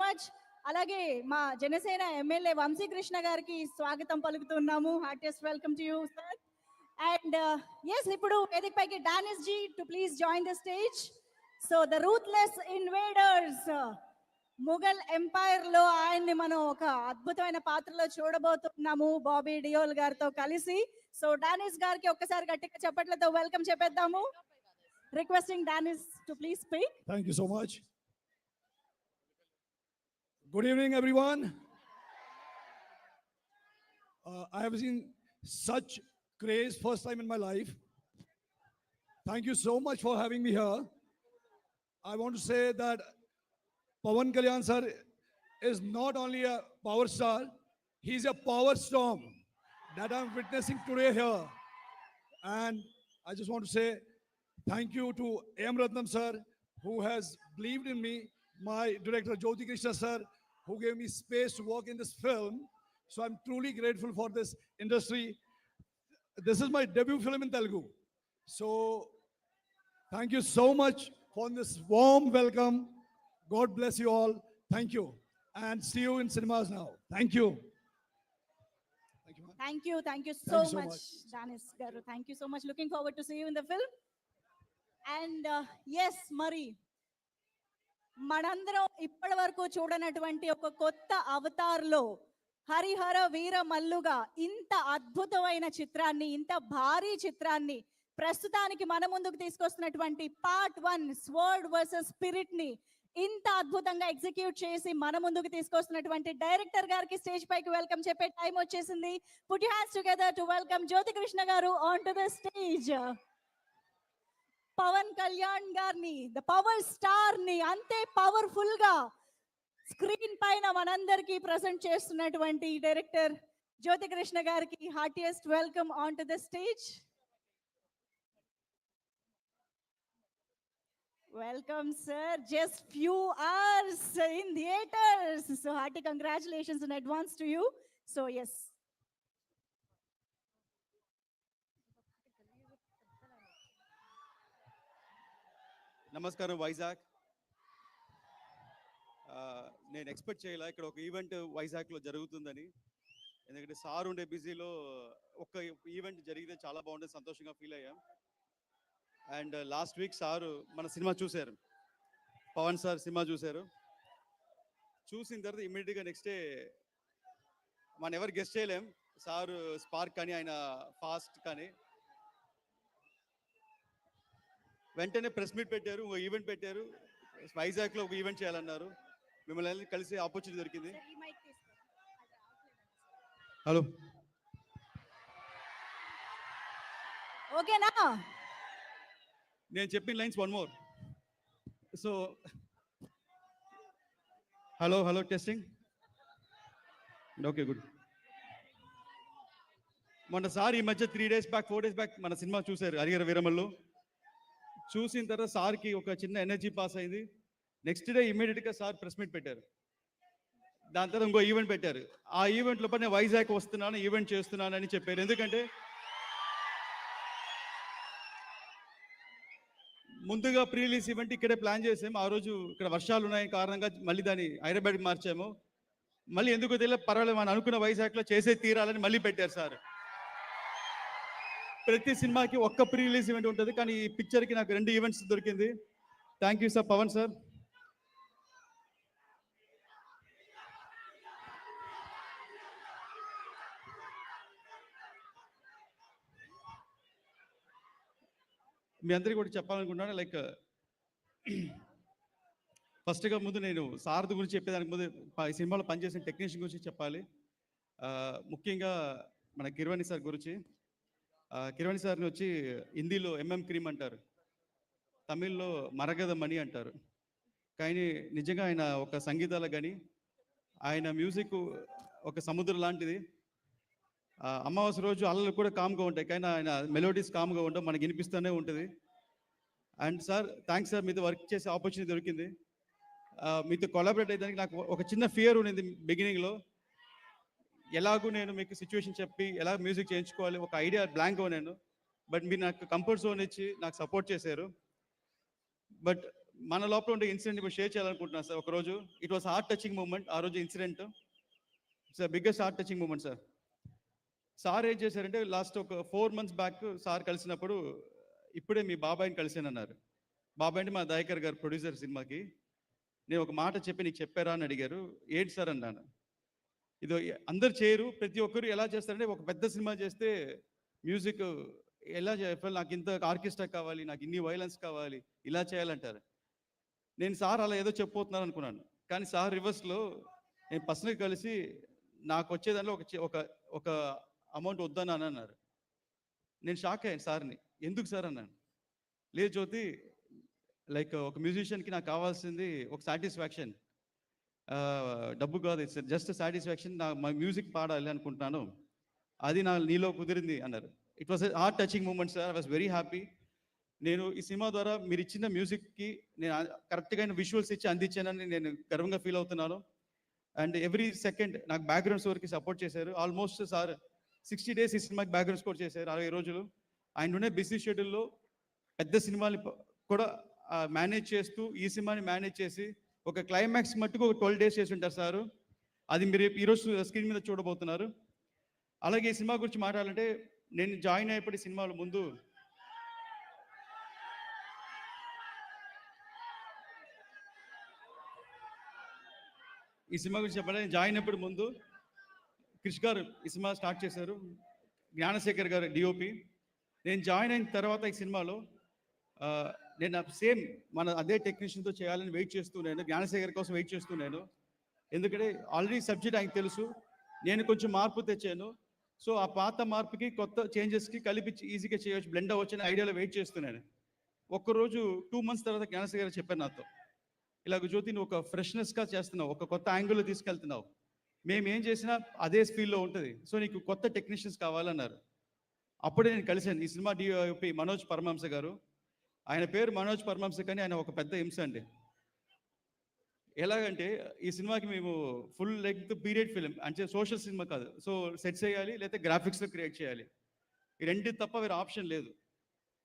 Much. అలాగే మా Janasena MLA Vamsikrishna గారికి స్వాగతం పలుకుతున్నాము. Heartiest welcome to you sir. And yes, ఇప్పుడు వేదికపైకి Danis ji to please join the stage. So the ruthless invaders, Mughal empire లో ఆయన్ని మనం ఒక అద్భుతమైన పాత్రలో చూడబోతున్నాము బాబీ డియోల్ గారితో కలిసి. సో డానిస్ గారికి ఒక్కసారి గట్టిగా చప్పట్లతో వెల్కమ్ చెప్పేద్దాము. Requesting Danis to please speak. Thank you so much. Good evening, everyone. I have seen such craze first time in my life. Thank you so much for having me here. I want to say that Pawan Kalyan sir is not only a power star, he's a power storm that I'm witnessing today here. And I just want to say thank you to A.M. Ratnam sir, who has believed in me, my director Jyoti Krishna sir, who gave me space to work in this film. So I'm truly grateful for this industry. This is my debut film in Telugu. So thank you so much for this warm welcome. God bless you all. Thank you. And see you in cinemas now. Thank you. Thank you, man. Thank you so Thank you so much, much. Danis garu. Thank you so much. Looking forward to see you in the film. And yes, మరి మనందరం ఇప్పటి వరకు చూడనటువంటి ఒక కొత్త అవతార్లో హరిహర వీర మల్లుగా ఇంత అద్భుతమైన చిత్రాన్ని, ఇంత భారీ చిత్రాన్ని ప్రస్తుతానికి మన ముందుకు తీసుకొస్తున్నటువంటి పార్ట్ 1 స్వర్డ్ వర్సెస్ స్పిరిట్ ని ఇంత అద్భుతంగా ఎగ్జిక్యూట్ చేసి మన ముందుకు తీసుకొస్తున్నటువంటి డైరెక్టర్ గారికి స్టేజ్ పైకి వెల్కమ్ చెప్పే టైం వచ్చేసింది. Put your hands together to welcome Jyothi Krishna గారు on to the stage. Pawan Kalyan గారిని, ద పవర్ స్టార్ ని అంతే పవర్ఫుల్ గా స్క్రీన్ పైన మనందరికీ ప్రెజెంట్ చేస్తున్నటువంటి డైరెక్టర్ జ్యోతి కృష్ణ గారికి heartiest welcome on to the stage. Welcome, sir. Just few hours in theaters. So hearty congratulations in advance to you. So yes. నమస్కారం వైజాగ్. నేను ఎక్స్పెక్ట్ చేయలే ఇక్కడ ఒక ఈవెంట్ వైజాగ్లో జరుగుతుందని. ఎందుకంటే సార్ ఉండే బిజీలో ఒక ఈవెంట్ జరిగితే చాలా బాగుంటుంది, సంతోషంగా ఫీల్ అయ్యాం. అండ్ లాస్ట్ వీక్ సారు మన సినిమా చూశారు, పవన్ సార్ సినిమా చూశారు. చూసిన తర్వాత ఇమ్మీడియట్గా నెక్స్ట్ డే మనం ఎవరు గెస్ట్ చేయలేం, సారు స్పార్క్ కానీ ఆయన ఫాస్ట్ కానీ వెంటనే ప్రెస్ మీట్ పెట్టారు, ఒక ఈవెంట్ పెట్టారు, వైజాగ్లో ఒక ఈవెంట్ చేయాలన్నారు. మిమ్మల్ని కలిసి ఆపర్చునిటీ దొరికింది. హలో, ఓకేనా? నేను చెప్పిన lines one more. So hello hello testing. Okay, good. మొన్న సార్ ఈ మధ్య 3 days బ్యాక్ 4 days బ్యాక్ మన సినిమా చూశారు, హరిహర వీరమల్లు. చూసిన తర్వాత సార్కి ఒక చిన్న ఎనర్జీ పాస్ అయింది. నెక్స్ట్ డే ఇమీడియట్గా సార్ ప్రెస్ మీట్ పెట్టారు. దాని తర్వాత ఇంకో ఈవెంట్ పెట్టారు. ఆ ఈవెంట్ లోపల నేను వైజాగ్ వస్తున్నాను, ఈవెంట్ చేస్తున్నాను అని చెప్పారు. ఎందుకంటే ముందుగా ప్రీ రిలీజ్ ఈవెంట్ ఇక్కడే ప్లాన్ చేసాము. ఆ రోజు ఇక్కడ వర్షాలు ఉన్నాయి కారణంగా మళ్ళీ దాన్ని హైదరాబాద్కి మార్చాము. మళ్ళీ ఎందుకో తెలియదు, పర్వాలేదు మనం అనుకున్న వైజాగ్లో చేసే తీరాలని మళ్ళీ పెట్టారు సార్. ప్రతి సినిమాకి ఒక్క ప్రీ రిలీజ్ ఈవెంట్ ఉంటుంది, కానీ ఈ పిక్చర్కి నాకు 2 ఈవెంట్స్ దొరికింది. Thank you sir, Pawan sir. మీ అందరికీ కూడా చెప్పాలనుకుంటున్నాను. లైక్ ఫస్ట్గా ముందు నేను సారథి గురించి చెప్పేదానికి ముందు ఈ సినిమాలో పనిచేసిన టెక్నీషియన్ గురించి చెప్పాలి. ముఖ్యంగా మన కిరవాణి సార్ గురించి. కిరవాణి సార్ని వచ్చి హిందీలో క్రీమ్ అంటారు, తమిళ్లో మరగద మణి అంటారు. కానీ నిజంగా ఆయన ఒక సంగీతాల కానీ ఆయన మ్యూజిక్ ఒక సముద్రం లాంటిది. అమావాస్య రోజు అల్లలు కూడా కామ్గా ఉంటాయి, కానీ ఆయన మెలోడీస్ కామ్గా ఉండవు, మనకి వినిపిస్తూనే ఉంటుంది. అండ్ సార్ థ్యాంక్స్ సార్, మీతో వర్క్ చేసే ఆపర్చునిటీ దొరికింది. మీతో కొలాబరేట్ అయ్యేదానికి నాకు ఒక చిన్న ఫియర్ ఉండింది బిగినింగ్లో. ఎలాగూ నేను మీకు సిచ్యువేషన్ చెప్పి ఎలా మ్యూజిక్ చేయించుకోవాలి ఒక ఐడియా బ్లాంక్ నేను. బట్ మీరు నాకు కంఫర్ట్ జోన్ ఇచ్చి నాకు సపోర్ట్ చేశారు. బట్ మన లోపల ఉండే ఇన్సిడెంట్ ఇప్పుడు షేర్ చేయాలనుకుంటున్నాను సార్. ఒకరోజు it was heart touching moment. ఆ రోజు incident sir, biggest heart touching moment sir. Sir ఏం చేశారంటే లాస్ట్ ఒక 4 months బ్యాక్ సార్ కలిసినప్పుడు, ఇప్పుడే మీ బాబాయ్ని కలిసానన్నారు. బాబాయ్ అంటే మా దయాకర్ గారు, ప్రొడ్యూసర్ సినిమాకి. నేను ఒక మాట చెప్పి నీకు చెప్పారా అని అడిగారు. ఏంటి సార్ అన్నాను. ఇది అందరు చేయరు, ప్రతి ఒక్కరు ఎలా చేస్తారంటే ఒక పెద్ద సినిమా చేస్తే మ్యూజిక్ ఎలా చెప్పాలి, నాకు ఇంత ఆర్కెస్ట్రా కావాలి, నాకు ఇన్ని వైలెన్స్ కావాలి, ఇలా చేయాలంటారు. నేను సార్ అలా ఏదో చెప్పబోతున్నారు అనుకున్నాను. కానీ సార్ రివర్స్లో నేను పర్సనల్గా కలిసి నాకు వచ్చేదానిలో ఒక ఒక అమౌంట్ వద్దని అని అన్నారు. నేను షాక్ అయ్యాను సార్ని. ఎందుకు సార్ అన్నాను. లేదు జ్యోతి, లైక్ ఒక మ్యూజిషియన్కి నాకు కావాల్సింది ఒక సాటిస్ఫాక్షన్, డబ్బు కాదు, ఇట్స్ జస్ట్ సాటిస్ఫాక్షన్. మా మ్యూజిక్ పాడాలి అనుకుంటున్నాను, అది నీలో కుదిరింది అన్నారు. It was heart touching moment sir. I was very happy. నేను ఈ సినిమా ద్వారా మీరు ఇచ్చిన మ్యూజిక్కి నేను కరెక్ట్గా విజువల్స్ ఇచ్చి అందించానని నేను గర్వంగా ఫీల్ అవుతున్నాను. అండ్ ఎవ్రీ సెకండ్ నాకు బ్యాక్గ్రౌండ్ స్కోర్కి సపోర్ట్ చేశారు. ఆల్మోస్ట్ సార్ 60 days ఈ సినిమాకి బ్యాక్గ్రౌండ్ స్కోర్ చేశారు, 60 రోజులు. ఆయన ఉండే బిజీ షెడ్యూల్లో పెద్ద సినిమాని కూడా మేనేజ్ చేస్తూ ఈ సినిమాని మేనేజ్ చేసి ఒక క్లైమాక్స్ మట్టుకు ఒక 12 days చేసి ఉంటారు సారు. అది మీరు ఈరోజు స్క్రీన్ మీద చూడబోతున్నారు. అలాగే ఈ సినిమా గురించి మాట్లాడాలంటే, నేను జాయిన్ అయ్యేప్పటి సినిమాల ముందు ఈ సినిమా గురించి చెప్పాలంటే, జాయిన్ అయినప్పుడు ముందు క్రిష్ గారు ఈ సినిమా స్టార్ట్ చేశారు, జ్ఞానశేఖర్ గారు డిఓపి. నేను జాయిన్ అయిన తర్వాత ఈ సినిమాలో నేను సేమ్ మన అదే టెక్నీషియన్తో చేయాలని వెయిట్ చేస్తున్నాను, జ్ఞానశేఖర్ కోసం వెయిట్ చేస్తున్నాను. ఎందుకంటే ఆల్రెడీ సబ్జెక్ట్ ఆయనకు తెలుసు, నేను కొంచెం మార్పు తెచ్చాను. సో ఆ పాత మార్పుకి కొత్త చేంజెస్కి కలిపి ఈజీగా చేయవచ్చు, బ్లెండ్ అవ్వచ్చు అనే ఐడియాలో వెయిట్ చేస్తున్నాను. ఒక్కరోజు 2 months తర్వాత జ్ఞానశేఖర్ గారు చెప్పారు నాతో, ఇలాగ జ్యోతి నువ్వు ఒక ఫ్రెష్నెస్గా చేస్తున్నావు, ఒక కొత్త యాంగిల్లో తీసుకెళ్తున్నావు, మేము ఏం చేసినా అదే స్పీడ్లో ఉంటుంది, సో నీకు కొత్త టెక్నీషియన్స్ కావాలన్నారు. అప్పుడే నేను కలిశాను ఈ సినిమా డిఓపి మనోజ్ పరమహంస గారు. ఆయన పేరు మనోజ్ పరమహంస, కానీ ఆయన ఒక పెద్ద హింస అండి. ఎలాగంటే ఈ సినిమాకి మేము ఫుల్ లెంగ్త్ పీరియడ్ ఫిలిం, అంటే సోషల్ సినిమా కాదు, సో సెట్స్ చేయాలి లేకపోతే గ్రాఫిక్స్లో క్రియేట్ చేయాలి, ఈ రెండింటి తప్ప వేరే ఆప్షన్ లేదు.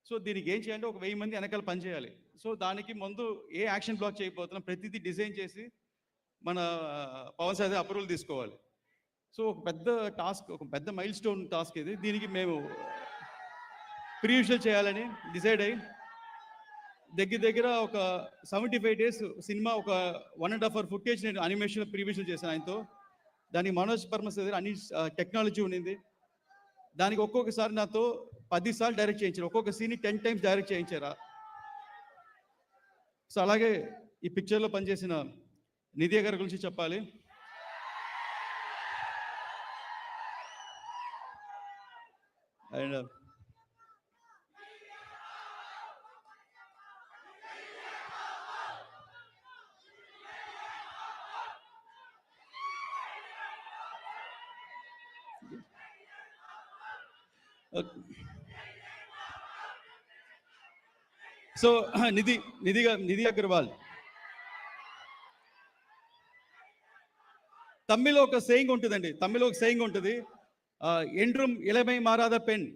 సో దీనికి ఏం చేయాలంటే ఒక 1000 మంది వెనకాల పని చేయాలి. సో దానికి ముందు ఏ యాక్షన్ బ్లాక్ చేయకపోతున్నాం, ప్రతిదీ డిజైన్ చేసి మన పవన్ సార్ అప్రూవల్ తీసుకోవాలి. సో ఒక పెద్ద టాస్క్, ఒక పెద్ద మైల్ స్టోన్ టాస్క్ ఇది. దీనికి మేము ప్రీ విజువల్ చేయాలని డిసైడ్ అయ్యి దగ్గర ఒక 75 days సినిమా, ఒక 1.5 hour ఫుటేజ్ నేను అనిమేషన్ ప్రీ విజువల్ చేశాను ఆయనతో. దానికి మనోజ్ పరమహంస దగ్గర అన్ని టెక్నాలజీ ఉండింది. దానికి ఒక్కొక్కసారి నాతో 10 సార్లు డైరెక్ట్ చేయించారు, ఒక్కొక్క సీన్ని 10 times డైరెక్ట్ చేయించారా. సో అలాగే ఈ పిక్చర్లో పనిచేసిన నిధి గారి గురించి చెప్పాలి. అండ్ సో నిధి అగర్వాల్, తమిళ్లో ఒక సేయింగ్ ఉంటుందండి, ఎండ్రూమ్ ఇలమై మారాద పెన్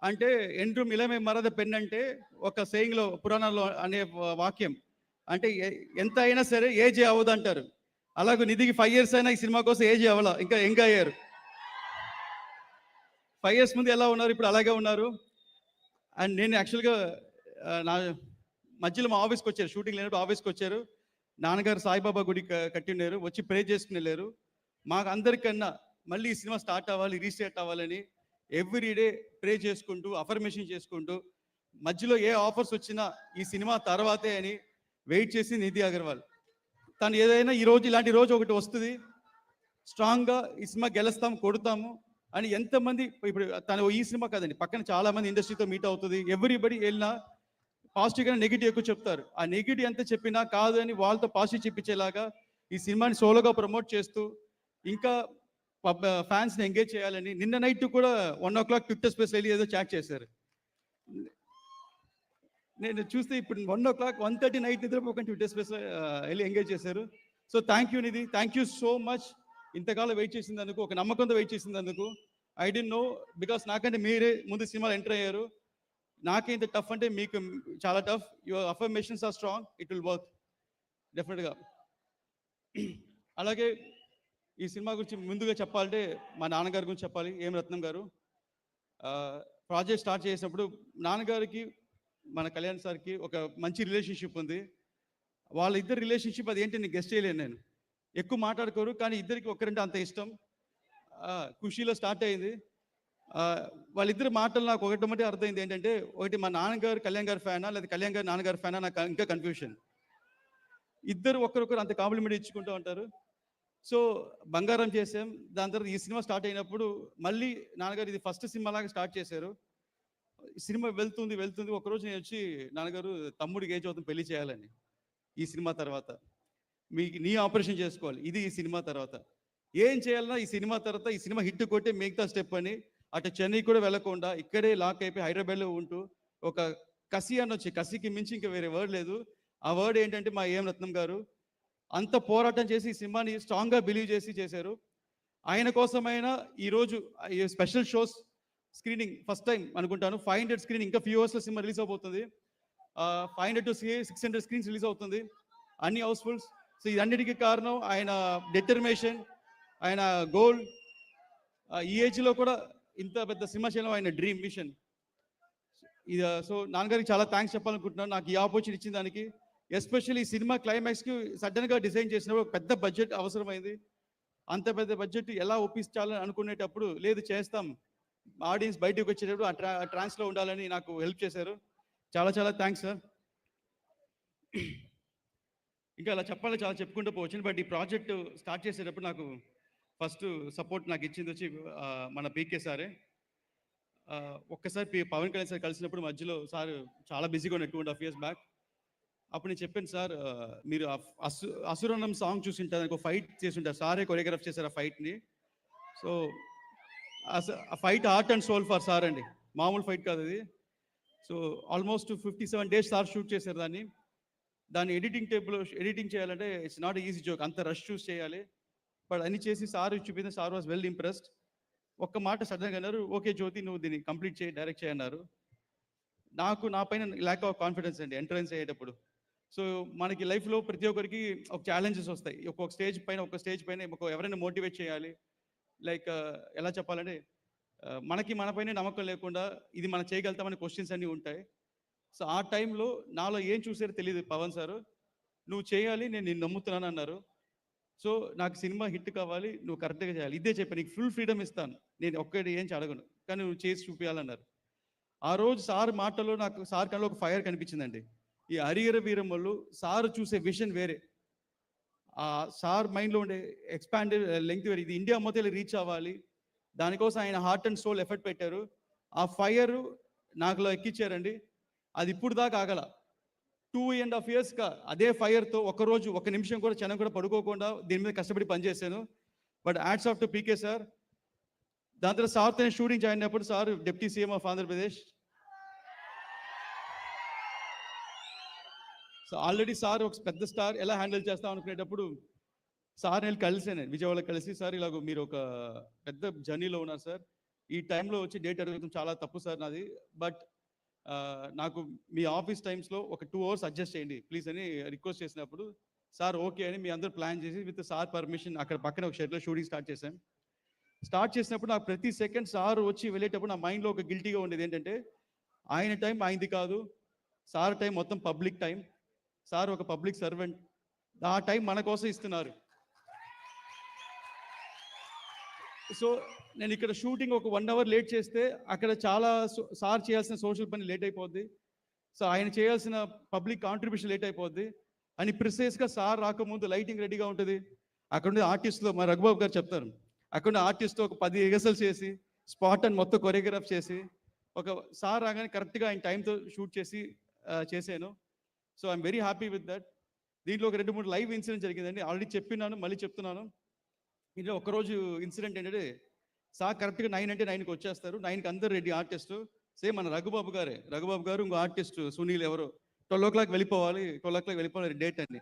అంటే, ఎండ్రూమ్ ఇలమై మారాద పెన్ అంటే ఒక సేయింగ్లో, పురాణాల్లో అనే వాక్యం అంటే ఎంత అయినా సరే ఏజ్ అవ్వదు అంటారు. అలాగే నిధికి 5 years అయినా ఈ సినిమా కోసం ఏజ్ అవ్వాల, ఇంకా యంగ్ అయ్యారు. 5 years ముందు ఎలా ఉన్నారు, ఇప్పుడు అలాగే ఉన్నారు. అండ్ నేను యాక్చువల్గా నా మధ్యలో మా ఆఫీస్కి వచ్చారు, షూటింగ్ లేనప్పుడు ఆఫీస్కి వచ్చారు. నాన్నగారు సాయిబాబా గుడి కట్టినారు, వచ్చి ప్రే చేసుకుని వెళ్ళారు. మాకు అందరికన్నా మళ్ళీ ఈ సినిమా స్టార్ట్ అవ్వాలి, రీస్టార్ట్ అవ్వాలని ఎవ్రీడే ప్రే చేసుకుంటూ, అఫర్మేషన్ చేసుకుంటూ, మధ్యలో ఏ ఆఫర్స్ వచ్చినా ఈ సినిమా తర్వాతే అని వెయిట్ చేసి నిధి అగర్వాల్. తను ఏదైనా ఈరోజు ఇలాంటి రోజు ఒకటి వస్తుంది, స్ట్రాంగ్గా ఈ సినిమా గెలుస్తాము, కొడతాము అని ఎంతమంది, ఇప్పుడు తను ఈ సినిమా కాదండి, పక్కన చాలామంది ఇండస్ట్రీతో మీట్ అవుతుంది, ఎవ్రీబడి వెళ్ళినా పాజిటివ్గా నెగిటివ్ ఎక్కువ చెప్తారు. ఆ నెగిటివ్ ఎంత చెప్పినా కాదు అని వాళ్ళతో పాజిటివ్ చెప్పించేలాగా ఈ సినిమాని సోలోగా ప్రమోట్ చేస్తూ, ఇంకా ఫ్యాన్స్ని ఎంగేజ్ చేయాలని నిన్న నైట్ కూడా 1 o'clock ట్విట్టర్ స్పేస్ వెళ్ళి ఏదో చాట్ చేశారు. నేను చూస్తే ఇప్పుడు 1 o'clock 1:30 నైట్ నిద్రపోకుండా ట్విట్టర్ స్పేస్ వెళ్ళి ఎంగేజ్ చేశారు. So thank you Nidhi, thank you so much. ఇంతకాలం వెయిట్ చేసినందుకు, ఒక నమ్మకంతో వెయిట్ చేసినందుకు. ఐ డోంట్ నో, బికాస్ నాకంటే మీరే ముందు సినిమాలు ఎంటర్ అయ్యారు. నాకే ఇంత టఫ్ అంటే మీకు చాలా tough. Your affirmations are strong, it will work డెఫినెట్గా. అలాగే ఈ సినిమా గురించి ముందుగా చెప్పాలంటే మా నాన్నగారి గురించి చెప్పాలి. ఏం రత్నం గారు ప్రాజెక్ట్ స్టార్ట్ చేసినప్పుడు నాన్నగారికి మన కళ్యాణ్ సార్కి ఒక మంచి రిలేషన్షిప్ ఉంది. వాళ్ళిద్దరి రిలేషన్షిప్ అది ఏంటి నేను గెస్ట్ చేయలేను. నేను ఎక్కువ మాట్లాడుకోరు, కానీ ఇద్దరికి ఒకరంటే అంత ఇష్టం. ఖుషీలో స్టార్ట్ అయింది. వాళ్ళిద్దరి మాటలు నాకు ఒకటి అర్థమైంది ఏంటంటే, ఒకటి మా నాన్నగారు కళ్యాణ్ గారి ఫ్యానా లేదా కళ్యాణ్ గారు నాన్నగారి ఫ్యానా, నాకు ఇంకా కన్ఫ్యూషన్. ఇద్దరు ఒకరొకరు అంత కాంప్లిమెంట్ ఇచ్చుకుంటూ ఉంటారు. సో బంగారం చేసాం. దాని తర్వాత ఈ సినిమా స్టార్ట్ అయినప్పుడు మళ్ళీ నాన్నగారు ఇది ఫస్ట్ సినిమా లాగా స్టార్ట్ చేశారు. సినిమా వెళ్తుంది. ఒకరోజు నేను వచ్చి, నాన్నగారు తమ్ముడికి ఏజ్ అవుతుంది పెళ్లి చేయాలని, ఈ సినిమా తర్వాత మీకు నీ ఆపరేషన్ చేసుకోవాలి, ఇది ఈ సినిమా తర్వాత ఏం చేయాలన్నా ఈ సినిమా తర్వాత, ఈ సినిమా హిట్ కొట్టే మిగతా స్టెప్ అని, అటు చెన్నై కూడా వెళ్ళకుండా ఇక్కడే లాక్ అయిపోయి హైదరాబాద్లో ఉంటూ ఒక కసి అనొచ్చి, కసికి మించి ఇంకా వేరే వర్డ్ లేదు. ఆ వర్డ్ ఏంటంటే మా ఏం రత్నం గారు అంత పోరాటం చేసి ఈ సినిమాని స్ట్రాంగ్గా బిలీవ్ చేసి చేశారు. ఆయన కోసమైనా ఈరోజు special shows screening first time అనుకుంటాను. 500 స్క్రీనింగ్, ఇంకా ఫ్యూ అవర్స్లో సినిమా రిలీజ్ అవబోతుంది. 500 to 600 స్క్రీన్స్ రిలీజ్ అవుతుంది, అన్ని హౌస్ఫుల్స్. సో ఇదన్నిటికీ కారణం ఆయన డెటర్మినేషన్, ఆయన గోల్. ఈ ఏజ్లో కూడా ఇంత పెద్ద సినిమా చేయడం ఆయన డ్రీమ్ మిషన్. ఇది సో నాన్నగారికి చాలా థ్యాంక్స్ చెప్పాలనుకుంటున్నాను నాకు ఈ ఆపర్చునిటీ ఇచ్చిన దానికి. ఎస్పెషల్లీ ఈ సినిమా క్లైమాక్స్కి సడన్గా డిజైన్ చేసినప్పుడు ఒక పెద్ద బడ్జెట్ అవసరమైంది. అంత పెద్ద బడ్జెట్ ఎలా ఒప్పించాలని అనుకునేటప్పుడు, లేదు చేస్తాం, ఆడియన్స్ బయటకు వచ్చేటప్పుడు ఆ ట్రాన్స్లో ఉండాలని నాకు హెల్ప్ చేశారు. చాలా చాలా థ్యాంక్స్ సార్. ఇంకా అలా చెప్పాలి, చాలా చెప్పుకుంటూ పోవచ్చు. బట్ ఈ ప్రాజెక్ట్ స్టార్ట్ చేసేటప్పుడు నాకు ఫస్ట్ సపోర్ట్ నాకు ఇచ్చింది వచ్చి మన పీకే సారే. ఒక్కసారి పవన్ కళ్యాణ్ సార్ కలిసినప్పుడు మధ్యలో సార్ చాలా బిజీగా ఉన్న 2.5 years బ్యాక్. అప్పుడు నేను చెప్పాను, సార్ మీరు అసురన్నం సాంగ్ చూసింటారు, ఒక ఫైట్ చేసి ఉంటారు, సారే కొరియోగ్రాఫ్ చేశారు ఆ ఫైట్ని. సో ఆ fight heart and soul for sir అండి, మామూలు ఫైట్ కాదు అది. So almost 57 days sir shoot చేశారు దాన్ని ఎడిటింగ్ చేయాలంటే ఇట్స్ నాట్ ఈజీ జోక్, అంత రష్ చూస్ చేయాలి. బట్ అన్ని చేసి సార్ చూపింది, సార్ వాజ్ వెల్ ఇంప్రెస్డ్. ఒక్క మాట సడన్గా అన్నారు, ఓకే జ్యోతి నువ్వు దీన్ని కంప్లీట్ చేయి, డైరెక్ట్ చేయన్నారు. నా పైన ల్యాక్ ఆఫ్ కాన్ఫిడెన్స్ అండి ఎంట్రన్స్ అయ్యేటప్పుడు. సో మనకి లైఫ్లో ప్రతి ఒక్కరికి ఒక ఛాలెంజెస్ వస్తాయి. ఒక స్టేజ్ పైన ఎవరైనా మోటివేట్ చేయాలి. లైక్ ఎలా చెప్పాలంటే, మనకి మన పైన నమ్మకం లేకుండా ఇది మనం చేయగలుగుతామనే క్వశ్చన్స్ అన్నీ ఉంటాయి. సో ఆ టైంలో నాలో ఏం చూసారో తెలియదు పవన్ సారు, నువ్వు చేయాలి, నేను నిన్ను నమ్ముతున్నాను అన్నారు. సో నాకు సినిమా హిట్ కావాలి, నువ్వు కరెక్ట్గా చేయాలి, ఇదే చెప్పాను, నీకు ఫుల్ ఫ్రీడమ్ ఇస్తాను, నేను ఒక్కటి ఏం అడగను, కానీ నువ్వు చేసి చూపించాలన్నారు. ఆ రోజు సార్ మాటలో నాకు సార్ కన్నా ఒక ఫైర్ కనిపించిందండి. ఈ హరిహర వీరమ్మలు సార్ చూసే విషన్ వేరే, ఆ సార్ మైండ్లో ఉండే ఎక్స్పాండెడ్ లెంగ్త్ వేరే. ఇది ఇండియా మొత్తం రీచ్ అవ్వాలి, దానికోసం ఆయన హార్ట్ అండ్ సోల్ ఎఫర్ట్ పెట్టారు. ఆ ఫైర్ నాకులో ఎక్కించారండి. అది ఇప్పుడు దాకా ఆగల. 2.5 years అదే ఫైర్తో ఒకరోజు ఒక నిమిషం కూడా క్షణం కూడా పడుకోకుండా దీని మీద కష్టపడి పనిచేశాను. But ads off to PK sir. దాని తర్వాత సార్తో షూటింగ్ జాయిన్ అయినప్పుడు sir deputy CM of Andhra Pradesh. So already sir ఒక పెద్ద స్టార్ ఎలా హ్యాండిల్ చేస్తాం అనుకునేటప్పుడు సార్ నేను కలిసాను, విజయవాడలో కలిసి, సార్ ఇలాగ మీరు ఒక పెద్ద జర్నీలో ఉన్నారు సార్, ఈ టైంలో వచ్చి డేట్ అడగడం చాలా తప్పు సార్ నాది, బట్ నాకు మీ ఆఫీస్ టైమ్స్లో ఒక 2 hours అడ్జస్ట్ చేయండి ప్లీజ్ అని రిక్వెస్ట్ చేసినప్పుడు సార్ ఓకే అని మీ అందరూ ప్లాన్ చేసి విత్ సార్ పర్మిషన్ అక్కడ పక్కన ఒక షెడ్లో షూటింగ్ స్టార్ట్ చేశాం. స్టార్ట్ చేసినప్పుడు నాకు ప్రతి సెకండ్ సార్ వచ్చి వెళ్ళేటప్పుడు నా మైండ్లో ఒక గిల్టీగా ఉండేది ఏంటంటే, ఆయన టైం ఆయనది కాదు, సార్ టైం మొత్తం పబ్లిక్ టైం, సార్ ఒక పబ్లిక్ సర్వెంట్, ఆ టైం మన కోసం ఇస్తున్నారు. సో నేను ఇక్కడ షూటింగ్ ఒక 1 hour లేట్ చేస్తే అక్కడ చాలా సార్ చేయాల్సిన సోషల్ పని లేట్ అయిపోద్ది, సో ఆయన చేయాల్సిన పబ్లిక్ కాంట్రిబ్యూషన్ లేట్ అయిపోద్ది అని ప్రిసైజ్గా సార్ రాకముందు లైటింగ్ రెడీగా ఉంటుంది. అక్కడ ఉండే ఆర్టిస్ట్లో మా రఘుబాబు గారు చెప్తారు, అక్కడ ఆర్టిస్ట్తో ఒక 10 రిహర్సల్ చేసి స్పాట్ అని మొత్తం కొరియోగ్రాఫ్ చేసి ఒక సార్ రాగానే కరెక్ట్గా ఆయన టైంతో షూట్ చేసి చేశాను. So I'm very happy with that. దీంట్లో ఒక 2-3 లైవ్ ఇన్సిడెంట్ జరిగిందండి, ఆల్రెడీ చెప్పినాను మళ్ళీ చెప్తున్నాను. ఇందులో ఒకరోజు ఇన్సిడెంట్ ఏంటంటే, సార్ కరెక్ట్గా 9 అంటే 9కి వచ్చేస్తారు, 9కి అందరు రెడీ ఆర్టిస్టు, సేమ్ మన రఘుబాబు గారు ఇంకో ఆర్టిస్ట్ సునీల్ ఎవరో 12 o'clock వెళ్ళిపోవాలి, 12 o'clock వెళ్ళిపోవాలి డేట్ అని.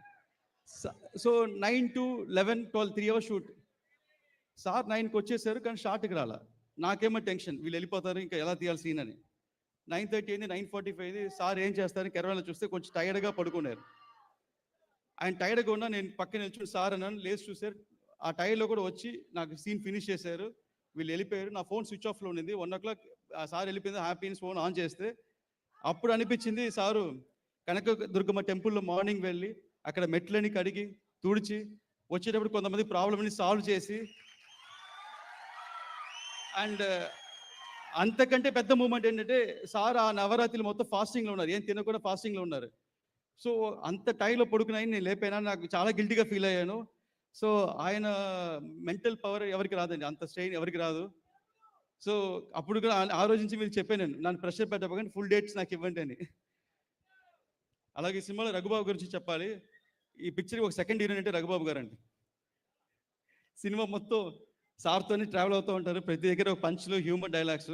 So 9 to 11, 12 3 hours shoot. Sir 9కి వచ్చేసారు కానీ షార్ట్కి రాలా. నాకేమో టెన్షన్, వీళ్ళు వెళ్ళిపోతారు ఇంకా ఎలా తీయాలి సీన్ అని. 9:30 అయింది, 9:45 అయింది. సార్ ఏం చేస్తారని కెరవాలో చూస్తే కొంచెం టైర్డ్గా పడుకున్నారు. ఆయన టైర్డ్గా ఉన్నా నేను పక్కన నిల్చుని సార్ అన్నాను. లేచి చూసారు, ఆ టైర్లో కూడా వచ్చి నాకు సీన్ ఫినిష్ చేశారు. వీళ్ళు వెళ్ళిపోయారు. నా ఫోన్ స్విచ్ ఆఫ్లో ఉండింది. 1:00 ఆ సార్ వెళ్ళిపోయింది. హ్యాపీ ఫోన్ ఆన్ చేస్తే అప్పుడు అనిపించింది సారు కనక దుర్గమ్మ టెంపుల్లో మార్నింగ్ వెళ్ళి అక్కడ మెట్లని కడిగి తుడిచి వచ్చేటప్పుడు కొంతమంది ప్రాబ్లమ్ని సాల్వ్ చేసి, అండ్ అంతకంటే పెద్ద మూమెంట్ ఏంటంటే సార్ ఆ నవరాత్రులు మొత్తం ఫాస్టింగ్లో ఉన్నారు, ఏం తినకుండా ఫాస్టింగ్లో ఉన్నారు. సో అంత టైంలో పడుకుని నేను లేపైనా, నాకు చాలా గిల్టీగా ఫీల్ అయ్యాను. సో ఆయన మెంటల్ పవర్ ఎవరికి రాదండి, అంత స్ట్రెయిన్ ఎవరికి రాదు. సో అప్పుడు కూడా ఆ రోజు నుంచి మీరు చెప్పాను, నన్ను ప్రెషర్ పెట్టబోకండి, ఫుల్ డేట్స్ నాకు ఇవ్వండి అని. అలాగే సినిమాలో రఘుబాబు గురించి చెప్పాలి. ఈ పిక్చర్ ఒక సెకండ్ హీరోయిన్ అంటే రఘుబాబు గారు అండి. సినిమా మొత్తం సార్తోనే ట్రావెల్ అవుతూ ఉంటారు, ప్రతి దగ్గర ఒక పంచ్లు, హ్యూమర్ డైలాగ్స్.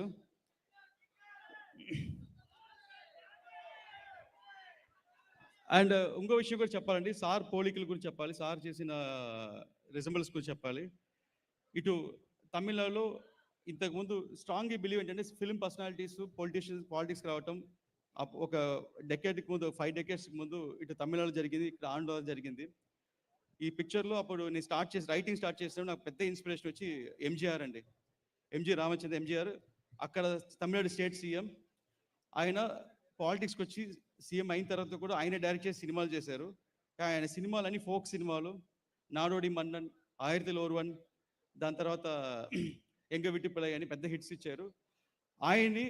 అండ్ ఇంకో విషయం కూడా చెప్పాలండి, సార్ పోలికల గురించి చెప్పాలి, సార్ చేసిన రిజంబుల్స్ గురించి చెప్పాలి. ఇటు తమిళనాడులో ఇంతకుముందు స్ట్రాంగ్గా బిలీవ్ ఏంటంటే ఫిల్మ్ పర్సనాలిటీస్, పాలిటిక్స్ రావటం ఒక డెకేడ్కి ముందు, 5 decades ముందు ఇటు తమిళనాడు జరిగింది, ఇక్కడ ఆంధ్ర జరిగింది. ఈ పిక్చర్లో అప్పుడు నేను రైటింగ్ స్టార్ట్ చేసినప్పుడు నాకు పెద్ద ఇన్స్పిరేషన్ వచ్చి ఎంజీఆర్ అండి. రామచంద్ర ఎంజీఆర్ అక్కడ తమిళనాడు స్టేట్ సీఎం. ఆయన పాలిటిక్స్కి వచ్చి సీఎం అయిన తర్వాత కూడా ఆయన డైరెక్ట్ చేసి సినిమాలు చేశారు. ఆయన సినిమాలన్నీ ఫోక్ సినిమాలు, నాడోడి మన్నన్, ఆయిరతిల్ ఓర్వన్, దాని తర్వాత ఎంగ విట్టిపిల్లై అని పెద్ద హిట్స్ ఇచ్చారు. ఆయన్ని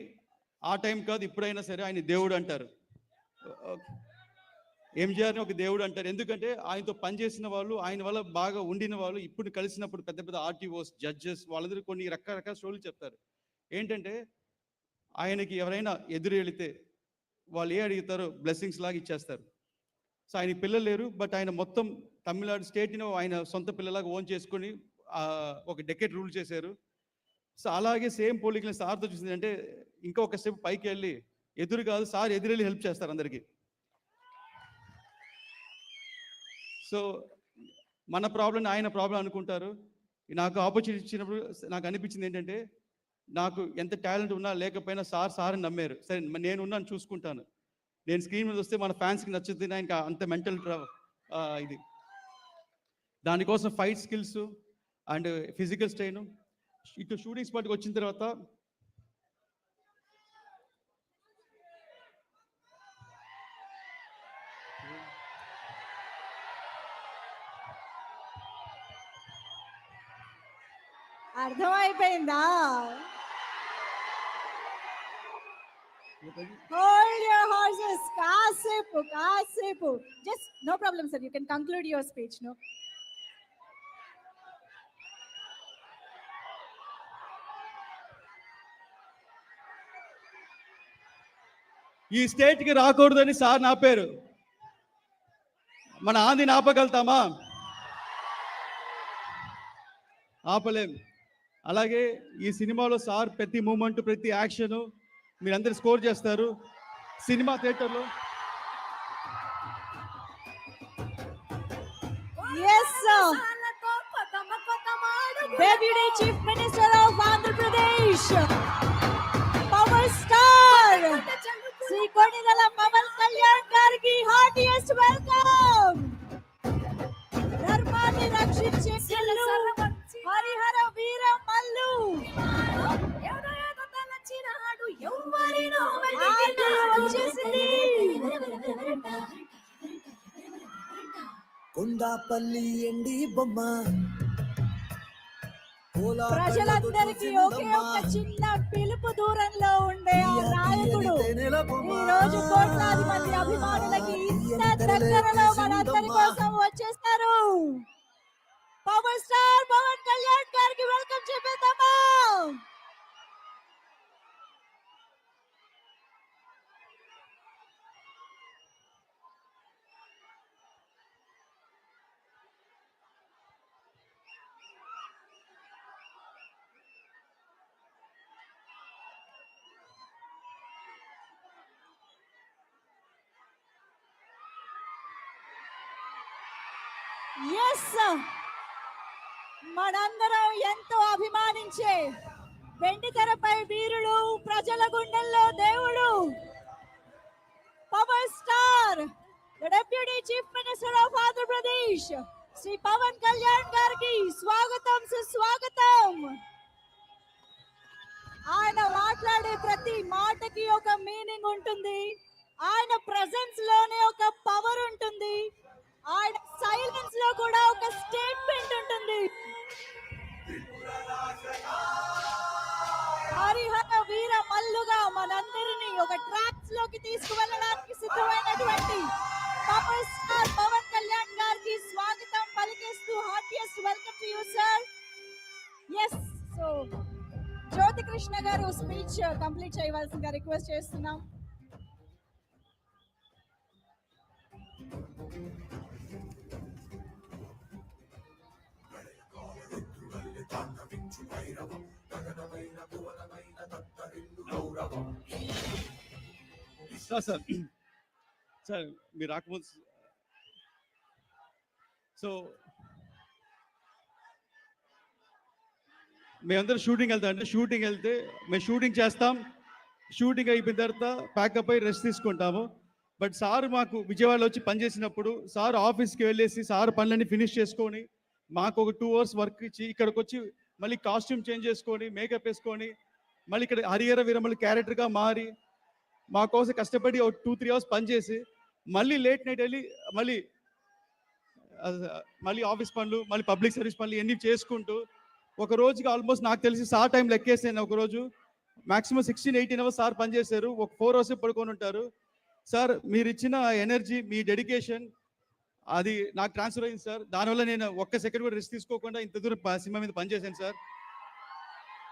ఆ టైం కాదు ఇప్పుడైనా సరే ఆయన దేవుడు అంటారు, ఎంజీఆర్ని ఒక దేవుడు అంటారు. ఎందుకంటే ఆయనతో పనిచేసిన వాళ్ళు, ఆయన వల్ల బాగా ఉండిన వాళ్ళు, ఇప్పుడు కలిసినప్పుడు పెద్ద పెద్ద ఆర్టీఓస్, జడ్జెస్ వాళ్ళందరూ కొన్ని రకరకాల స్టోరీలు చెప్తారు. ఏంటంటే ఆయనకి ఎవరైనా ఎదురు వెళితే వాళ్ళు ఏ అడుగుతారో బ్లెస్సింగ్స్ లాగా ఇచ్చేస్తారు. సో ఆయన పిల్లలు లేరు, బట్ ఆయన మొత్తం తమిళనాడు స్టేట్ని ఆయన సొంత పిల్లలాగా ఓన్ చేసుకొని ఒక డెకేడ్ రూల్ చేశారు. సో అలాగే సేమ్ పోలికలు సార్తో చూసింది అంటే ఇంకా ఒక స్టెప్ పైకి వెళ్ళి, ఎదురు కాదు సార్ ఎదురెళ్ళి హెల్ప్ చేస్తారు అందరికీ. సో మన ప్రాబ్లం ఆయన ప్రాబ్లం అనుకుంటారు. నాకు ఆపర్చునిటీ ఇచ్చినప్పుడు నాకు అనిపించింది ఏంటంటే, నాకు ఎంత టాలెంట్ ఉన్నా లేకపోయినా సార్ నమ్మారు. సరే నేను ఉన్నాను, చూసుకుంటాను. నేను స్క్రీన్ మీద వస్తే మన ఫ్యాన్స్కి నచ్చుతుంది, ఇంకా అంత మెంటల్ ఇది. దానికోసం fight skills and physical strain. ఇటు షూటింగ్ స్పాట్కి వచ్చిన తర్వాత అర్థమైపోయిందా? Hold your horses. కాసేపు. Just no problem, sir. You can conclude your speech. No. ఈ స్టేట్కి రాకూడదని సార్ నాపారు. మన ఆంధ్రని ఆపగలుగుతామా? ఆపలేం. అలాగే ఈ సినిమాలో సార్ ప్రతి మూమెంట్, ప్రతి యాక్షన్ మీరందరూ స్కోర్ చేస్తారు సినిమా థియేటర్లో. Yes, sir. Deputy Chief Minister of Andhra Pradesh, Power Star, Sri Konidala Pawan Kalyan Gargi, heartiest welcome. Dharmani Rakshinche Killu, Harihara Veera Mallu, Kondapalli ఎండి బొమ్మ, ప్రజలందరికీ ఒకే ఒక చిన్న పిలుపు దూరంలో ఉండే ఆ నాయకుడు ఈ రోజు కోట్లాది మంది అభిమానులకి ఇంత దగ్గరలో మనందరి కోసం వచ్చేస్తారు. పవర్ స్టార్ పవన్ కళ్యాణ్ గారికి వెల్కమ్ చెప్పేద్దామా? ఎస్, మనందరం ఎంతో అభిమానించే వెండితెరపై వీరుడు, ప్రజల గుండెల్లో దేవుడు, power star, the deputy chief minister of Andhra Pradesh Shri Pawan Kalyan గారికి స్వాగతం, సుస్వాగతం. ఆయన మాట్లాడే ప్రతి మాటకి ఒక మీనింగ్ ఉంటుంది. ఆయన ప్రెజెన్స్ లోనే ఒక పవర్ ఉంటుంది. ఆయన సైలెన్స్ లో కూడా ఒక స్టేట్మెంట్ ఉంటుంది. హరిహర వీర మల్లుగా మనందరినీ ఒక ట్రాక్స్ లోకి తీసుకువెళ్ళడానికి సిద్ధమైనటువంటి పవర్ స్టార్ పవన్ కళ్యాణ్ గారికి స్వాగతం పలికిస్తూ heartiest welcome to you sir. Yes, so Jyothi Krishna గారు స్పీచ్ కంప్లీట్ చేయవలసిందిగా రిక్వెస్ట్ చేస్తున్నాం. సార్ సార్ మీరు రాకముందు సో మేమందరం షూటింగ్ వెళ్తాం. అంటే షూటింగ్ వెళ్తే మేము షూటింగ్ చేస్తాం, షూటింగ్ అయిపోయిన తర్వాత ప్యాకప్ అయి రెస్ట్ తీసుకుంటాము. బట్ సార్ మాకు విజయవాడలో వచ్చి పనిచేసినప్పుడు సార్ ఆఫీస్కి వెళ్ళేసి సార్ పనులన్నీ ఫినిష్ చేసుకొని మాకు ఒక 2 hours వర్క్ ఇచ్చి ఇక్కడికి వచ్చి మళ్ళీ కాస్ట్యూమ్ చేంజ్ చేసుకొని మేకప్ వేసుకొని మళ్ళీ ఇక్కడ హరిహర వీరమల్లు క్యారెక్టర్గా మారి మా కోసం కష్టపడి ఒక 2-3 hours పనిచేసి మళ్ళీ లేట్ నైట్ వెళ్ళి మళ్ళీ ఆఫీస్ పనులు, మళ్ళీ పబ్లిక్ సర్వీస్ పనులు ఇవన్నీ చేసుకుంటూ ఒక రోజుకి ఆల్మోస్ట్ నాకు తెలిసి సార్ టైం లెక్కేసాను. ఒక రోజు మాక్సిమం 16-18 hours సార్ పనిచేశారు. ఒక 4 hours పడుకొని ఉంటారు. సార్ మీరు ఇచ్చిన ఎనర్జీ, మీ డెడికేషన్ అది నాకు ట్రాన్స్ఫర్ అయింది సార్. దానివల్ల నేను ఒక్క సెకండ్ కూడా రెస్ట్ తీసుకోకుండా ఇంత దూరం సినిమా మీద పనిచేశాను సార్.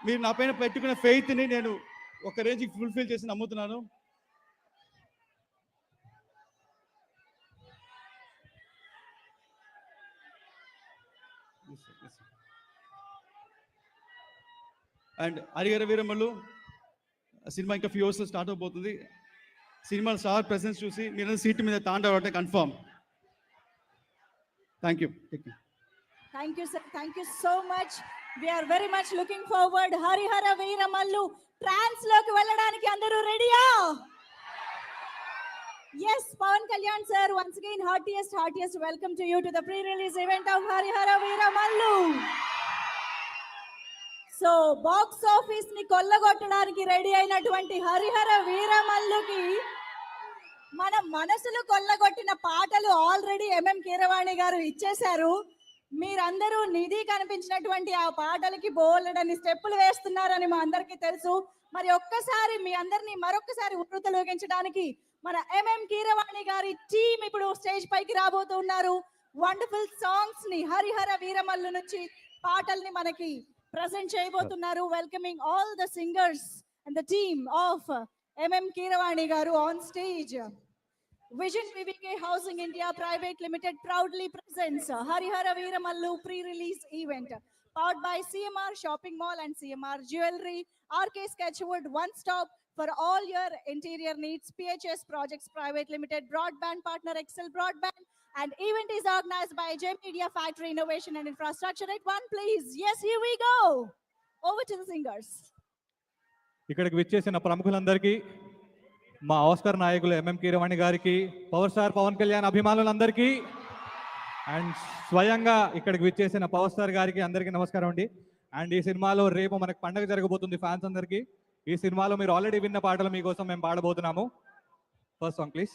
మీరు నా పైన పెట్టుకున్న ఫెయిత్ని నేను ఒక రేంజ్కి ఫుల్ఫిల్ చేసి నమ్ముతున్నాను. అండ్ హరిహర వీరమల్లు సినిమా ఇంకా ఫ్యూ అవర్స్లో స్టార్ట్ అవబోతుంది. సినిమాలో స్టార్ ప్రెసెన్స్ చూసి మీరు సీట్ మీద తాండవటే confirm. Thank you. Thank you sir, thank you so much. We're very much looking forward. Harihara Veeramallu trance లోకి వెళ్ళడానికి అందరూ రెడీయా? Yes, Pawan Kalyan sir, once again heartiest welcome to you to the pre-release event of Harihara Veeramallu. So box office ని కొల్లగొట్టడానికి ready అయినటువంటి హరిహర వీరమల్లుకి మన మనసులు కొల్లగొట్టిన పాటలు already MM Keeravani గారు ఇచ్చేశారు. మీరందరూ నిధి కనిపించినటువంటి ఆ పాటలకి బోలెడని స్టెప్పులు వేస్తున్నారని మా అందరికీ తెలుసు. మరి ఒక్కసారి మీ అందరినీ మరొకసారి ఉర్రూతలూగించడానికి మన ఎంఎం కీరవాణి గారి టీం ఇప్పుడు స్టేజ్ పైకి రాబోతున్నారు. వండర్ఫుల్ సాంగ్స్ ని హరిహర వీరమల్లు నుంచి పాటల్ని మనకి present చేయబోతున్నారు. Welcoming all the singers and the team of MM Keeravani గారు on stage. Vision PVK Housing India Private Limited proudly presents Harihara Veeramallu pre-release event powered by CMR Shopping Mall and CMR Jewelry, RK Sketchwood, one stop for all your interior needs, PHS Projects Private Limited, broadband partner Excel Broadband, and event is organized by J Media Factory Innovation and Infrastructure at one please. Yes, here we go. Over to the singers. ఇక్కడికి విచ్చేసిన ప్రముఖులందరికీ, మా Oscar నాయకులు MM Keeravani గారికి, power star Pawan Kalyan అభిమానులందరికీ and స్వయంగా ఇక్కడికి విచ్చేసిన power star గారికి అందరికీ నమస్కారం అండి. అండ్ ఈ సినిమాలో రేపు మనకు పండుగ జరగబోతుంది ఫ్యాన్స్ అందరికీ. ఈ సినిమాలో మీరు ఆల్రెడీ విన్న పాటలు మీకోసం మేము పాడబోతున్నాము. First song please.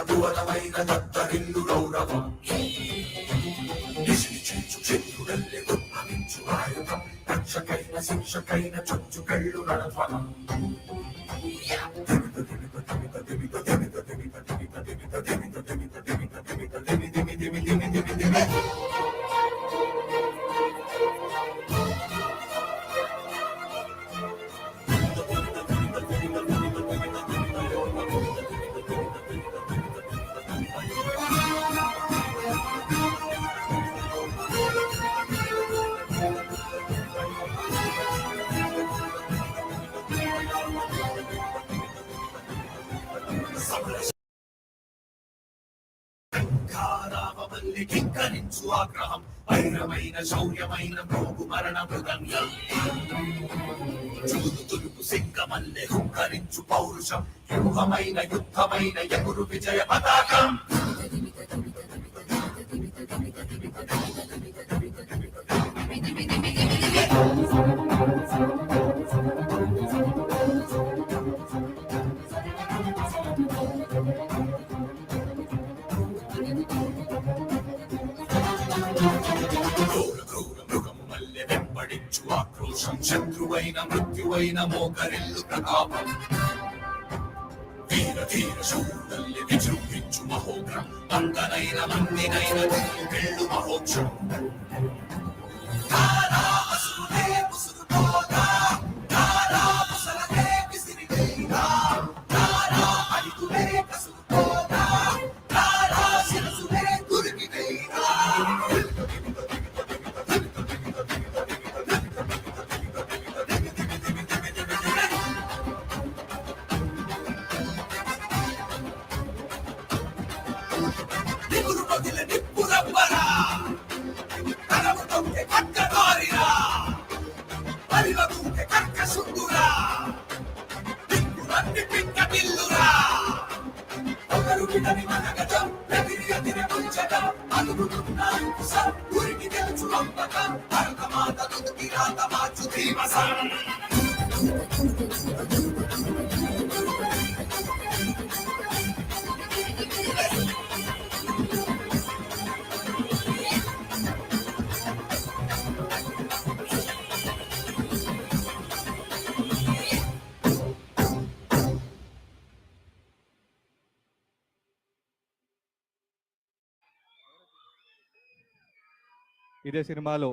భువనమైన దత్తరిల్లు గౌరవం నిశి చెంచు చంద్రుడల్లె ఉద్భవించు ఆయుధం రక్షకైన శిక్షకైన చొచ్చు కళ్ళు నడధ్వనం రామవల్లి కింకరించు ఆగ్రహం వైరమైన శౌర్యమైన మోగు మరణ మృదంగం చూడు తులుపు సింగమల్లె హుంకరించు పౌరుషం వ్యూహమైన యుద్ధమైన ఎగురు విజయ పతాకం వెంబడించు ఆక్రోశం శత్రువైన మృత్యువైన మోకరిల్లు ప్రతాపం వీర ధీర శౌరుడల్లి విజృంభించు మహోగ్రం మందనైన మందినైన వెళ్ళు మహోక్షం ఇదే సినిమాలో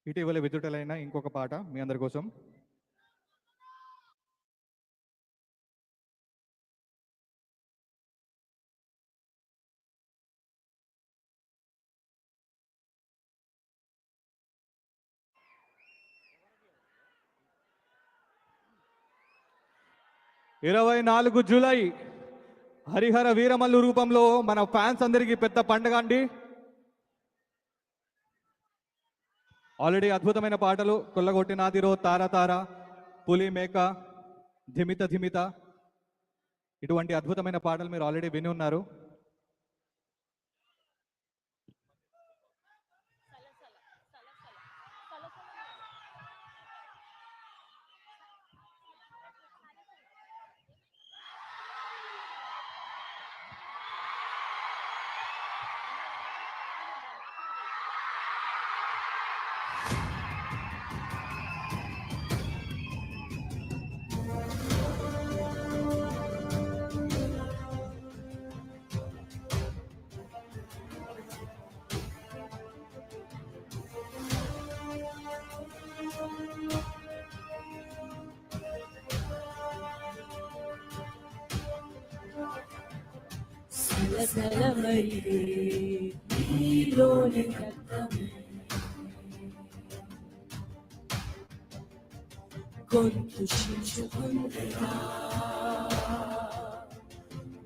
ఇటీవల విడుదలైన ఇంకొక పాట మీ అందరి కోసం. జూలై హరిహర వీరమల్లు రూపంలో మన ఫ్యాన్స్ అందరికీ పెద్ద పండుగ అండి. ఆల్రెడీ అద్భుతమైన పాటలు కొల్లగొట్టినాదిరో తార తార, పులి మేక, ధిమిత ధిమిత, ఇటువంటి అద్భుతమైన పాటలు మీరు ఆల్రెడీ విని ఉన్నారు. గొంతు చించుకుందిరా,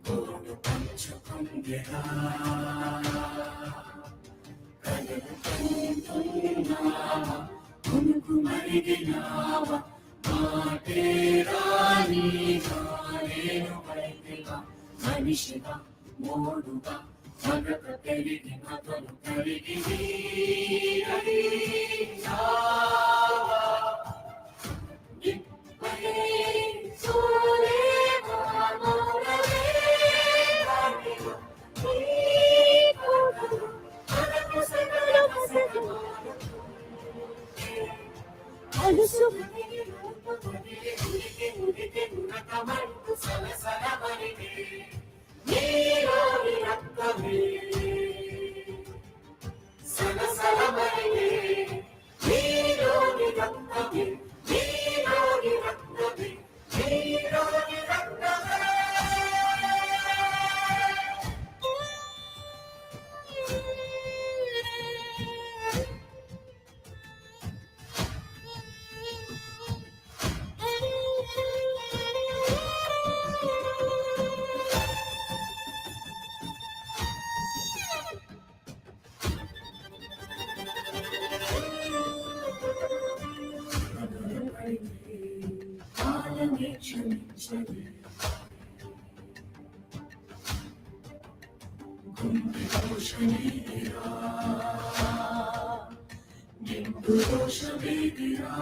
గోడు పంచుకుందిరా, కలలు పంచుకున్నావా, కొనుకు మరిగినావా, మాటే రానిగా నేను పడితిగా, మనిషిగా మోడుగా మగత పెరిగి మతలు కరిగి అలుసు వదిలి రూపు వదిలి ఉనికి ఉనికి ఉనకమంటూ సలసల మరిగే నీలోని రక్తమే సలసల మరిగే నీలోని రక్తమే నీలోని రక్తమే నీలోని రక్తమే కాలమే క్షమించని గుండె దోషమేదిరా నిండు దోషమేదిరా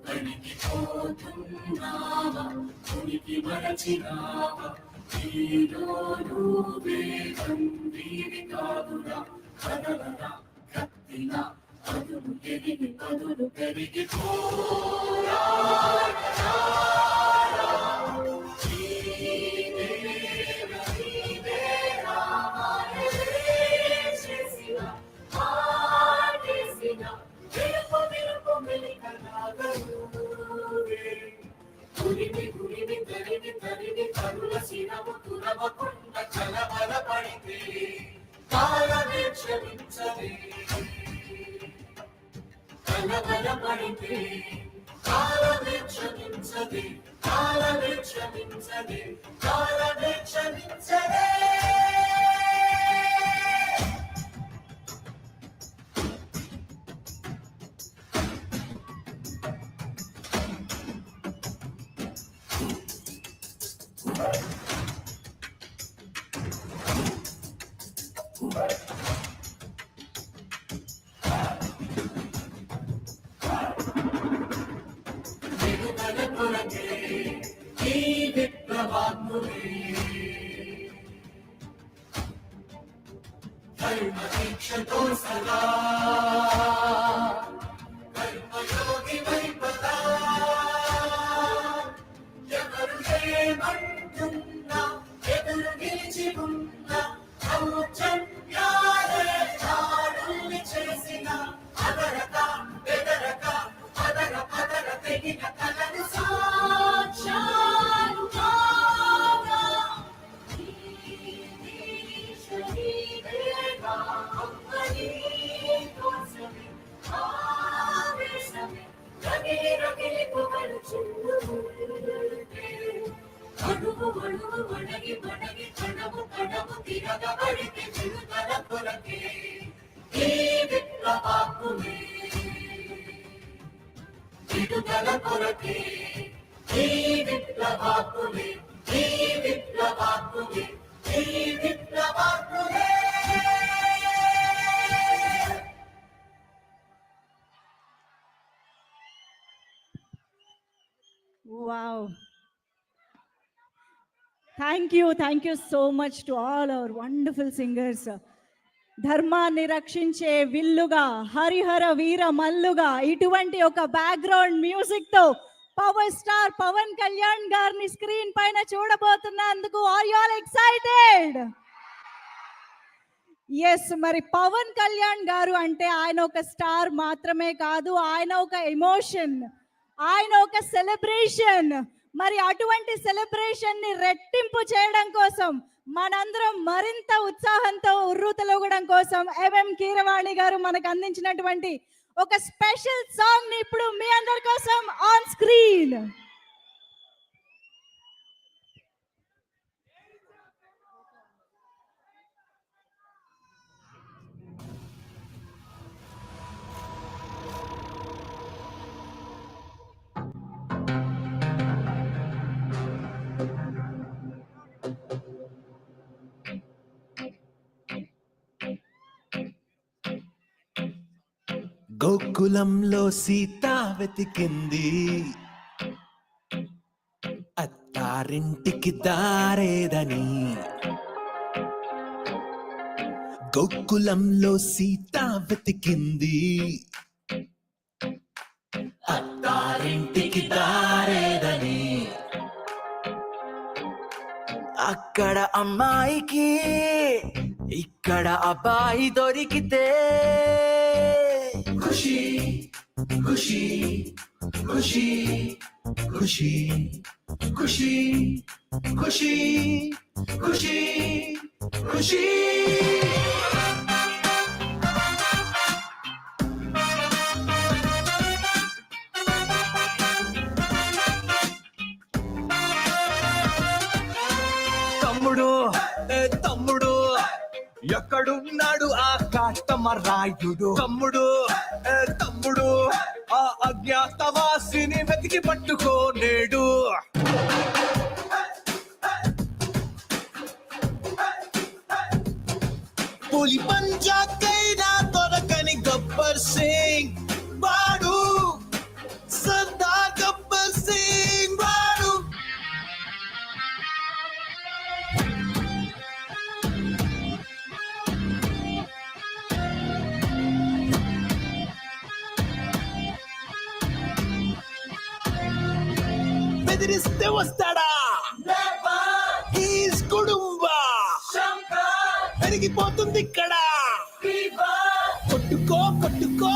వణికిపోతున్నావా ఉనికి మరచినావా నీలో నువ్వే తండ్రివి కాదురా కదలరా కత్తినా అదును ఎదిగి పదును పెరిగి గురిమి తరిమి తరిమి కరుల శిరము తురవకుండా కలబల పడితే కాలమే క్షమించలే కలబల పడితే కాలమే క్షమించదే కాలమే క్షమించదే కాలమే క్షమించదే విడుదల కొరకే ఈ విప్లవాత్ములే ధర్మ దీక్షతో సదా కర్మయోగి వైపదా ఎవరు ఏమంటున్నా ఎదురు నిలిచి ఉన్నా ఔచన్యాలే దాడుల్ని చేసిన అదరక బెదరక పదర పదర తెగిన కలను సాక్షాలు కాగా శరీరేగా అమ్మని కోసమే ఆవేశమే రగిలి రగిలి పొగలు చుండుకుంటే అడుగు అడుగు వణగి వణగి కణము కణము తిరగబడితే విడుదల కొరకే ఈ విప్లవాత్ములే విడుదల కొరకే ఈ విప్లవాత్ములే ఈ విప్లవాత్ములే ఈ విప్లవాత్ములే Wow. Thank you so much to all our wonderful singers. ధర్మాన్ని రక్షించే విల్లుగా హరిహర వీర మల్లుగా ఇటువంటి ఒక బ్యాక్గ్రౌండ్ మ్యూజిక్ తో పవర్ స్టార్ పవన్ కళ్యాణ్ గారిని స్క్రీన్ పైన చూడబోతున్నందుకు are you all excited? Yes, మరి పవన్ కళ్యాణ్ గారు అంటే ఆయన ఒక స్టార్ మాత్రమే కాదు, ఆయన ఒక ఎమోషన్, ఆయన ఒక సెలబ్రేషన్. మరి అటువంటి సెలబ్రేషన్ ని రెట్టింపు చేయడం కోసం మనందరం మరింత ఉత్సాహంతో ఉర్రూతలూగడం కోసం ఎంఎం కీరవాణి గారు మనకు అందించినటువంటి ఒక స్పెషల్ సాంగ్ ని ఇప్పుడు మీ అందరి కోసం ఆన్ స్క్రీన్. గోకులంలో సీత వెతికింది అత్తారింటికి దారేదని. గోకులంలో సీత వెతికింది అత్తారింటికి దారేదని అక్కడ అమ్మాయికి ఇక్కడ అబ్బాయి దొరికితే ఖుషి ఖుషి ఖుషి ఖుషి ఖుషి ఖుషి ఖుషి ఖుషి తమ్ముడు తమ్ముడు ఎక్కడున్నాడు ఆ కాష్టమరాయుడు తమ్ముడు తమ్ముడు ఆ అజ్ఞాతవాసిని వెతికి పట్టుకోనేడు పులి పంజాకైనా దొరకని గబ్బర్ సింగ్ వాడు సర్దార్ గబ్బర్ సింగ్ వాడు బెదిరిస్తే వస్తాడా హీస్ కుడుంబా పెరిగిపోతుంది ఇక్కడ కొట్టుకో కొట్టుకో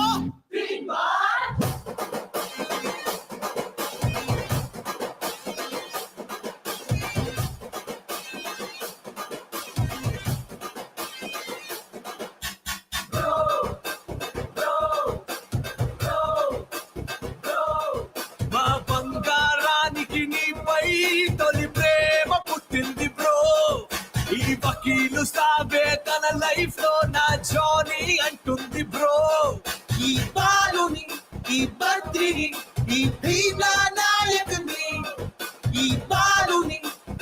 మా బంగారానికి నీపై తొలి ప్రేమ పుట్టింది బ్రో ఈ వకీలు సాబే తన లైఫ్ లో నా జానీ అంటుంది బ్రో ఈ బాలుని ఈ బద్రిని ఈ భీమా నాయకుని ఈ బాలుని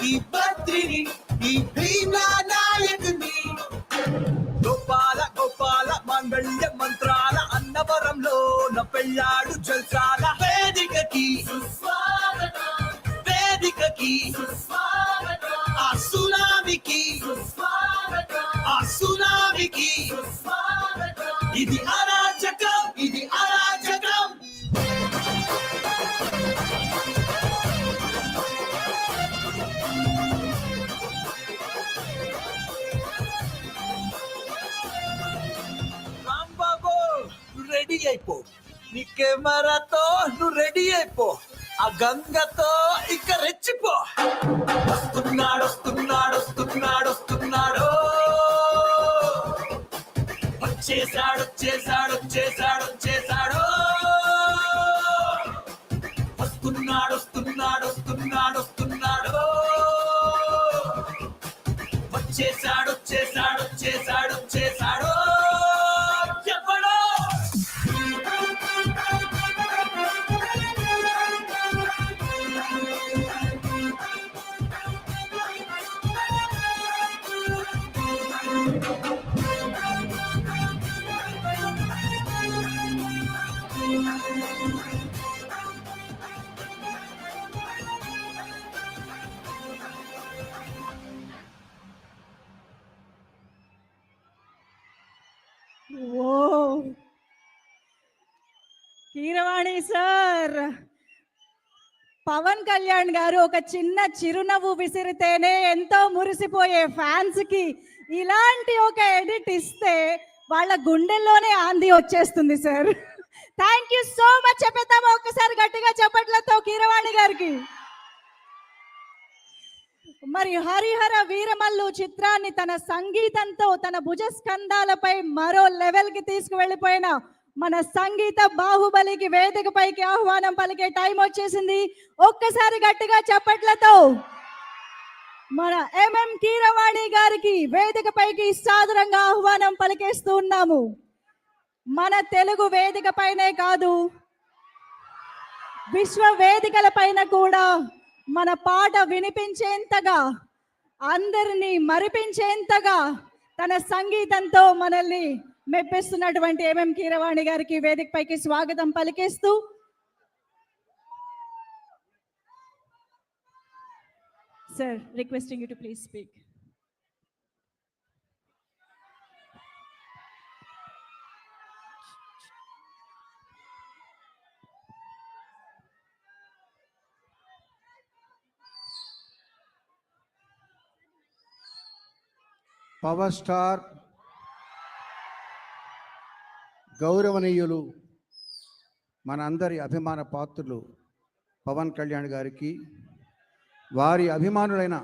ఈ బద్రిని ఈ భీమా నాయకుని గోపాల గోపాల మంగళ్య మంత్రాల అన్నవరంలో నా పెళ్ళాడు జల్సాల వేదికకి వేదికకి ఆ సునామికి ఆ సునామికి ఇది అరాచకం ఇది అరాచకం రాంబాబు నువ్వు రెడీ అయిపో నీ కెమెరాతో నువ్వు రెడీ అయిపో ఆ గంగతో ఇక రెచ్చిపో వస్తున్నాడు వస్తున్నాడు వస్తున్నాడు వస్తున్నాడు వచ్చేసాడు వచ్చేసాడు వచ్చేసాడు వచ్చేసాడు వస్తున్నాడు వస్తున్నాడు వస్తున్నాడు వస్తున్నాడు వచ్చేసాడు వచ్చేసాడు వచ్చేసాడు వచ్చేసాడు చెప్పడు ఓ కీరవాణి సార్, పవన్ కళ్యాణ్ గారు ఒక చిన్న చిరునవ్వు విసిరితేనే ఎంతో మురిసిపోయే ఫ్యాన్స్ కి ఇలాంటి ఒక ఎడిట్ ఇస్తే వాళ్ళ గుండెల్లోనే ఆంది వచ్చేస్తుంది sir. Thank you so much. చెప్పేద్దామా ఒక్కసారి గట్టిగా చెప్పట్లతో కీరవాణి గారికి. మరి హరిహర వీరమల్లు చిత్రాన్ని తన సంగీతంతో తన భుజస్కంధాలపై మరో లెవెల్ కి తీసుకువెళ్ళిపోయిన మన సంగీత బాహుబలికి వేదికపైకి ఆహ్వానం పలికే టైం వచ్చేసింది. ఒక్కసారి గట్టిగా చప్పట్లతో మన ఎంఎం కీరవాణి గారికి వేదికపైకి సాదరంగా ఆహ్వానం పలికేస్తూ ఉన్నాము. మన తెలుగు వేదిక పైనే కాదు, విశ్వ వేదికల పైన కూడా మన పాట వినిపించేంతగా, అందరినీ మరిపించేంతగా తన సంగీతంతో మనల్ని మెప్పిస్తున్నటువంటి ఎంఎం కీరవాణి గారికి వేదికపైకి స్వాగతం పలికేస్తూ sir requesting you to please speak. Power star గౌరవనీయులు మనందరి అభిమాన పాత్రులు పవన్ కళ్యాణ్ గారికి, వారి అభిమానులైన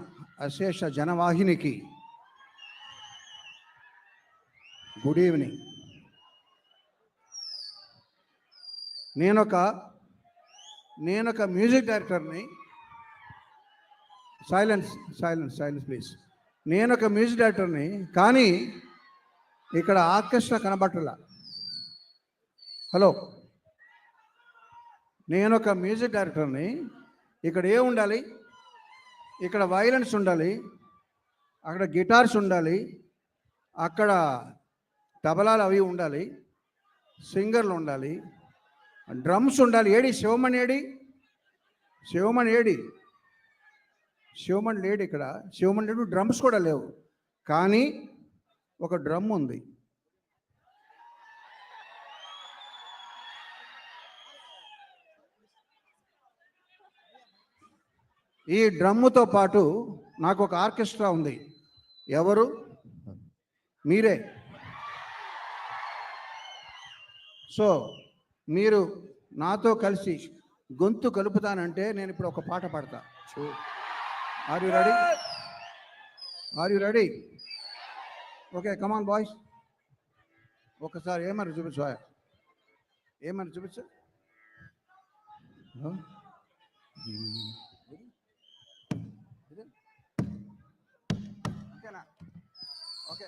అశేష జనవాహినికి గుడ్ ఈవినింగ్. నేనొక మ్యూజిక్ డైరెక్టర్ని. Silence please. నేనొక మ్యూజిక్ డైరెక్టర్ని, కానీ ఇక్కడ ఆర్కెస్ట్రా కనబట్టలా. హలో, నేనొక మ్యూజిక్ డైరెక్టర్ని. ఇక్కడ ఏ ఉండాలి? ఇక్కడ వైలెన్స్ ఉండాలి, అక్కడ గిటార్స్ ఉండాలి, అక్కడ తబలాలు అవి ఉండాలి, సింగర్లు ఉండాలి, డ్రమ్స్ ఉండాలి. ఏడి శివమణి? శివమణి లేడు ఇక్కడ. శివమణి లేడు, డ్రమ్స్ కూడా లేవు. కానీ ఒక డ్రమ్ ఉంది. ఈ డ్రమ్ముతో పాటు నాకు ఒక ఆర్కెస్ట్రా ఉంది. ఎవరు? మీరే. సో మీరు నాతో కలిసి గొంతు కలుపుతానంటే నేను ఇప్పుడు ఒక పాట పాడతా. Are you ready? Okay, come on boys. ఒకసారి ఏమని చూపించా? ఓకేనా? Okay.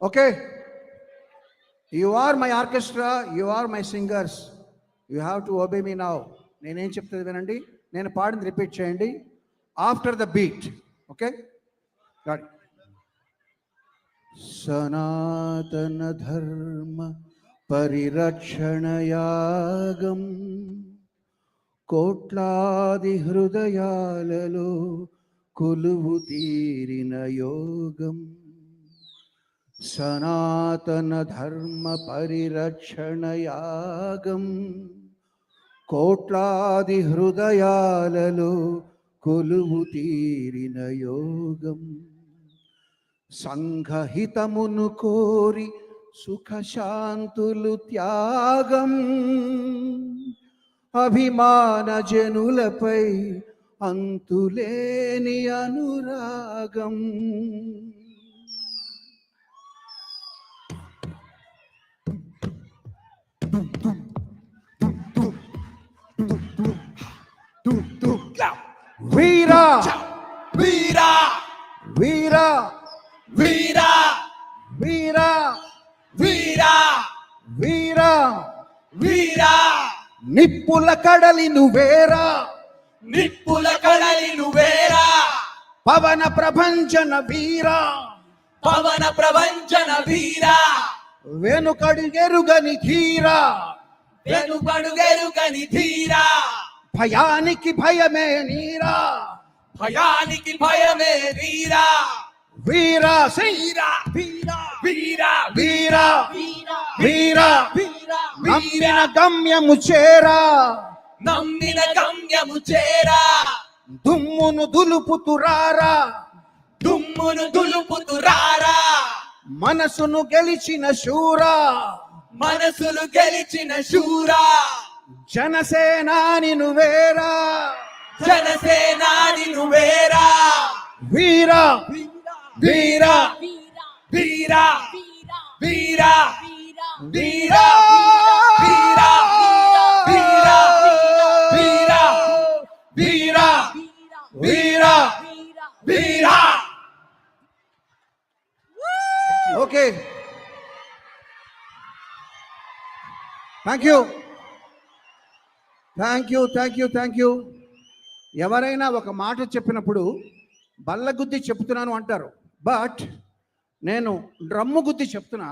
Okay, you are my orchestra, you are my singers. You have to obey me now. నేనేం చెప్తుంది వినండి, నేను పాడింది రిపీట్ చేయండి after the beat. Okay? God. సనాతన ధర్మ పరిరక్షణ యాగం కోట్లాది హృదయాలలో కొలువు తీరిన యోగం. సనాతన ధర్మ పరిరక్షణ యాగం కోట్లాది హృదయాలలో కొలువు తీరిన యోగం. సంఘహితమును కోరి సుఖశాంతులు త్యాగం. అభిమాన జనులపై అంతులేని అనురాగం. వీరా వీరా వీరా వీరా వీరా వీరా వీరా వీరా నిప్పుల కడలి నువ్వేరా, నిప్పుల కడలి నువ్వేరా, పవన ప్రభంజన వీరా, పవన ప్రవంచన వీరా, వెనుకడుగెరుగని ధీరా, వెనుకడుగెరుగని ధీరా, భయానికి భయమే నీరా, భయానికి భయమే వీరా, వీరా సింగ్ వీరా వీరా వీరా వీరా వీరా వీరా నమ్మిన గమ్యము చేరా, నమ్మిన గమ్యము చేరా, దుమ్మును దులుపుతురారా, దుమ్మును దులుపుతురారా, మనసును గెలిచిన శూరా, మనసులు గెలిచిన శూరా, జనసేనాని నువ్వేరా, జనసేనాని నువ్వేరా, వీరా వీరా వీరా వీరా వీరా వీరా వీరా వీరా వీరా వీరా వీరా. Okay, thank you thank you thank you thank you. ఎవరైనా ఒక మాట చెప్పినప్పుడు బల్లగుద్ది చెప్తున్నాను అంటారు, బట్ నేను డ్రమ్ము గుద్ది చెప్తున్నా.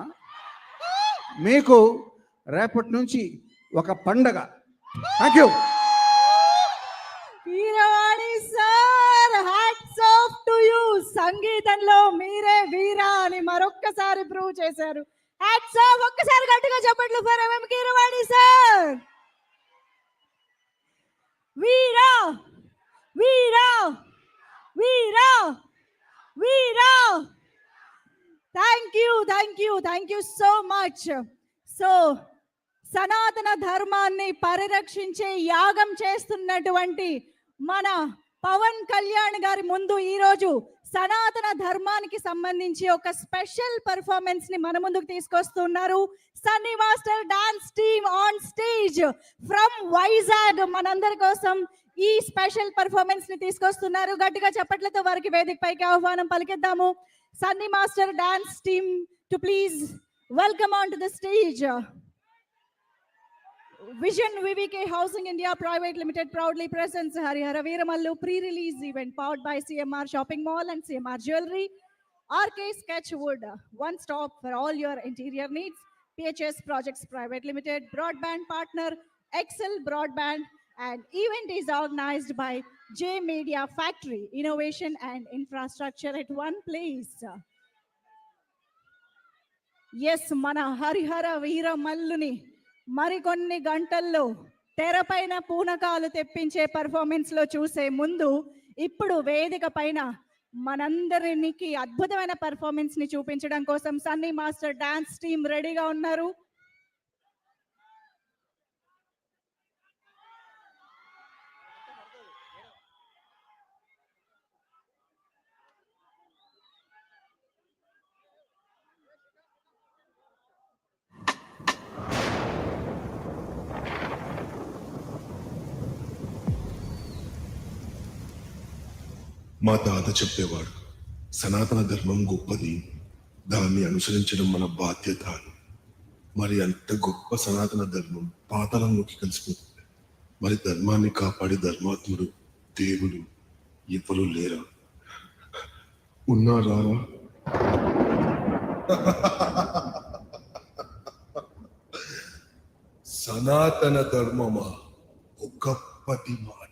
మీకు రేపటి నుంచి ఒక పండగ. Thank you. సంగీతంలో మీరే వీరా అని మరొక్కసారి ప్రూవ్ చేశారు. Hats off. ఒక్కసారి గట్టిగా చెప్పట్లు ఫర్ ఎంఎం కీరవాణి సార్. వీరా వీరా వీరా వీరా. Thank you so much. So సనాతన ధర్మాన్ని పరిరక్షించే యాగం చేస్తున్నటువంటి మన పవన్ కళ్యాణ్ గారి ముందు ఈరోజు సనాతన ధర్మానికి సంబంధించి ఒక స్పెషల్ పర్ఫార్మెన్స్ ని మన ముందుకు తీసుకొస్తున్నారు. Sunny master dance team on stage from Vizag మనందరి కోసం ఈ స్పెషల్ పర్ఫార్మెన్స్ ని తీసుకొస్తున్నారు. గట్టిగా చప్పట్లతో వారికి వేదిక పైకి ఆహ్వానం పలికిద్దాము. Sunny master dance team to please welcome on to the stage. Vision VVK Housing India Private Limited proudly presents Harihara Veeramallu pre-release event powered by CMR Shopping Mall and CMR Jewelry. RK Sketchwood, one stop for all your interior needs. PHS Projects Private Limited, broadband partner Excel Broadband, and event is organized by J Media Factory, innovation and infrastructure at one place. Yes, mana Harihara Veeramalluni మరికొన్ని గంటల్లో తెరపైన పూనకాలు తెప్పించే performance లో చూసే ముందు ఇప్పుడు వేదిక పైన మనందరికి అద్భుతమైన పర్ఫార్మెన్స్ ని చూపించడం కోసం సన్నీ మాస్టర్ డాన్స్ టీమ్ రెడీగా ఉన్నారు. మా తాత చెప్పేవాడు, సనాతన ధర్మం గొప్పది, దాన్ని అనుసరించడం మన బాధ్యత అని. మరి అంత గొప్ప సనాతన ధర్మం పాతాళంలోకి కలిసిపోతుంది. మరి ధర్మాన్ని కాపాడే ధర్మాత్ముడు దేవుడు ఎవరు లేరా? ఉన్నారా? సనాతన ధర్మమా గొప్పది మాట.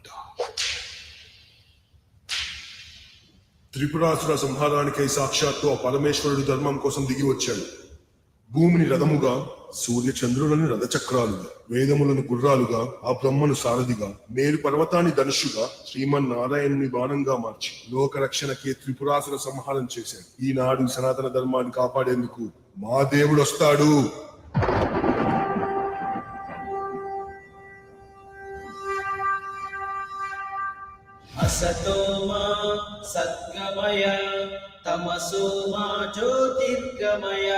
త్రిపురాసుర సంహారానికై సాక్షాత్తు ఆ పరమేశ్వరుడు ధర్మం కోసం దిగి వచ్చాడు. భూమిని రథముగా, సూర్య చంద్రులను రథచక్రాలుగా, వేదములను గుర్రాలుగా, ఆ బ్రహ్మను సారథిగా, మేరు పర్వతాన్ని ధనుషుగా, శ్రీమన్నారాయణుని బాణంగా మార్చి లోకరక్షణకే త్రిపురాసుర సంహారం చేశాడు. ఈనాడు సనాతన ధర్మాన్ని కాపాడేందుకు మా దేవుడు వస్తాడు. असतो मा सद्गमय तमसो मा ज्योतिर्गमय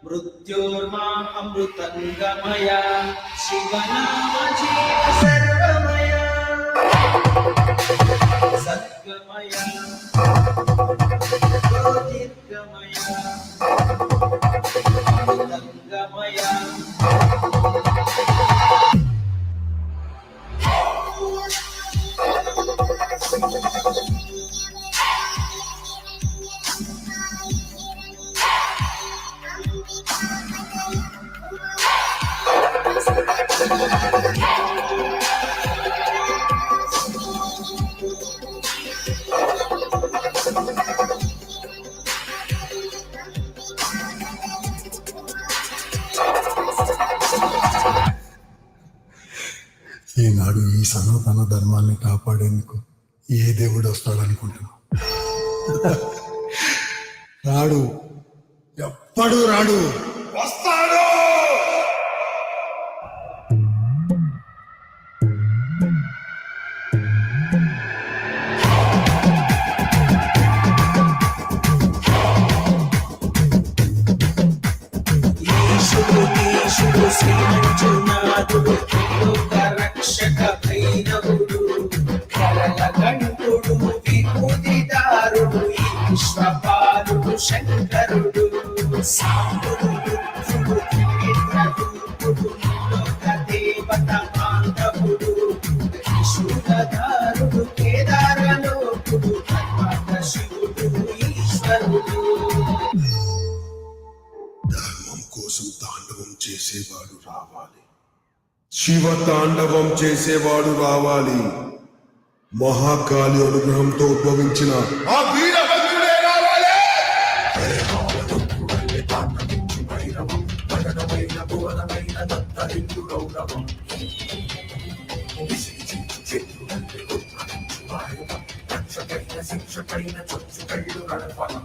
मृत्योर्मा अमृतंगमय शिवनाम जीव सर्वमय सद्गमय ज्योतिर्गमय अमृतंगमय. ఈనాడు ఈ సనాతన ధర్మాన్ని కాపాడేందుకు ఏ దేవుడు వస్తాడనుకుంటున్నా? రాడు, ఎప్పుడు రాడు. వస్తాడు. ఈశుడు శ్రీమంజునాథుడు లోకరక్షక భైరవుడు కరళకంఠుడు విభూతిదారుడు ఈ విశ్వపాలుడు శంకరుడు సాంబుడు రుద్రుడు త్రినేత్రరూపుడు లోక దేవత బాంధవుడు త్రిశూలధారుడు కేదారలోకుడు తర్వాత శివుడు ఈశ్వరుడు. ధర్మం కోసం తాండవం చేసేవాడు రావాలి. శివ తాండవం చేసేవాడు రావాలి. మహాకాళి అనుగ్రహంతో ఉద్భవించిన ఆ వీరభద్రుడే రావాలి. చొచ్చుకళ్ళు నడపను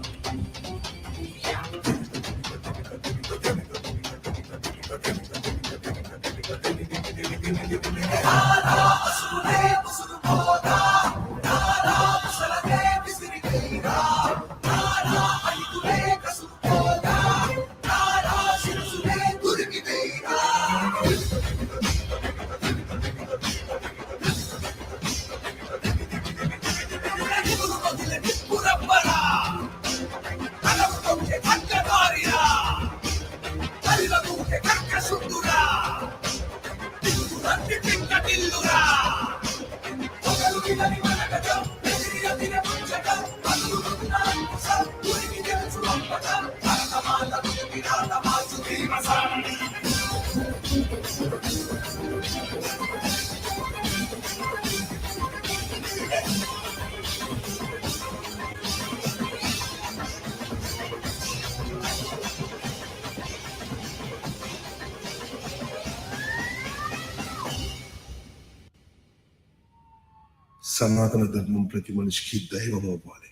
సనాతన ధర్మం ప్రతి మనిషికి దైవం అవ్వాలి.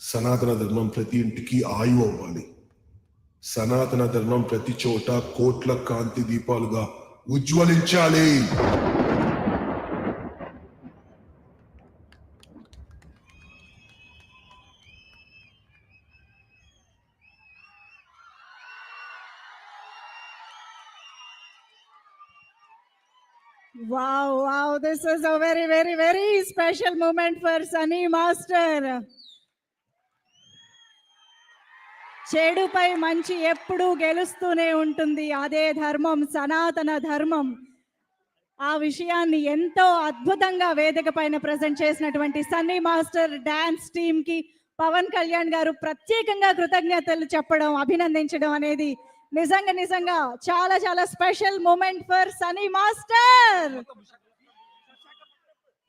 సనాతన ధర్మం ప్రతి ఇంటికి ఆయువు అవ్వాలి. సనాతన ధర్మం ప్రతి చోట కోట్ల కాంతి దీపాలుగా ఉజ్వలించాలి. Wow, wow, this is a very, very, very special moment for Sunny Master. చెడుపై మంచి ఎప్పుడూ గెలుస్తూనే ఉంటుంది. అదే ధర్మం, సనాతన ధర్మం. ఆ విషయాన్ని ఎంతో అద్భుతంగా వేదిక పైన ప్రజెంట్ చేసినటువంటి సన్నీ మాస్టర్ డాన్స్ టీమ్ కి పవన్ కళ్యాణ్ గారు ప్రత్యేకంగా కృతజ్ఞతలు చెప్పడం, అభినందించడం అనేది నిజంగా చాలా చాలా special moment for Sunny master.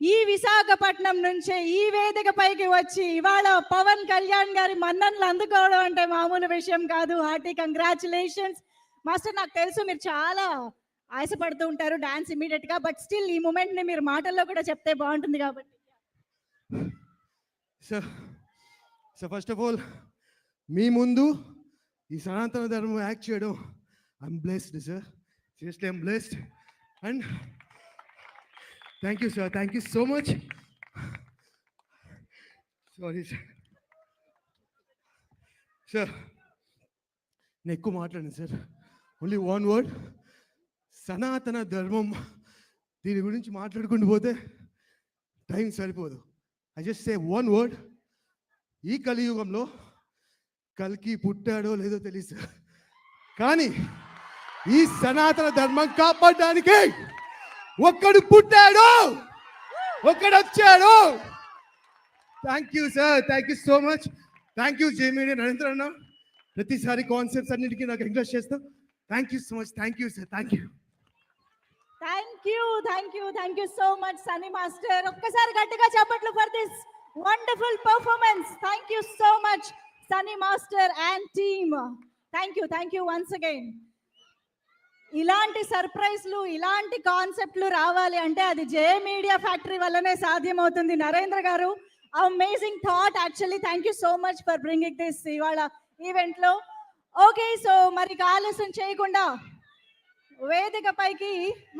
ఈ విశాఖపట్నం నుంచే ఈ వేదిక పైకి వచ్చి ఇవాళ పవన్ కళ్యాణ్ గారి మన్ననలు అందుకోవడం అంటే మామూలు విషయం కాదు. Hearty congratulations master. నాకు తెలుసు మీరు చాలా ఆశపడుతూ ఉంటారు డాన్స్ ఇమీడియట్ గా, బట్ స్టిల్ ఈ మూమెంట్ ని మీరు మాటల్లో కూడా చెప్తే బాగుంటుంది కాబట్టి. సో ఫస్ట్ ఆఫ్ ఆల్ మీ ముందు ఈ సనాతన ధర్మం యాక్ట్ చేయడం I'm blessed sir. Seriously I'm blessed and thank you sir. Thank you so much. Sorry sir. Sir నేను ఎక్కువ మాట్లాడాను సార్. ఓన్లీ వన్ వర్డ్, సనాతన ధర్మం. దీని గురించి మాట్లాడుకుంటూ పోతే టైం సరిపోదు. I just say one word. ఈ కలియుగంలో కల్కి పుట్టాడో లేదో తెలియదు, కానీ ఈ సనాతన ధర్మం కాపాడడానికి ఒక్కడు పుట్టాడు, ఒక్కడు వచ్చాడు. Thank you sir. Thank you so much. Thank you J Media Narendra అన్న. ప్రతిసారి కాన్సెప్ట్స్ అన్నిటికీ నాకు ఎంకరేజ్ చేస్తాం. Thank you so much. Thank you sir. Thank you. Thank you so much Sunny master. ఒక్కసారి గట్టిగా చప్పట్లు for this wonderful performance. Thank you so much Sunny master and team. Thank you once again. ఇలాంటి సర్ప్రైజ్లు, ఇలాంటి కాన్సెప్ట్లు రావాలి అంటే అది జే media factory వల్లనే సాధ్యమవుతుంది. నరేంద్ర గారు, amazing thought actually. Thank you so much for bringing this ఇవాళ ఈవెంట్ లో. ఓకే, సో మరి ఆలస్యం చేయకుండా వేదిక పైకి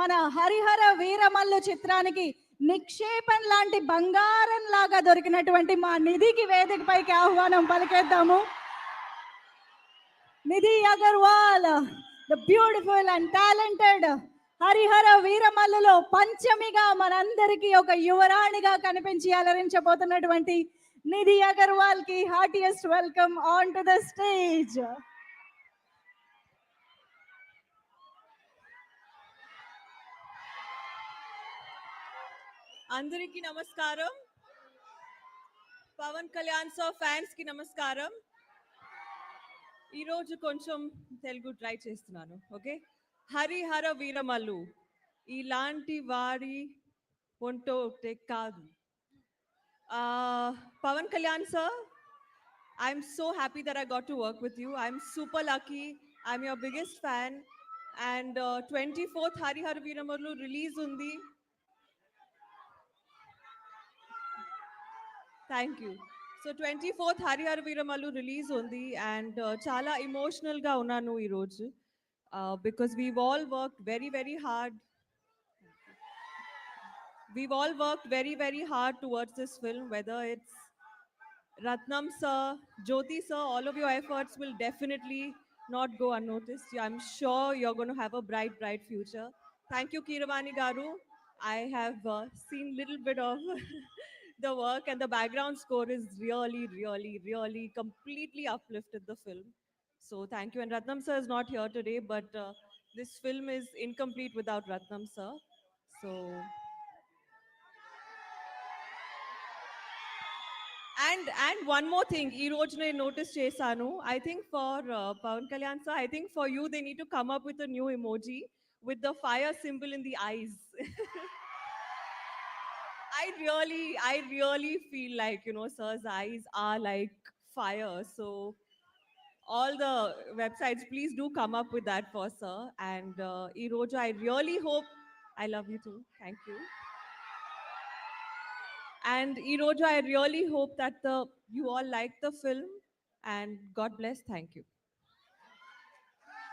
మన హరిహర వీరమల్లు చిత్రానికి నిక్షేపం లాంటి బంగారం లాగా దొరికినటువంటి మా నిధికి వేదిక పైకి ఆహ్వానం పలికేద్దాము. Nidhi Agarwal, the beautiful and talented Harihara వీరమల్లులో పంచమిగా మనందరికీ ఒక యువరాణిగా కనిపించి అలరించబోతున్నటువంటి నిధి అగర్వాల్ కి heartiest welcome on to the stage. అందరికీ నమస్కారం. పవన్ కళ్యాణ్ సార్ ఫ్యాన్స్ కి నమస్కారం. ఈరోజు కొంచెం తెలుగు ట్రై చేస్తున్నాను. ఓకే, హరిహర వీరమల్లు ఇలాంటి వారి ఒంటోటే కాదు. Pawan Kalyan sir, I'm so happy that I got to work with you. I'm super lucky. I'm your biggest fan. And 24th Hari Hara Veera Mallu release ఉంది. Thank you. So 24th Hari Hara Veera Mallu release ఉంది అండ్ చాలా ఎమోషనల్ గా ఉన్నాను ఈ రోజు because we've all worked very hard. We've all worked very hard towards this film, whether it's Ratnam sir, Jyoti sir, all of your efforts will definitely not go unnoticed. I'm sure you're going to have a bright future. Thank you, Keeravani Garu. I have seen little bit of the work, and the background score is really completely uplifted the film. So thank you. And Ratnam sir is not here today, but this film is incomplete without Ratnam sir. So and one more thing, ee roju ne notice chesanu. I think for Pawan Kalyan sir, I think for you they need to come up with a new emoji with the fire symbol in the eyes. I really feel like, you know, sir's eyes are like fire. So all the websites, please do come up with that for sir. And ee roju I really hope, I love you too. Thank you. And Iroju, I really hope that you all like the film, and God bless. Thank you.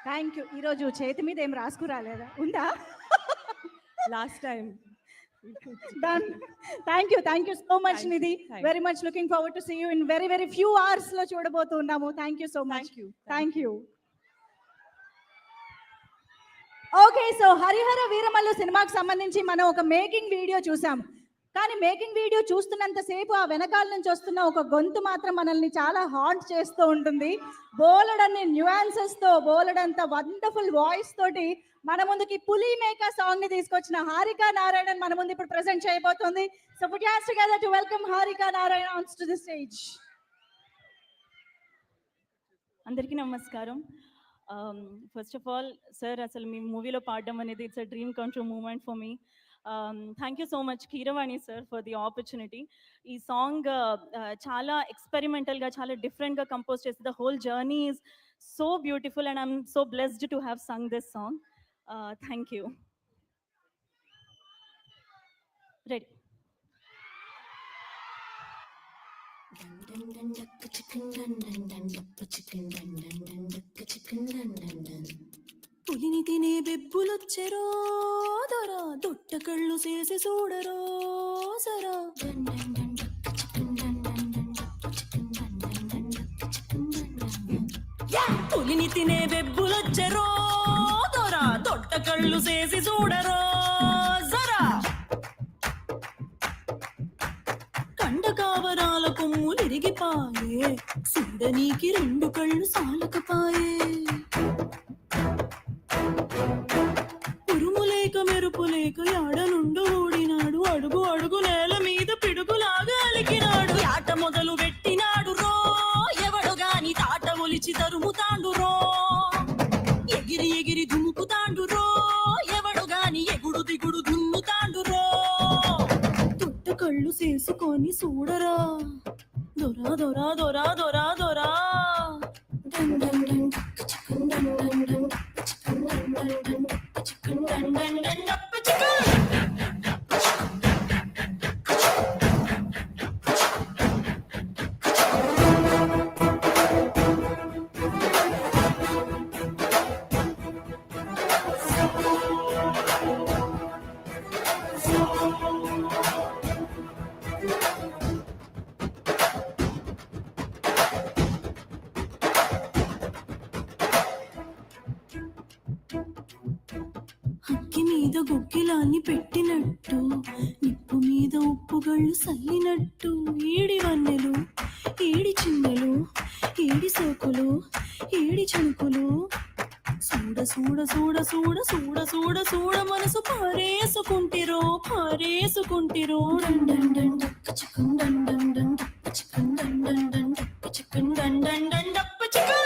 Thank you. ఈరోజు చేతి మీద ఏం రాసుకురాలేదా? ఉందా? Last time. Done. Thank you so much, Thank you. Nidhi. Thank Very much looking forward to see you in very few hours లో చూడబోతున్నాము. Thank you so much. Thank you. Thank you. Okay, so Harihara Veeramallu సినిమాకి సంబంధించి మనం ఒక making video చూసాం. కానీ making video చూస్తున్నంత సేపు ఆ వెనకాల నుంచి వస్తున్న ఒక గొంతు మాత్రం మనల్ని చాలా హాంట్ చేస్తూ ఉంటుంది. బోలెడన్ని న్యూయాన్సెస్ తో, బోలెడంత వండర్ఫుల్ వాయిస్ తోటి మన ముందుకి పులి మేక సాంగ్ ని తీసుకొచ్చిన హారిక నారాయణన్ మన ముందు ఇప్పుడు ప్రెజెంట్ చేయబోతుంది. So put your hands together to welcome Harika Narayanan on to the stage. అందరికీ నమస్కారం. ఫస్ట్ ఆఫ్ ఆల్ సార్, అసలు మీ మూవీలో పాడడం అనేది it's a dream come true moment for me. Thank you so much Keeravani sir for the opportunity. ఈ song చాలా ఎక్స్పెరిమెంటల్గా, చాలా డిఫరెంట్గా కంపోజ్ చేసి the whole journey is so beautiful and I'm so blessed to have sung this song. Thank you. Ready? పులిని తినే బెబ్బులొచ్చెరో దొరా, దొట్ట కళ్ళు చేసి చూడరో సరా. పులిని తినే బెబ్బులొచ్చెరో దొరా, దొట్ట కళ్ళు చేసి చూడరో సరా. కండ కావరాల కొమ్ములిరిగిపాయే, చూడనీకి రెండు కళ్ళు సాలకపాయే. ఉరుములేక మెరుపులేక యాడ నుండు ఊడినాడు, అడుగు అడుగు నేల మీద పిడుగులాగా అలికినాడు. ఆట మొదలు పెట్టినాడు రో, ఎవడు గాని తాట ఒలిచి తరుముతాండు రో. ఎగిరి ఎగిరి దుముకుతాండు రో, ఎవడు గాని ఎగుడు దిగుడు దున్నుతాండు రో. తొట్ట కళ్ళు చేసుకొని చూడరా దొరా దొరా దొరా దొరా దొరా. డం డం డం చికన్ డం డం డం చికన్ డం డం డం చికన్ డం డం డం డప్పు చికన్. హక్కి మీద గుగ్గిలాన్ని పెట్టినట్టు, నిప్పు మీద ఉప్పుగళ్ళు సల్లినట్టు. ఏడి వన్నెలు, ఏడి చిన్నెలు, ఏడి సోకులు, ఏడి చినుకులు. చూడ చూడ చూడ చూడ చూడ చూడ చూడ మనసు పారేసుకుంటిరో పారేసుకుంటిరో. డం డం డం డక్క చికన్ డం డం డం డక్క చికన్ డం డం డం డక్క చికన్ డం డం డం డప్ప chicken.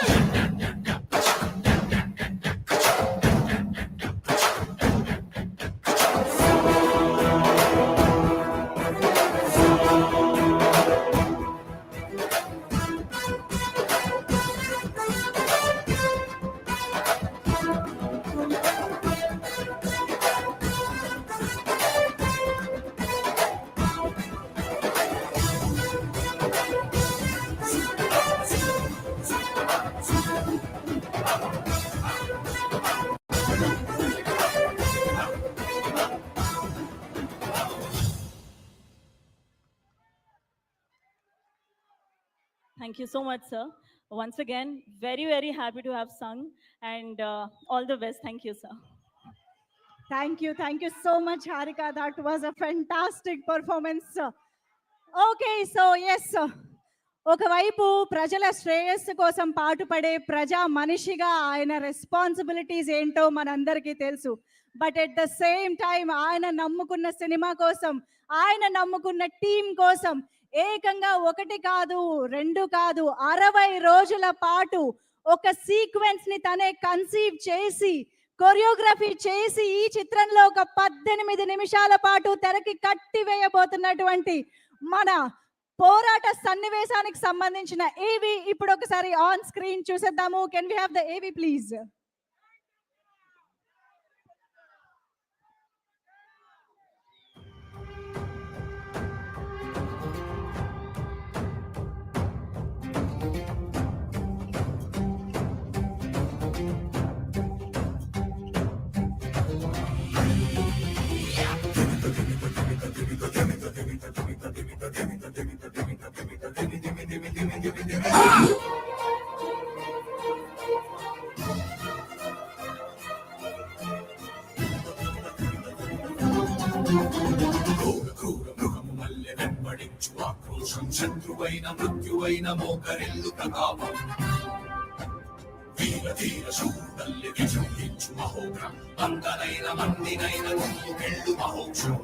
Thank you so much, sir. Once again, very, very happy to have sung, and all the best. Thank you, sir. Thank you so much, Harika. That was a fantastic performance. Okay, so yes, ఒకవైపు ప్రజల శ్రేయస్సు కోసం పాటుపడే ప్రజా మనిషిగా ఆయన responsibilities ఏంటో మనందరికీ తెలుసు. But at the same time ఆయన నమ్ముకున్న సినిమా కోసం, ఆయన నమ్ముకున్న టీం కోసం ఏకంగా 1 కాదు 2 కాదు 60 రోజుల పాటు ఒక సీక్వెన్స్ ని తనే కన్సీవ్ చేసి కొరియోగ్రఫీ చేసి ఈ చిత్రంలో ఒక 18 నిమిషాల పాటు తెరకి కట్టి వేయబోతున్నటువంటి మన పోరాట సన్నివేశానికి సంబంధించిన ఏవి ఇప్పుడు ఒకసారి ఆన్ స్క్రీన్ చూసేద్దాము. కెన్ వి హావ్ ద ఏవి ప్లీజ్? వెంబడించు ఆక్రోశం శత్రువైన మృత్యువైన మోకరిల్లు ప్రతాపం వీర ధీర శూరుడల్లి విజృంభించు మహోగ్రం అందనైన మందినైన ముందుకెళ్ళు మహోక్షం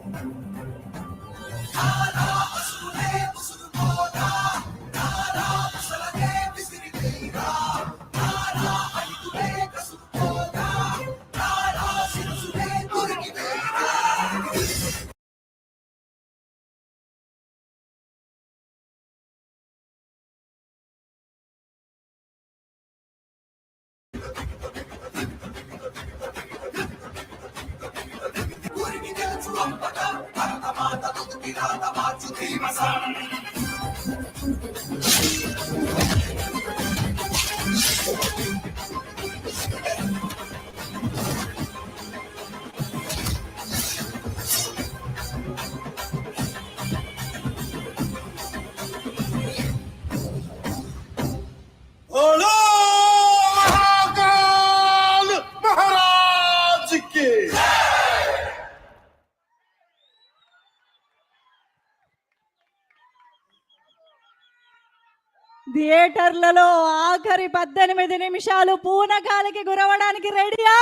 థియేటర్లలో ఆఖరి 18 నిమిషాలు పూనకాలకి గురవడానికి రెడీయా?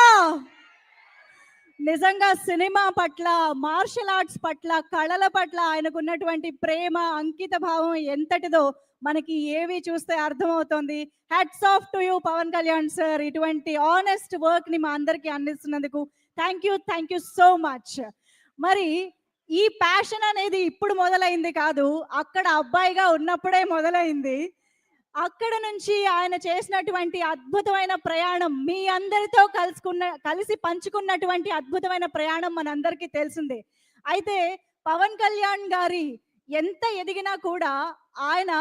నిజంగా సినిమా పట్ల, మార్షల్ ఆర్ట్స్ పట్ల, కళల పట్ల ఆయనకున్నటువంటి ప్రేమ, అంకిత భావం ఎంతటిదో మనకి ఏవి చూస్తే అర్థమవుతుంది. Hats off to you Pawan Kalyan sir, ఇటువంటి ఆనెస్ట్ వర్క్ ని మా అందరికీ అందిస్తున్నందుకు థ్యాంక్ యూ సో మచ్. మరి ఈ ప్యాషన్ అనేది ఇప్పుడు మొదలైంది కాదు, అక్కడ అబ్బాయిగా ఉన్నప్పుడే మొదలైంది. అక్కడ నుంచి ఆయన చేసినటువంటి అద్భుతమైన ప్రయాణం, మీ అందరితో కలిసి పంచుకున్నటువంటి అద్భుతమైన ప్రయాణం మనందరికీ తెలిసిందే. అయితే పవన్ కళ్యాణ్ గారి ఎంత ఎదిగినా కూడా ఆయన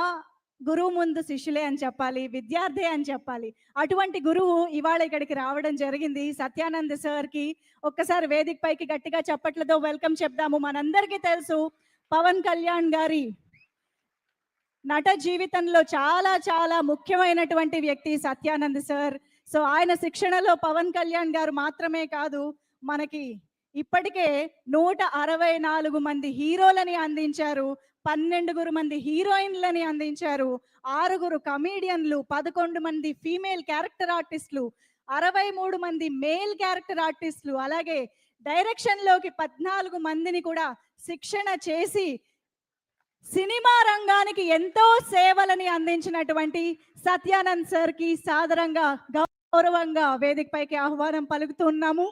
గురువు ముందు శిష్యులే అని చెప్పాలి, విద్యార్థి అని చెప్పాలి. అటువంటి గురువు ఇవాళ ఇక్కడికి రావడం జరిగింది. సత్యానంద్ సార్కి ఒక్కసారి వేదిక పైకి గట్టిగా చప్పట్లతో వెల్కమ్ చెప్దాము. మనందరికీ తెలుసు పవన్ కళ్యాణ్ గారి నట జీవితంలో చాలా చాలా ముఖ్యమైనటువంటి వ్యక్తి సత్యానంద్ సార్. సో ఆయన శిక్షణలో పవన్ కళ్యాణ్ గారు మాత్రమే కాదు, మనకి ఇప్పటికే 164 మంది హీరోలని అందించారు, 12 మంది హీరోయిన్లని అందించారు, 6 కమీడియన్లు, 11 మంది ఫీమేల్ క్యారెక్టర్ ఆర్టిస్టులు, 63 మంది మేల్ క్యారెక్టర్ ఆర్టిస్టులు, అలాగే డైరెక్షన్లోకి 14 మందిని కూడా శిక్షణ చేసి సినిమా రంగానికి ఎంతో సేవలని అందించినటువంటి సత్యానంద్ సార్కి సాదరంగా గౌరవంగా వేదికపైకి ఆహ్వానం పలుకుతున్నాము.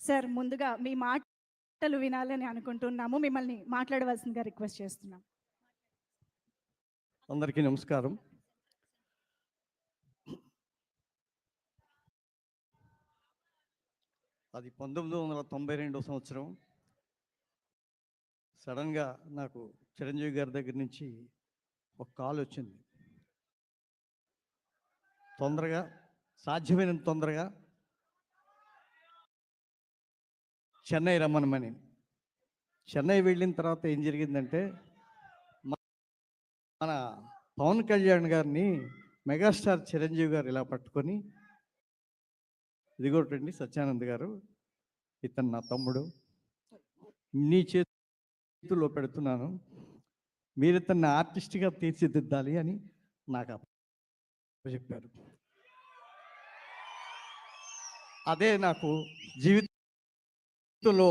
సార్, ముందుగా మీ మాటలు వినాలని అనుకుంటున్నాము, మిమ్మల్ని మాట్లాడవలసిందిగా రిక్వెస్ట్ చేస్తున్నాం. అందరికీ నమస్కారం. అది 1992 సంవత్సరం. సడన్గా నాకు చిరంజీవి గారి దగ్గర నుంచి ఒక కాల్ వచ్చింది. తొందరగా సాధ్యమైనంత తొందరగా చెన్నై రమ్మనమని. చెన్నై వెళ్ళిన తర్వాత ఏం జరిగిందంటే మన పవన్ కళ్యాణ్ గారిని మెగాస్టార్ చిరంజీవి గారు ఇలా పట్టుకొని, ఇదిగోటండి సత్యానంద్ గారు, ఇతను నా తమ్ముడు, నీ చేతిలో పెడుతున్నాను, మీరు ఇతన్ని ఆర్టిస్ట్గా తీర్చిదిద్దాలి అని నాకు చెప్పారు. అదే నాకు జీవితంలో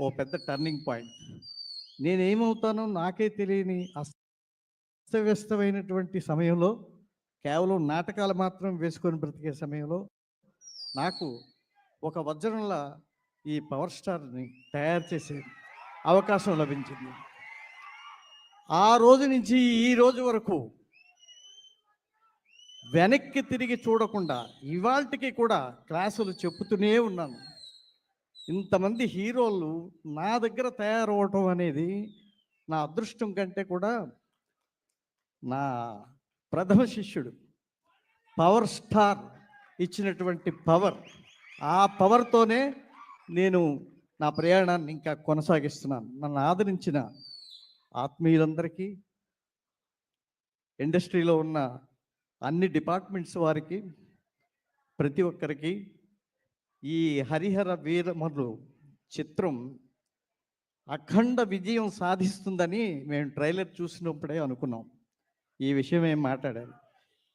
ఓ పెద్ద టర్నింగ్ పాయింట్. నేనేమవుతానో నాకే తెలియని అస్తవ్యస్తమైనటువంటి సమయంలో, కేవలం నాటకాలు మాత్రం వేసుకొని బ్రతికే సమయంలో నాకు ఒక వజ్రంలా ఈ పవర్ స్టార్ని తయారు చేసే అవకాశం లభించింది. ఆ రోజు నుంచి ఈ రోజు వరకు వెనక్కి తిరిగి చూడకుండా ఇవాళకి కూడా క్లాసులు చెప్పుతూనే ఉన్నాను. ఇంతమంది హీరోలు నా దగ్గర తయారవటం అనేది నా అదృష్టం కంటే కూడా నా ప్రథమ శిష్యుడు పవర్ స్టార్ ఇచ్చినటువంటి పవర్, ఆ పవర్తోనే నేను నా ప్రయాణాన్ని ఇంకా కొనసాగిస్తున్నాను. నన్ను ఆదరించిన ఆత్మీయులందరికీ, ఇండస్ట్రీలో ఉన్న అన్ని డిపార్ట్మెంట్స్ వారికి, ప్రతి ఒక్కరికి ఈ హరిహర వీరమలు చిత్రం అఖండ విజయం సాధిస్తుందని మేము ట్రైలర్ చూసినప్పుడే అనుకున్నాం. ఈ విషయం ఏం మాట్లాడారు.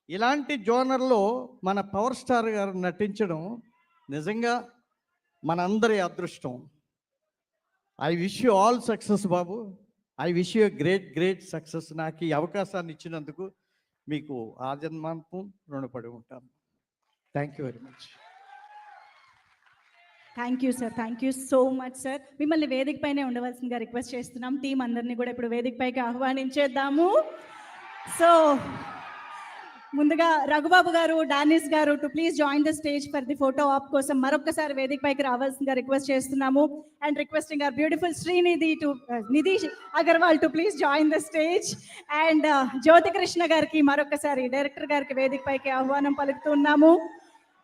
ఇలాంటి జోనర్లో మన పవర్ స్టార్ గారు నటించడం నిజంగా మనందరి అదృష్టం. I wish you all success Babu. I wish you great success. నాకు ఈ అవకాశాన్ని ఇచ్చినందుకు మీకు ఆజన్మాంతం రుణపడి ఉంటాను. Thank you very much. Thank you sir, thank you so much sir. మిమ్మల్ని వేదిక పైనే ఉండవలసిందిగా రిక్వెస్ట్ చేస్తున్నాం. టీం అందరినీ కూడా ఇప్పుడు వేదిక పైకి ఆహ్వానించేద్దాము. సో ముందుగా రఘుబాబు గారు, డానిస్ గారు to please join the stage for the photo op కోసం మరొకసారి వేదిక పైకి రావాల్సిందిగా రిక్వెస్ట్ చేస్తున్నాము. And requesting our beautiful Srinidhi to Nidhi Agarwal to please join the stage. And Jyothi Krishna గారికి మరొకసారి డైరెక్టర్ గారికి వేదిక పైకి ఆహ్వానం పలుకుతున్నాము.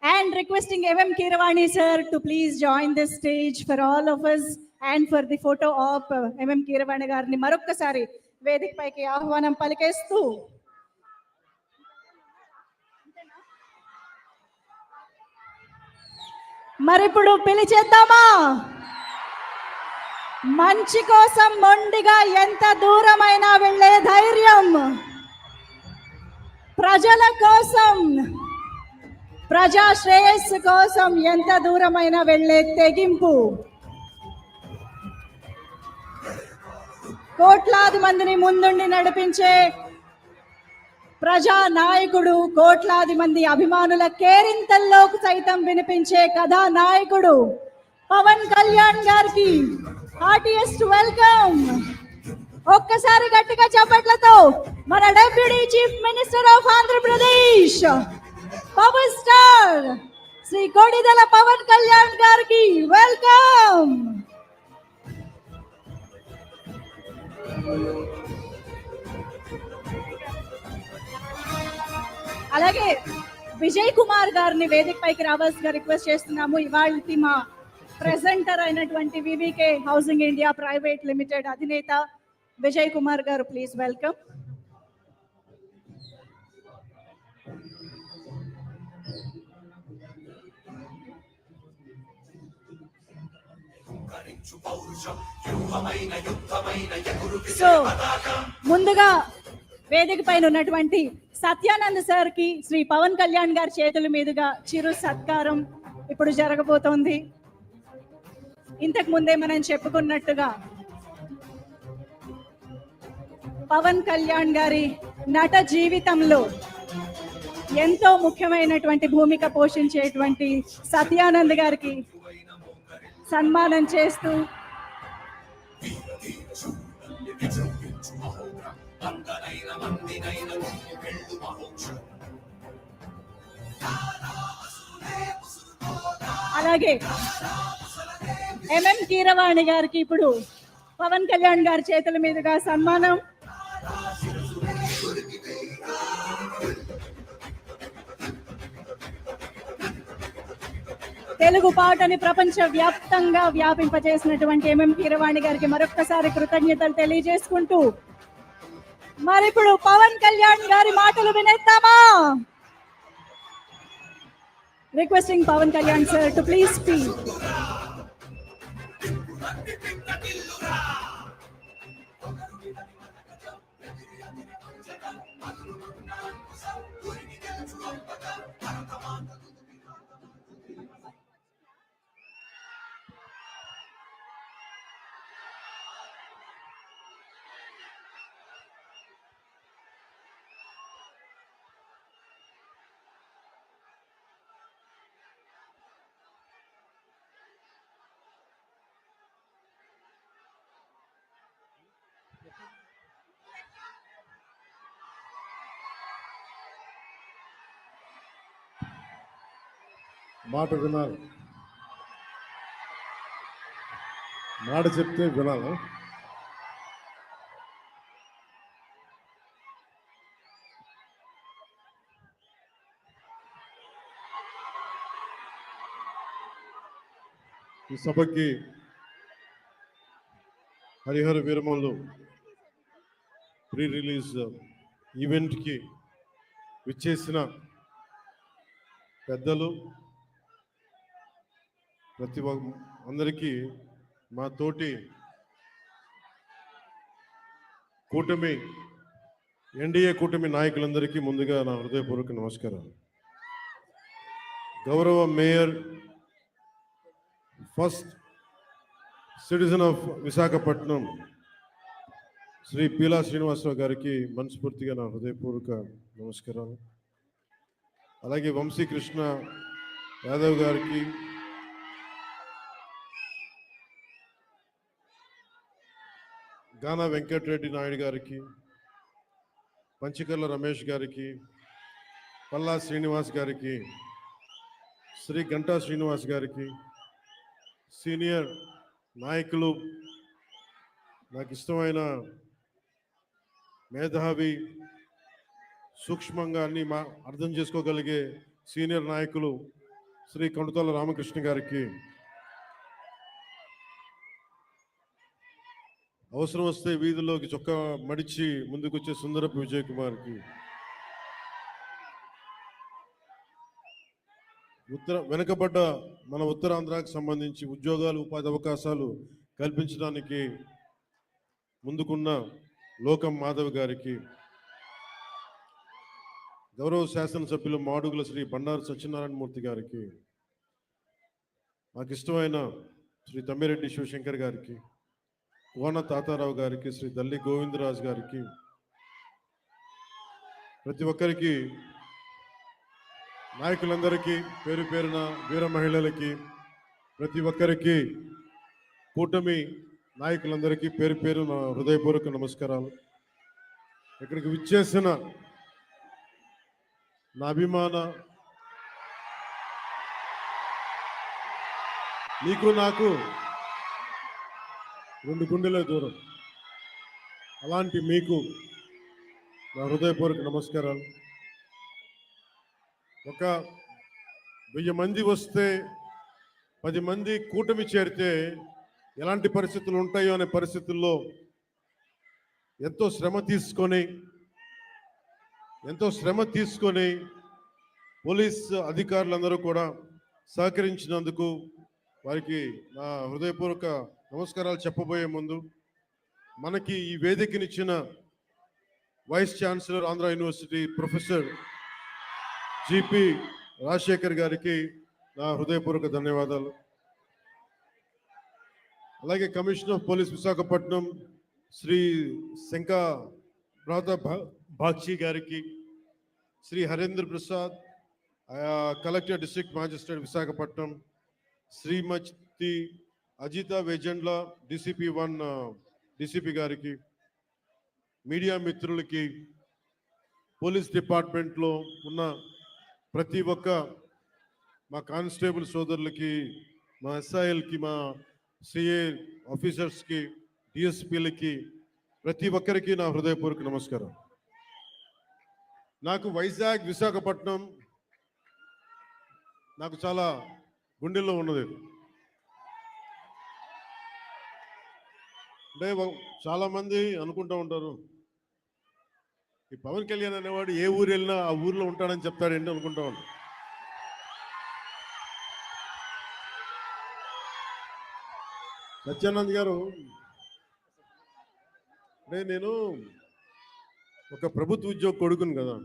And requesting M.M. Keeravani sir to please join the stage for all of us and for the photo op. M.M. Keeravani గారిని మరొక్కసారి వేదిక పైకి ఆహ్వానం పలికేస్తూ మరిప్పుడు పిలిచేద్దామా? మంచి కోసం మొండిగా ఎంత దూరమైనా వెళ్ళే ధైర్యం, ప్రజల కోసం, ప్రజా శ్రేయస్సు కోసం ఎంత దూరమైనా వెళ్ళే తెగింపు, కోట్లాది మందిని ముందుండి నడిపించే ప్రజా నాయకుడు, కోట్లాది మంది అభిమానుల కేరింతల్లోకి సైతం వినిపించే కథానాయకుడు పవన్ కళ్యాణ్ గారికి హార్టియెస్ట్ వెల్కమ్. ఒక్కసారి గట్టిగా చప్పట్లతో మన deputy chief minister of Andhra Pradesh power star Shri Konidela Pawan Kalyan గారికి వెల్కమ్. అలాగే విజయ్ కుమార్ గారిని వేదిక పైకి రావాల్సిగా రిక్వెస్ట్ చేస్తున్నాము. ఇవాళ మా ప్రెజెంటర్ అయినటువంటి VVK housing India private limited అధినేత విజయ్ కుమార్ గారు, ప్లీజ్ వెల్కమ్. సో ముందుగా వేదిక పైన ఉన్నటువంటి సత్యానంద్ సార్ కి శ్రీ పవన్ కళ్యాణ్ గారి చేతుల మీదుగా చిరు సత్కారం ఇప్పుడు జరగబోతోంది. ఇంతకు ముందే మనం చెప్పుకున్నట్టుగా పవన్ కళ్యాణ్ గారి నట జీవితంలో ఎంతో ముఖ్యమైనటువంటి భూమిక పోషించేటువంటి సత్యానంద్ గారికి సన్మానం చేస్తూ అలాగే ఎంఎం కీరవాణి గారికి ఇప్పుడు పవన్ కళ్యాణ్ గారి చేతుల మీదుగా సన్మానం. తెలుగు పాటని ప్రపంచ వ్యాప్తంగా వ్యాపింపజేసినటువంటి ఎంఎం కీరవాణి గారికి మరొక్కసారి కృతజ్ఞతలు తెలియజేసుకుంటూ మరి ఇప్పుడు పవన్ కళ్యాణ్ గారి మాటలు వినేద్దామా? Requesting Pawan Kalyan sir to please speak. మాట వినాలి, మాట చెప్తే వినాలి. ఈ సభకి హరిహర వీరమల్లు ప్రీ రిలీజ్ ఈవెంట్కి విచ్చేసిన పెద్దలు ప్రతి అందరికీ మా తోటి కూటమి ఎన్డీఏ కూటమి నాయకులందరికీ ముందుగా నా హృదయపూర్వక నమస్కారాలు. గౌరవ mayor, first citizen of Visakhapatnam Shri Peela Srinivasa Rao గారికి మనస్ఫూర్తిగా నా హృదయపూర్వక నమస్కారాలు. అలాగే వంశీకృష్ణ యాదవ్ గారికి, గానా వెంకటరెడ్డి నాయుడు గారికి, పంచకర్ల రమేష్ గారికి, పల్లా శ్రీనివాస్ గారికి, శ్రీ గంటా శ్రీనివాస్ గారికి, సీనియర్ నాయకులు, నాకు ఇష్టమైన మేధావి, సూక్ష్మంగా అన్ని అర్థం చేసుకోగలిగే సీనియర్ నాయకులు శ్రీ కొండతల రామకృష్ణ గారికి, అవసరం వస్తే వీధుల్లోకి చొక్కా మడిచి ముందుకొచ్చే సుందరపు విజయ్ కుమార్కి, వెనుకబడ్డ మన ఉత్తరాంధ్రాకి సంబంధించి ఉద్యోగాలు, ఉపాధి అవకాశాలు కల్పించడానికి ముందుకున్న లోకం మాధవ్ గారికి, గౌరవ శాసనసభ్యులు మాడుగుల శ్రీ బండారు సత్యనారాయణమూర్తి గారికి, నాకు ఇష్టమైన శ్రీ తమ్మిరెడ్డి శివశంకర్ గారికి, కోన తాతారావు గారికి, శ్రీ దల్లి గోవిందరాజు గారికి, ప్రతి ఒక్కరికి, నాయకులందరికీ, పేరు పేరున వీర మహిళలకి, ప్రతి ఒక్కరికి, కూటమి నాయకులందరికీ పేరు పేరు నా హృదయపూర్వక నమస్కారాలు. ఇక్కడికి విచ్చేసిన నా అభిమాన, నీకు నాకు 2 గుండెల దూరం, అలాంటి మీకు నా హృదయపూర్వక నమస్కారాలు. ఒక 1000 మంది వస్తే 10 మంది కూటమి చేరితే ఎలాంటి పరిస్థితులు ఉంటాయో అనే పరిస్థితుల్లో ఎంతో శ్రమ తీసుకొని పోలీస్ అధికారులందరూ కూడా సహకరించినందుకు వారికి నా హృదయపూర్వక నమస్కారాలు చెప్పబోయే ముందు, మనకి ఈ వేదికనిచ్చిన vice chancellor Andhra university professor GP Rajasekhar గారికి నా హృదయపూర్వక ధన్యవాదాలు. అలాగే commissioner of police Visakhapatnam Shri Shankha Bagchi గారికి, Shri Harendra Prasad collector district magistrate Visakhapatnam, Shrimati Ajitha Vejendla DCP 1 DCP గారికి, మీడియా మిత్రులకి, పోలీస్ డిపార్ట్మెంట్లో ఉన్న ప్రతి ఒక్క మా కానిస్టేబుల్ సోదరులకి, మా ఎస్ఐఎల్కి, మా సిఏ ఆఫీసర్స్కి, డిఎస్పీలకి, ప్రతి ఒక్కరికి నా హృదయపూర్వక నమస్కారం. నాకు వైజాగ్, విశాఖపట్నం నాకు చాలా గుండెల్లో ఉన్నది. అంటే చాలా మంది అనుకుంటూ ఉంటారు, ఈ పవన్ కళ్యాణ్ అనేవాడు ఏ ఊరు వెళ్ళినా ఆ ఊర్లో ఉంటాడని చెప్తాడేంటి అనుకుంటా ఉంటారు. సత్యానంద్ గారు, అంటే నేను ఒక ప్రభుత్వ ఉద్యోగ కొడుకును కదా,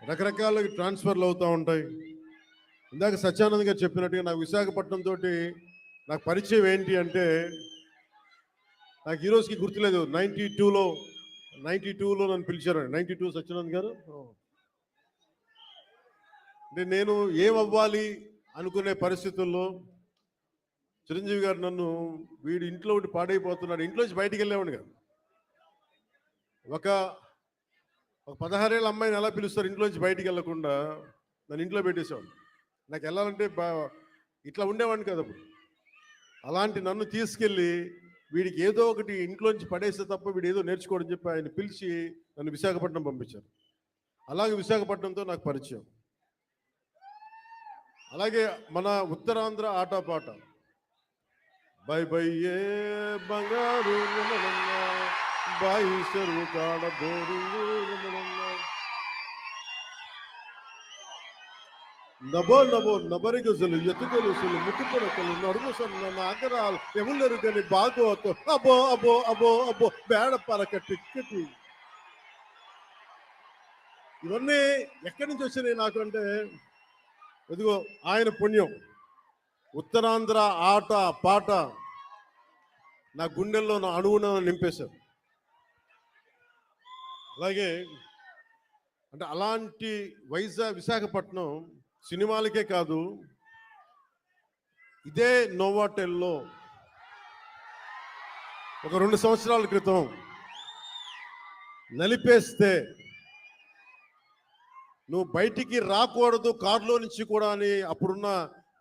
రకరకాల ట్రాన్స్ఫర్లు అవుతూ ఉంటాయి. ఇందాక సత్యానంద్ గారు చెప్పినట్టుగా నాకు విశాఖపట్నం తోటి నాకు పరిచయం ఏంటి అంటే, నాకు ఈ రోజుకి గుర్తులేదు, 92లో నన్ను పిలిచారండి. 92 సత్యానంద్ గారు. అంటే నేను ఏమవ్వాలి అనుకునే పరిస్థితుల్లో చిరంజీవి గారు నన్ను, వీడు ఇంట్లో ఒకటి పాడైపోతున్నాడు, ఇంట్లోంచి బయటికి వెళ్ళేవాడు కాదు. ఒక 16 ఏళ్ళ అమ్మాయిని ఎలా పిలుస్తారు ఇంట్లోంచి బయటికి వెళ్ళకుండా, నన్ను ఇంట్లో పెట్టేసేవాడు. నాకు వెళ్ళాలంటే ఇట్లా ఉండేవాడిని కదా అప్పుడు. అలాంటి నన్ను తీసుకెళ్ళి వీడికి ఏదో ఒకటి ఇంట్లోంచి పడేస్తే తప్ప వీడు ఏదో నేర్చుకోవడం చెప్పి ఆయన పిలిచి నన్ను విశాఖపట్నం పంపించారు. అలాగే విశాఖపట్నంతో నాకు పరిచయం. అలాగే మన ఉత్తరాంధ్ర ఆటపాట, బై బై ఏ బంగారు బాయి చెరువు కాడ బోరు నభో నభో నబరి గజలు ఎత్తుగొలుసులు ముక్కు పొడకలు నడుము సన్న నాగరాలు ఎవరు కానీ బాగోతో అబో అబో అబో అబో బేడ పరక టిక్కటి. ఇవన్నీ ఎక్కడి నుంచి వచ్చినాయి నాకు అంటే, ఇదిగో ఆయన పుణ్యం. ఉత్తరాంధ్ర ఆట పాట నా గుండెల్లో నా అణువున నింపేశారు. అలాగే అంటే అలాంటి విశాఖపట్నం సినిమాలకే కాదు, ఇదే నోవాటెల్లో ఒక 2 సంవత్సరాల క్రితం నలిపేస్తే, నువ్వు బయటికి రాకూడదు కారులో నుంచి కూడా అని అప్పుడున్న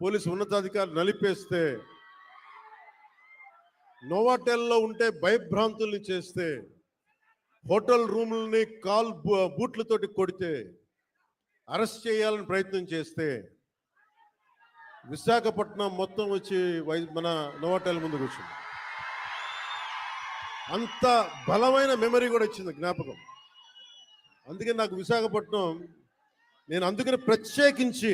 పోలీసు ఉన్నతాధికారులు నలిపేస్తే, నోవాటెల్లో ఉంటే భయభ్రాంతుల్ని చేస్తే, హోటల్ రూముల్ని బూట్లతోటి కొడితే, అరెస్ట్ చేయాలని ప్రయత్నం చేస్తే, విశాఖపట్నం మొత్తం వచ్చి మన నోవాటెల్ ముందు కూర్చుంది. అంత బలమైన మెమరీ కూడా వచ్చింది, జ్ఞాపకం. అందుకే నాకు విశాఖపట్నం, నేను అందుకని ప్రత్యేకించి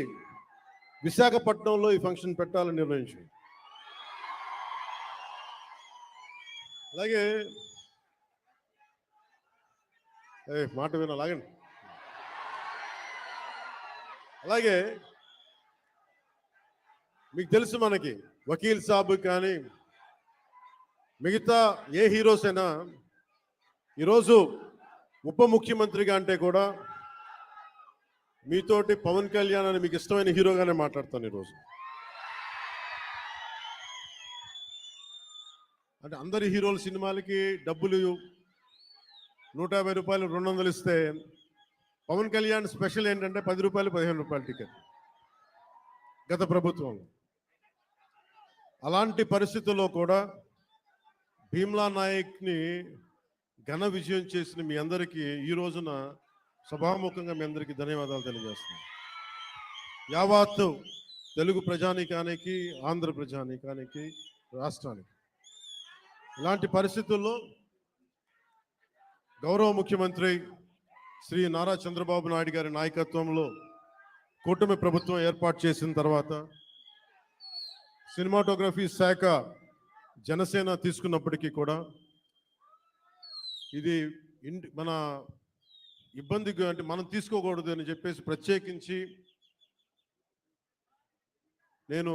విశాఖపట్నంలో ఈ ఫంక్షన్ పెట్టాలని నిర్ణయించాను. అలాగే మాట వినాలాగండి. అలాగే మీకు తెలుసు, మనకి వకీల్ సాబ్ కానీ మిగతా ఏ హీరోస్ అయినా ఈరోజు ఉప ముఖ్యమంత్రిగా అంటే కూడా మీతోటి పవన్ కళ్యాణ్ అని మీకు ఇష్టమైన హీరోగానే మాట్లాడతాను ఈరోజు. అంటే అందరి హీరోల సినిమాలకి డబ్బులు 150 రూపాయలు 200 ఇస్తే, పవన్ కళ్యాణ్ స్పెషల్ ఏంటంటే 10 రూపాయలు 15 రూపాయలు టికెట్ గత ప్రభుత్వంలో. అలాంటి పరిస్థితుల్లో కూడా భీమ్లా నాయక్ని ఘన విజయం చేసిన మీ అందరికీ ఈ రోజున సభాముఖంగా మీ అందరికీ ధన్యవాదాలు తెలియజేస్తున్నాను. యావత్తు తెలుగు ప్రజానీకానికి, ఆంధ్ర ప్రజానీకానికి, రాష్ట్రానికి. ఇలాంటి పరిస్థితుల్లో గౌరవ ముఖ్యమంత్రి శ్రీ నారా చంద్రబాబు నాయుడు గారి నాయకత్వంలో కూటమి ప్రభుత్వం ఏర్పాటు చేసిన తర్వాత సినిమాటోగ్రఫీ శాఖ జనసేన తీసుకున్నప్పటికీ కూడా ఇది మన ఇబ్బందిగా, అంటే మనం తీసుకోకూడదు అని చెప్పేసి ప్రత్యేకించి నేను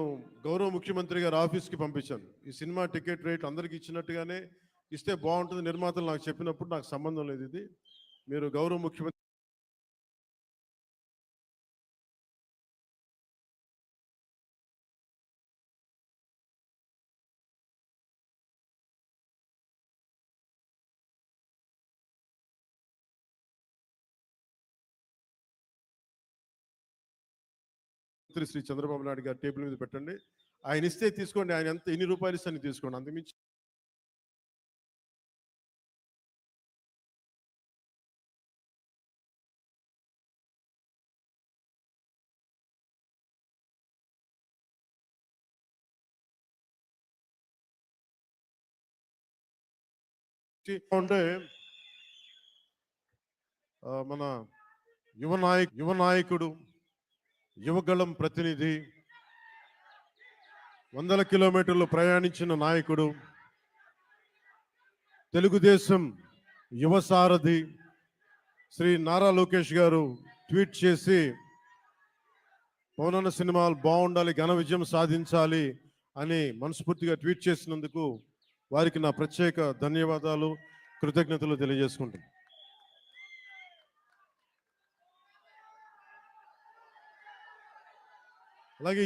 గౌరవ ముఖ్యమంత్రి గారి ఆఫీస్కి పంపించాను. ఈ సినిమా టికెట్ రేట్ అందరికీ ఇచ్చినట్టుగానే ఇస్తే బాగుంటుంది, నిర్మాతలు నాకు చెప్పినప్పుడు నాకు సంబంధం లేదు, ఇది మీరు గౌరవ ముఖ్యమంత్రి శ్రీ చంద్రబాబు నాయుడు గారు టేబుల్ మీద పెట్టండి. ఆయన ఇస్తే తీసుకోండి, ఆయన ఎన్ని రూపాయలు ఇస్తే తీసుకోండి, అంతకుమించి అంటే మన యువ నాయకుడు, యువగళం ప్రతినిధి, 100 కిలోమీటర్లు ప్రయాణించిన నాయకుడు, తెలుగుదేశం యువ సారథి శ్రీ నారా లోకేష్ గారు ట్వీట్ చేసి పవన్ అన్న సినిమాలు బాగుండాలి, ఘన విజయం సాధించాలి అని మనస్ఫూర్తిగా ట్వీట్ చేసినందుకు వారికి నా ప్రత్యేక ధన్యవాదాలు, కృతజ్ఞతలు తెలియజేసుకుంటాను. అలాగే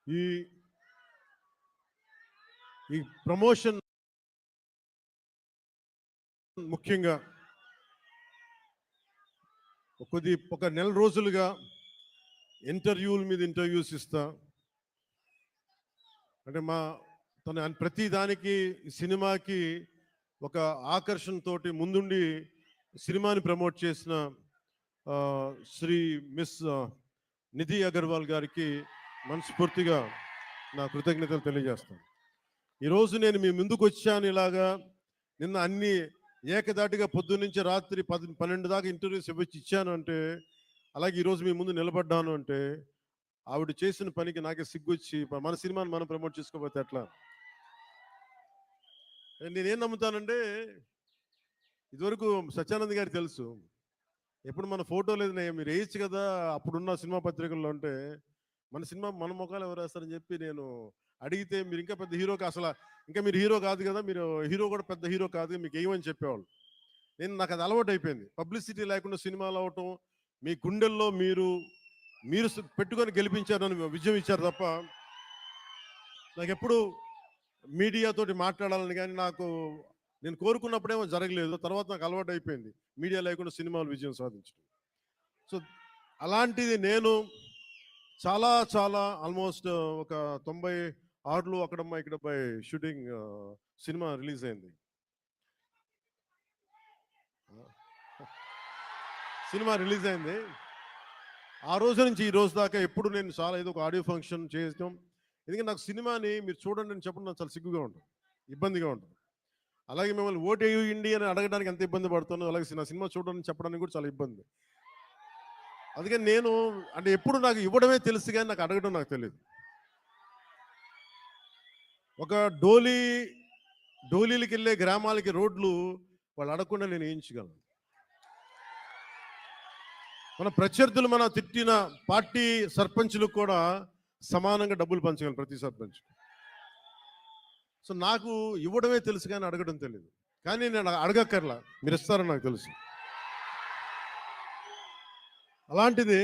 ఈ ప్రమోషన్ ముఖ్యంగా ఒక నెల రోజులుగా ఇంటర్వ్యూల మీద ఇంటర్వ్యూస్ ఇస్తా. అంటే ప్రతి దానికి సినిమాకి ఒక ఆకర్షణతోటి ముందుండి సినిమాని ప్రమోట్ చేసిన శ్రీ మిస్ నిధి అగర్వాల్ గారికి మనస్ఫూర్తిగా నా కృతజ్ఞతలు తెలియజేస్తాను. ఈరోజు నేను మీ ముందుకు వచ్చాను ఇలాగా. నిన్న అన్ని ఏకదాటిగా పొద్దున్నుంచి రాత్రి 12 దాకా ఇంటర్వ్యూస్ ఇచ్చాను అంటే, అలాగే ఈరోజు మీ ముందు నిలబడ్డాను అంటే ఆవిడ చేసిన పనికి నాకే సిగ్గొచ్చి మన సినిమాని మనం ప్రమోట్ చేసుకోకపోతే ఎట్లా. నేనేం నమ్ముతానంటే, ఇదివరకు సత్యానంద్ గారికి తెలుసు, ఎప్పుడు మన ఫోటో లేదు మీరు వేయచ్చు కదా అప్పుడున్న సినిమా పత్రికల్లో అంటే, మన సినిమా మన ముఖాలు ఎవరు వేస్తారని చెప్పి నేను అడిగితే, మీరు ఇంకా పెద్ద హీరో అసలు ఇంకా మీరు హీరో కాదు కదా, మీరు హీరో కూడా పెద్ద హీరో కాదు, మీకు ఏమని చెప్పేవాళ్ళు. నాకు అది అలవాటు అయిపోయింది. పబ్లిసిటీ లేకుండా సినిమాలు అవటం, మీ గుండెల్లో మీరు పెట్టుకొని గెలిపించారని విజయం ఇచ్చారు తప్ప నాకు ఎప్పుడు మీడియాతోటి మాట్లాడాలని కానీ నేను కోరుకున్నప్పుడేమో జరగలేదు. తర్వాత నాకు అలవాటు అయిపోయింది మీడియా లేకుండా సినిమాలు విజయం సాధించడం. సో అలాంటిది నేను చాలా ఆల్మోస్ట్ ఒక 96లో అక్కడమ్మా ఇక్కడపై షూటింగ్ సినిమా రిలీజ్ అయింది. ఆ రోజు నుంచి ఈ రోజు దాకా ఎప్పుడు నేను చాలా ఏదో ఒక ఆడియో ఫంక్షన్ చేయడం. ఎందుకంటే నాకు సినిమాని మీరు చూడండి అని చెప్పడం నాకు చాలా సిగ్గుగా ఉంటుంది, ఇబ్బందిగా ఉంటుంది. అలాగే మిమ్మల్ని ఓటేయండి అని అడగడానికి ఎంత ఇబ్బంది పడుతున్నాను, అలాగే నా సినిమా చూడడానికి చెప్పడానికి కూడా చాలా ఇబ్బంది. అందుకని నేను అంటే ఎప్పుడు నాకు ఇవ్వడమే తెలుసు కానీ నాకు అడగడం నాకు తెలియదు. ఒక డోలీలకి వెళ్ళే గ్రామాలకి రోడ్లు వాళ్ళు అడగకుండా నేను వేయించగలను. మన ప్రత్యర్థులు మన తిట్టిన పార్టీ సర్పంచులకు కూడా సమానంగా డబ్బులు పంచగలను ప్రతి సర్పంచ్. సో నాకు ఇవ్వడమే తెలుసు కానీ అడగడం తెలియదు. కానీ నేను అడగక్కర్లా, మీరు ఇస్తారని నాకు తెలుసు. అలాంటిది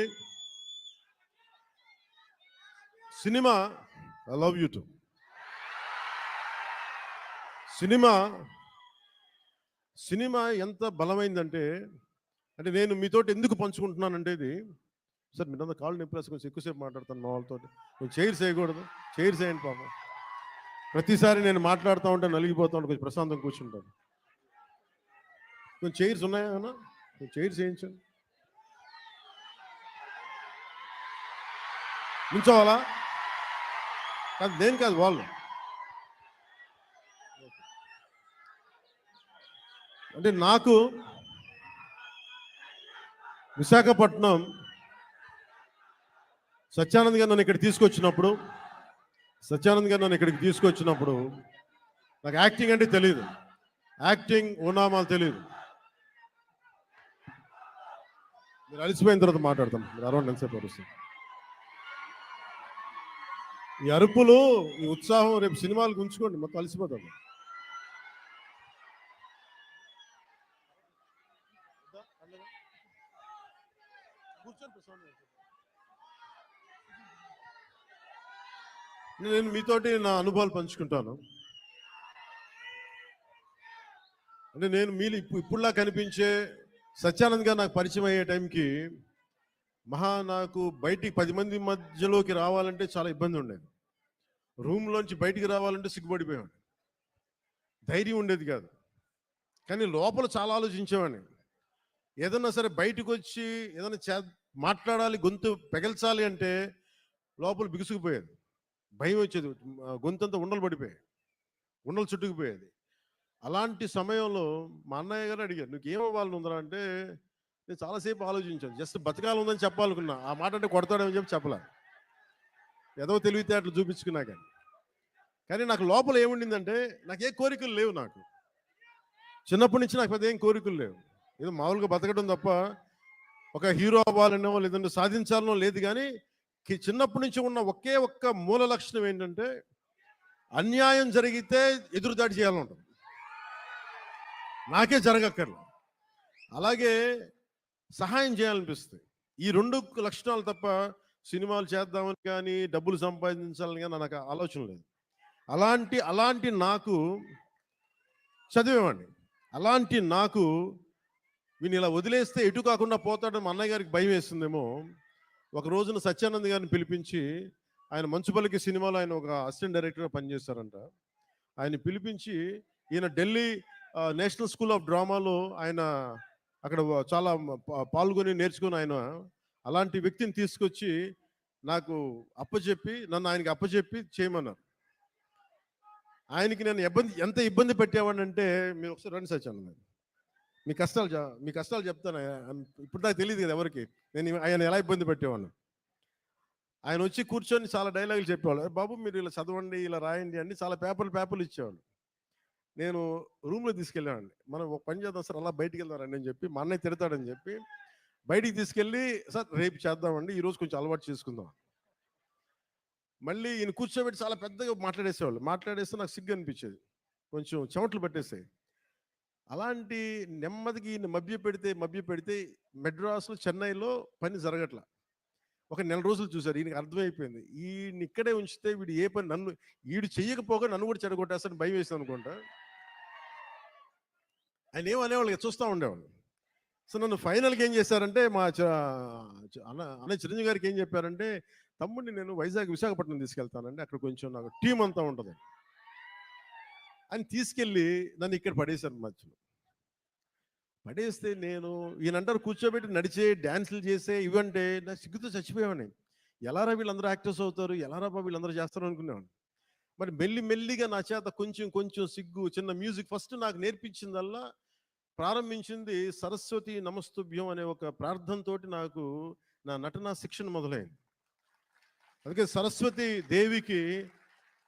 cinema I love you to cinema ఎంత బలమైందంటే, అంటే నేను మీతోటి ఎందుకు పంచుకుంటున్నానంటే, ఇది సార్ మీరంతా కాళ్ళు నొప్పి కొంచెం ఎక్కువసేపు మాట్లాడతాను మా వాళ్ళతో. కొంచెం చైర్స్ వేయకూడదు, చైర్స్ వేయండి పాపం. ప్రతిసారి నేను మాట్లాడుతూ ఉంటే నలిగిపోతూ ఉంటే కొంచెం ప్రశాంతం కూర్చుంటాను. కొంచెం చైర్స్ ఉన్నాయా అన్న, కొంచెం చైర్స్ వేయించండి. నిల్చోవాలా కాదు, నేను కాదు వాళ్ళు. అంటే నాకు విశాఖపట్నం సత్యానంద్ గారు నన్ను ఇక్కడికి తీసుకొచ్చినప్పుడు నాకు యాక్టింగ్ అంటే తెలియదు, యాక్టింగ్ ఓనామాలు తెలియదు. మీరు అలసిపోయిన తర్వాత మాట్లాడతాం, మీరు అరౌండ్ ఎంతసేపు అరుస్తాం. ఈ అరుపులు, ఈ ఉత్సాహం రేపు సినిమాలకు ఉంచుకోండి, మొత్తం అలసిపోతాం. నేను మీతోటి నా అనుభవాలు పంచుకుంటాను. అంటే నేను మీరు ఇప్పుడులా కనిపించే సత్యానంద్ గారు నాకు పరిచయం అయ్యే టైంకి నాకు బయటికి 10 మంది మధ్యలోకి రావాలంటే చాలా ఇబ్బంది ఉండేది. రూమ్లోంచి బయటికి రావాలంటే సిగ్గుపడిపోయాడు, ధైర్యం ఉండేది కాదు. కానీ లోపల చాలా ఆలోచించేవాడిని. ఏదన్నా సరే బయటకు వచ్చి ఏదైనా మాట్లాడాలి, గొంతు పెగల్చాలి అంటే లోపల బిగుసుకుపోయేది, భయం వచ్చేది, గొంతంతా ఉండలు పడిపోయాయి. ఉండలు చుట్టుకుపోయేది. అలాంటి సమయంలో మా అన్నయ్య గారు అడిగారు, "నీకు ఏం అవ్వాలని ఉందరా?" అంటే నేను చాలాసేపు ఆలోచించాను. జస్ట్ బతకాలి ఉందని చెప్పాలనుకున్నా. ఆ మాట అంటే కొడతాడని చెప్పి చెప్పలే. ఏదో తెలివితేటలు చూపించుకున్నా కానీ నాకు లోపల ఏముండిందంటే నాకు ఏ కోరికలు లేవు. నాకు చిన్నప్పటి నుంచి నాకు పెద్ద ఏం కోరికలు లేవు. ఏదో మామూలుగా బతకడం తప్ప ఒక హీరో అవ్వాలనో లేదంటే సాధించాలనో లేదు. కానీ చిన్నప్పటి నుంచి ఉన్న ఒకే ఒక్క మూల లక్షణం ఏంటంటే అన్యాయం జరిగితే ఎదురుదాడి చేయాలని ఉంటుంది. నాకే జరగక్కర్లేదు. అలాగే సహాయం చేయాలనిపిస్తుంది. ఈ 2 లక్షణాలు తప్ప సినిమాలు చేద్దామని కానీ డబ్బులు సంపాదించాలని కానీ నాకు ఆలోచన లేదు. అలాంటి నాకు చదివేవాడిని. అలాంటి నాకు వీని ఇలా వదిలేస్తే ఎటు కాకుండా పోతాడని మా అన్నయ్య గారికి భయం వేస్తుందేమో. ఒక రోజున సత్యానంద్ గారిని పిలిపించి, ఆయన మంచుపల్లికి సినిమాలో ఆయన ఒక అసిస్టెంట్ డైరెక్టర్గా పనిచేస్తారంట. ఆయన పిలిపించి ఈయన ఢిల్లీ నేషనల్ స్కూల్ ఆఫ్ డ్రామాలో ఆయన అక్కడ చాలా పాల్గొని నేర్చుకుని ఆయన అలాంటి వ్యక్తిని తీసుకొచ్చి నాకు నన్ను ఆయనకి అప్పచెప్పి చేయమన్నారు. ఆయనకి నేను ఎంత ఇబ్బంది పెట్టేవాడినంటే, మీరు ఒకసారి రండి సత్యానంద్ గారు, మీ కష్టాలు చెప్తాను. ఇప్పుడు నాకు తెలియదు కదా ఎవరికి నేను ఆయన ఎలా ఇబ్బంది పెట్టేవాడిని. ఆయన వచ్చి కూర్చొని చాలా డైలాగులు చెప్పేవాళ్ళు. "బాబు మీరు ఇలా చదవండి, ఇలా రాయండి" అని చాలా పేపర్లు ఇచ్చేవాళ్ళు. నేను రూమ్లో తీసుకెళ్ళామండి. మనం ఒక పని చేద్దాం సార్, అలా బయటికి వెళ్దారండి అని చెప్పి, మా అన్నయ్య తిడతాడని చెప్పి బయటికి తీసుకెళ్ళి, "సార్ రేపు చేద్దామండి, ఈరోజు కొంచెం అలవాటు చేసుకుందాం." మళ్ళీ ఈయన కూర్చోబెట్టి చాలా పెద్దగా మాట్లాడేస్తే నాకు సిగ్గు అనిపించేది, కొంచెం చెమటలు పట్టేస్తాయి. అలాంటి నెమ్మదికి ఈయన మభ్య పెడితే మెడ్రాస్లో చెన్నైలో పని జరగట్లా. ఒక నెల రోజులు చూశారు. ఈయనకి అర్థమైపోయింది, ఈయన ఇక్కడే ఉంచితే వీడు ఏ పని వీడు చెయ్యకపోగా నన్ను కూడా చెడగొట్టేస్తాను భయం వేసింది అనుకుంటా. ఆయన ఏమనేవాళ్ళు చూస్తూ ఉండేవాళ్ళు. సో నన్ను ఫైనల్గా ఏం చేశారంటే, మా అన్నయ్య చిరంజీవి గారికి ఏం చెప్పారంటే, "తమ్ముడిని నేను విశాఖపట్నం తీసుకెళ్తానండి, అక్కడ కొంచెం నాకు టీం అంతా ఉంటుంది" అని తీసుకెళ్ళి నన్ను ఇక్కడ పడేశారు. మధ్యలో పడేస్తే ఈయనంటారు కూర్చోబెట్టి నడిచే డ్యాన్సులు చేసే ఇవంటే నాకు సిగ్గుతో చచ్చిపోయేవాడిని. ఎలారా వీళ్ళందరూ యాక్టర్స్ అవుతారు, ఎలారా వీళ్ళందరూ చేస్తారు అనుకునేవాడిని. మరి మెల్లిగా నా చేత కొంచెం సిగ్గు, చిన్న మ్యూజిక్ ఫస్ట్ నాకు నేర్పించిందల్లా ప్రారంభించింది సరస్వతి నమస్తుభ్యం అనే ఒక ప్రార్థనతోటి నాకు నా నటన శిక్షణ మొదలైంది. అందుకే సరస్వతి దేవికి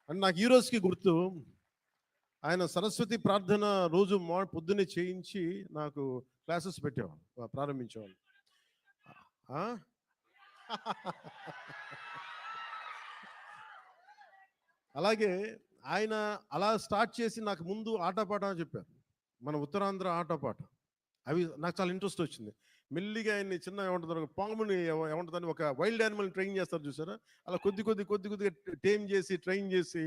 అని నాకు ఈ రోజుకి గుర్తు. ఆయన సరస్వతి ప్రార్థన రోజు పొద్దున్నే చేయించి నాకు క్లాసెస్ పెట్టేవాళ్ళు, ప్రారంభించేవాళ్ళు. అలాగే ఆయన అలా స్టార్ట్ చేసి నాకు ముందు ఆటపాట చెప్పారు, మన ఉత్తరాంధ్ర ఆటపాట. అవి నాకు చాలా ఇంట్రెస్ట్ వచ్చింది. మెల్లిగా ఆయన్ని చిన్న ఏమంటారు, పాముని ఏమంటుందని ఒక వైల్డ్ యానిమల్ ట్రైన్ చేస్తారు చూసారా, అలా కొద్దిగా ట్రైన్ చేసి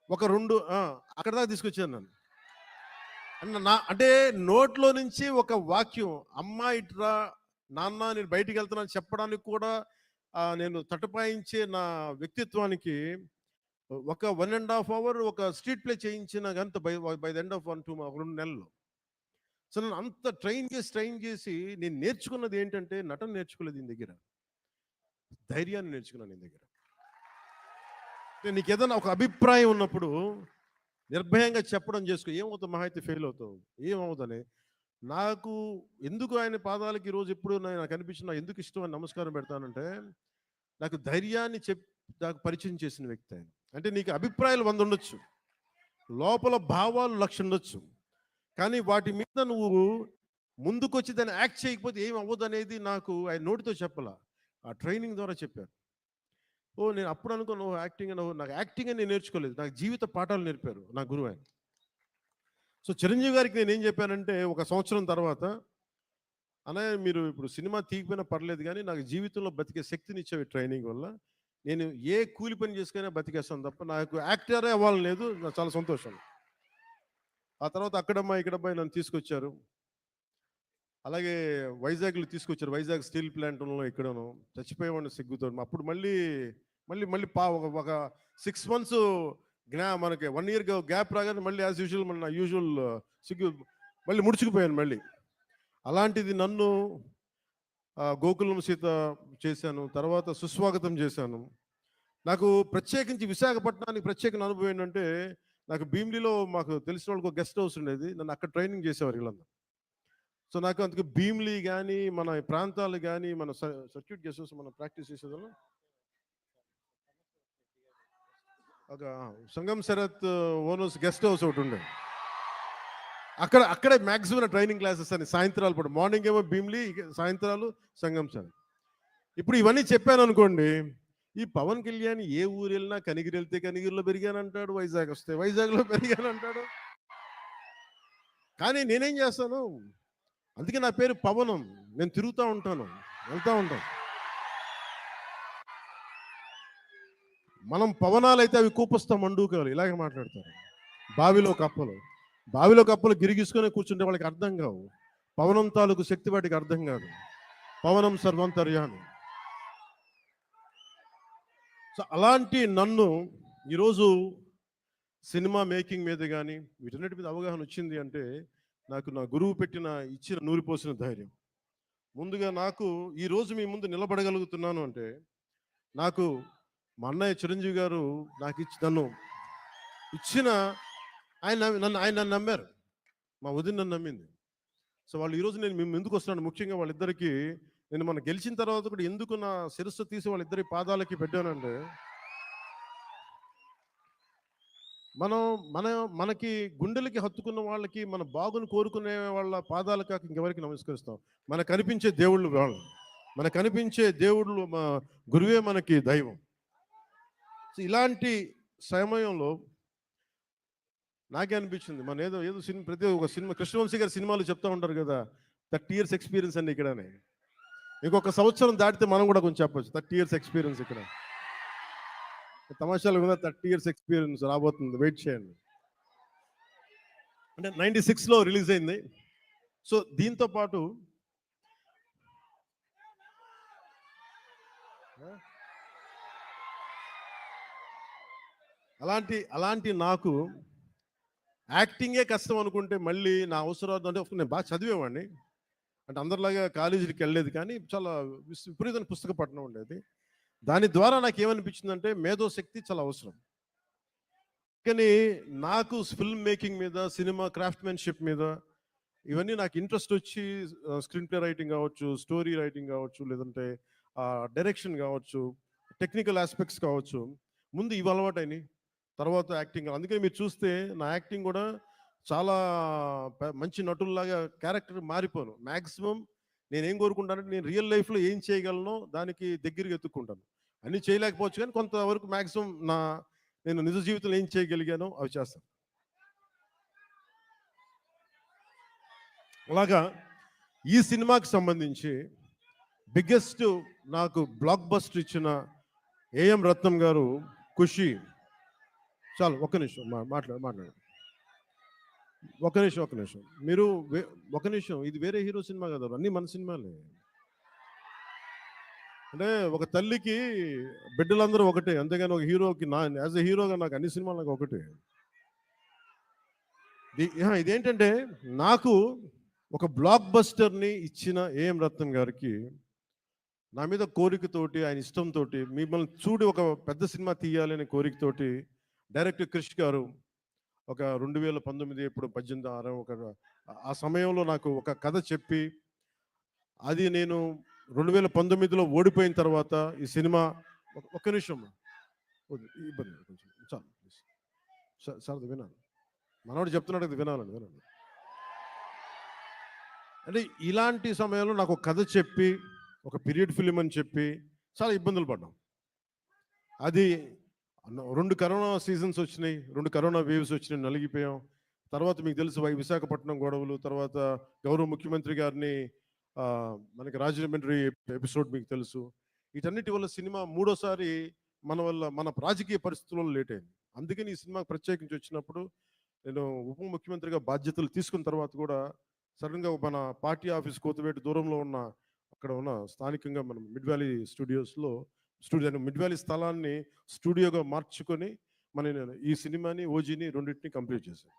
ఒక 2 అక్కడ దాకా తీసుకొచ్చాను నన్ను. అంటే నోట్లో నుంచి ఒక వాక్యం, "అమ్మా ఇట్రా, నాన్న నేను బయటికి వెళ్తున్నాను" చెప్పడానికి కూడా నేను తటపాయించే నా వ్యక్తిత్వానికి ఒక 1.5 hour ఒక స్ట్రీట్ ప్లే చేయించిన గంత బై ద ఎండ్ ఆఫ్ 2 నెలలు. సో నన్ను అంత ట్రైన్ చేసి నేను నేర్చుకున్నది ఏంటంటే, నటన నేర్చుకోలేదు ఈయన దగ్గర, ధైర్యాన్ని నేర్చుకున్నాను ఈయన దగ్గర. నీకు ఏదైనా ఒక అభిప్రాయం ఉన్నప్పుడు నిర్భయంగా చెప్పడం చేసుకో. ఏమవుతావు, మహా అయితే ఫెయిల్ అవుతావు, ఏమవుతానే. నాకు ఎందుకు ఆయన పాదాలకి ఈరోజు ఎప్పుడు నాకు అనిపించిన ఎందుకు ఇష్టం అని నమస్కారం పెడతానంటే, నాకు ధైర్యాన్ని నాకు పరిచయం చేసిన వ్యక్తి ఆయన. అంటే నీకు అభిప్రాయాలు 100 ఉండొచ్చు, లోపల భావాలు 1,00,000 ఉండొచ్చు, కానీ వాటి మీద నువ్వు ముందుకొచ్చి దాన్ని యాక్ట్ చేయకపోతే ఏం అవ్వదు అనేది నాకు ఆయన నోటితో చెప్పాల, ఆ ట్రైనింగ్ ద్వారా చెప్పారు. నేను అప్పుడు అనుకున్నాను నాకు యాక్టింగ్ అని నేను నేర్చుకోలేదు, నాకు జీవిత పాఠాలు నేర్పారు నా గురువు ఆయన. సో చిరంజీవి గారికి నేను ఏం చెప్పానంటే, 1 సంవత్సరం తర్వాత, "అన్నయ్య మీరు ఇప్పుడు సినిమా తీయకపోయినా పర్లేదు కానీ నాకు జీవితంలో బతికే శక్తిని ఇచ్చేవి ట్రైనింగ్ వల్ల. నేను ఏ కూలి పని చేసుకునే బతికేస్తాను తప్ప నాకు యాక్టరే అవ్వాలని లేదు, నాకు చాలా సంతోషం." ఆ తర్వాత ఇక్కడమ్మాయి నన్ను తీసుకొచ్చారు. అలాగే వైజాగ్లో తీసుకొచ్చారు, వైజాగ్ స్టీల్ ప్లాంట్లో ఇక్కడను చచ్చిపోయేవాడిని సిగ్గుతో. అప్పుడు మళ్ళీ ఒక 6 months మనకి 1 year గ్యాప్ రాగానే మళ్ళీ యాజ్ యూజువల్ మన యూజువల్ సిగ్గు మళ్ళీ ముడుచుకుపోయాను మళ్ళీ. అలాంటిది నన్ను గోకులం సీత చేశాను, తర్వాత సుస్వాగతం చేశాను. నాకు ప్రత్యేకించి విశాఖపట్నానికి ప్రత్యేక అనుభవం ఏంటంటే, నాకు భీమిలీలో మాకు తెలిసిన వాళ్ళకి ఒక గెస్ట్ హౌస్ ఉండేది, నన్ను అక్కడ ట్రైనింగ్ చేసేవారు వీళ్ళందరూ. సో నాకు అందుకు భీమిలీ కానీ మన ప్రాంతాలు కానీ మన సర్క్యూట్ గెస్ట్ హౌస్ మనం ప్రాక్టీస్ చేసేదాన్ని ఒక సంగం శరత్ ఓనర్స్ గెస్ట్ హౌస్ ఒకటి ఉండేది. అక్కడే మ్యాక్సిమం ట్రైనింగ్ క్లాసెస్ అని సాయంత్రాలు పూట, మార్నింగ్ ఏమో భీమిలీ, సాయంత్రాలు సంగం శరత్. ఇప్పుడు ఇవన్నీ చెప్పాను అనుకోండి, ఈ పవన్ కళ్యాణ్ ఏ ఊరు వెళ్ళినా కనిగిరి వెళ్తే కనిగిరిలో పెరిగానంటాడు, వైజాగ్ వస్తే వైజాగ్లో పెరిగానంటాడు. కానీ నేనేం చేస్తాను, అందుకే నా పేరు పవనం. నేను తిరుగుతూ ఉంటాను, వెళ్తూ ఉంటాను. మనం పవనాలైతే అవి కూపస్థ మండూకాలు ఇలాగే మాట్లాడతారు. బావిలో కప్పలు గిరిగిసుకొని కూర్చుంటే వాళ్ళకి అర్థం కావు. పవనం తాలూకు శక్తి వాటికి అర్థం కాదు. పవనం సర్వంతర్యామి. సో అలాంటి నన్ను ఈరోజు సినిమా మేకింగ్ మీద కానీ వీటన్నిటి మీద అవగాహన వచ్చింది అంటే నాకు నా గురువు ఇచ్చిన నూరిపోసిన ధైర్యం. ముందుగా నాకు ఈరోజు మీ ముందు నిలబడగలుగుతున్నాను అంటే నాకు మా అన్నయ్య చిరంజీవి గారు నాకు నన్ను ఇచ్చిన ఆయన నన్ను నమ్మారు, మా వదిన నన్ను నమ్మింది. సో వాళ్ళు ఈరోజు నేను మేము ఎందుకు వస్తున్నాను, ముఖ్యంగా వాళ్ళిద్దరికీ నేను మనం గెలిచిన తర్వాత కూడా ఎందుకు నా శిరస్సు తీసి వాళ్ళిద్దరి పాదాలకి పెట్టానంటే, మనకి గుండెలకి హత్తుకున్న వాళ్ళకి, మన బాగుని కోరుకునే వాళ్ళ పాదాలు కాక ఇంకెవరికి నమస్కరిస్తాం. మనకు కనిపించే దేవుళ్ళు వాళ్ళు, మనకు కనిపించే దేవుళ్ళు మా గురువే మనకి దైవం. సో ఇలాంటి సమయంలో నాకే అనిపించింది, మన ఏదో సినిమా, ప్రతి ఒక సినిమా కృష్ణవంశీ గారి సినిమాలు చెప్తా ఉంటారు కదా, 30 years ఎక్స్పీరియన్స్ అండి ఇక్కడనే. ఇంకొక సంవత్సరం దాటితే మనం కూడా కొంచెం చెప్పచ్చు 30 years ఎక్స్పీరియన్స్ ఇక్కడ. తమాషాలు కూడా 30 years ఎక్స్పీరియన్స్ రాబోతుంది, వెయిట్ చేయండి. అంటే 96లో రిలీజ్ అయింది. సో దీంతో పాటు అలాంటి నాకు యాక్టింగే కష్టం అనుకుంటే మళ్ళీ నా అవసరాలు అంటే నేను బాగా చదివేవాడిని, అంటే అందరిలాగా కాలేజీకి వెళ్ళలేదు, కానీ చాలా విపరీతమైన పుస్తక పఠనం ఉండేది. దాని ద్వారా నాకు ఏమనిపించిందంటే మేధోశక్తి చాలా అవసరం. కానీ నాకు ఫిల్మ్ మేకింగ్ మీద, సినిమా క్రాఫ్ట్మెన్షిప్ మీద ఇవన్నీ నాకు ఇంట్రెస్ట్ వచ్చి స్క్రీన్ ప్లే రైటింగ్ కావచ్చు, స్టోరీ రైటింగ్ కావచ్చు, లేదంటే డైరెక్షన్ కావచ్చు, టెక్నికల్ ఆస్పెక్ట్స్ కావచ్చు, ముందు ఇవి అలవాటైనాయి, తర్వాత యాక్టింగ్. అందుకే మీరు చూస్తే నా యాక్టింగ్ కూడా చాలా మంచి నటుల్లాగా క్యారెక్టర్ మారిపోను. మ్యాక్సిమం నేనేం కోరుకుంటానంటే నేను రియల్ లైఫ్లో ఏం చేయగలనో దానికి దగ్గరగా ఎత్తుక్కుంటాను. అన్నీ చేయలేకపోవచ్చు కానీ కొంతవరకు మ్యాక్సిమం నేను నిజ జీవితంలో ఏం చేయగలిగానో అవి చేస్తాను. అలాగా ఈ సినిమాకి సంబంధించి బిగ్గెస్ట్ నాకు బ్లాక్ బస్టర్ ఇచ్చిన ఏఎం రత్నం గారు ఖుషి. చాలు ఒక్క నిమిషం మాట్లాడు ఒక్క నిమిషం మీరు ఒక నిమిషం. ఇది వేరే హీరో సినిమా కదా, అన్నీ మన సినిమాలే. అంటే ఒక తల్లికి బిడ్డలందరూ ఒకటే, అంతేగాని ఒక హీరోకి యాజ్ ఎ హీరోగా నాకు అన్ని సినిమాలు నాకు ఒకటే. ఇదేంటంటే నాకు ఒక బ్లాక్ బస్టర్ని ఇచ్చిన ఏఎం రత్నం గారికి నా మీద కోరికతోటి, ఆయన ఇష్టంతో, మిమ్మల్ని చూడి ఒక పెద్ద సినిమా తీయాలి అనే కోరికతోటి డైరెక్టర్ క్రిష్ గారు ఒక 2019 ఎప్పుడు 18 ఆ సమయంలో నాకు ఒక కథ చెప్పి, అది నేను 2019లో ఓడిపోయిన తర్వాత ఈ సినిమా ఒక్క నిమిషం ఇబ్బంది కొంచెం చాలు సార్ వినాలి, మనవాడు చెప్తున్నాడు కదా, వినాలి. అంటే ఇలాంటి సమయంలో నాకు ఒక కథ చెప్పి, ఒక పీరియడ్ ఫిలిం అని చెప్పి చాలా ఇబ్బందులు పడ్డాం. అది 2 కరోనా సీజన్స్ వచ్చినాయి, 2 కరోనా వేవ్స్ వచ్చినాయి, నలిగిపోయాం. తర్వాత మీకు తెలుసు విశాఖపట్నం గొడవలు, తర్వాత గౌరవ ముఖ్యమంత్రి గారిని మనకి రాజమండ్రి ఎపిసోడ్ మీకు తెలుసు. వీటన్నిటి వల్ల సినిమా 3వసారి మన రాజకీయ పరిస్థితుల్లో లేట్ అయింది. అందుకని ఈ సినిమాకి ప్రత్యేకించి వచ్చినప్పుడు నేను ఉప ముఖ్యమంత్రిగా బాధ్యతలు తీసుకున్న తర్వాత కూడా సడన్గా మన పార్టీ ఆఫీస్ కోతవేటు దూరంలో ఉన్న అక్కడ ఉన్న స్థానికంగా మనం మిడ్ వ్యాలీ మిడ్ వ్యాలీ స్థలాన్ని స్టూడియోగా మార్చుకొని నేను ఈ సినిమాని, ఓజీని రెండింటిని కంప్లీట్ చేశాను.